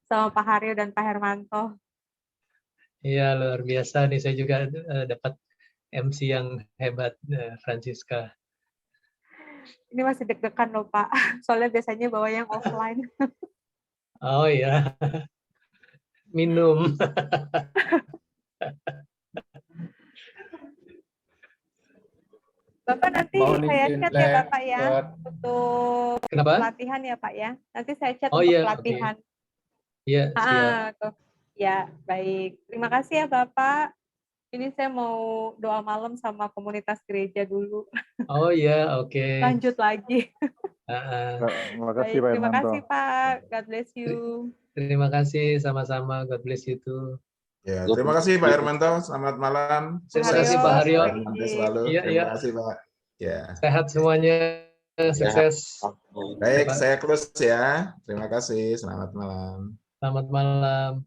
sama Pak Haryo dan Pak Hermanto. Iya, luar biasa nih. Saya juga dapat MC yang hebat, Francisca. Ini masih deg-degan loh Pak, soalnya biasanya bawa yang offline. Oh iya, minum. Bapak nanti saya chat ya Bapak ya, untuk pelatihan ya Pak ya. Nanti saya chat untuk pelatihan. Iya, siap. Tuh. Ya, baik. Terima kasih ya Bapak. Ini saya mau doa malam sama komunitas gereja dulu. Oh iya, oke. Lanjut lagi. Terima kasih Pak Terima Hermanto. kasih Pak. God bless you. Terima kasih sama-sama. God bless you too. Ya, terima kasih Pak Hermanto. Selamat malam. Terima kasih Pak Haryo. Selalu. Iya, Terima kasih Pak. Ya. Sehat semuanya. Sukses. Baik, saya close ya. Terima kasih. Selamat malam. Selamat malam.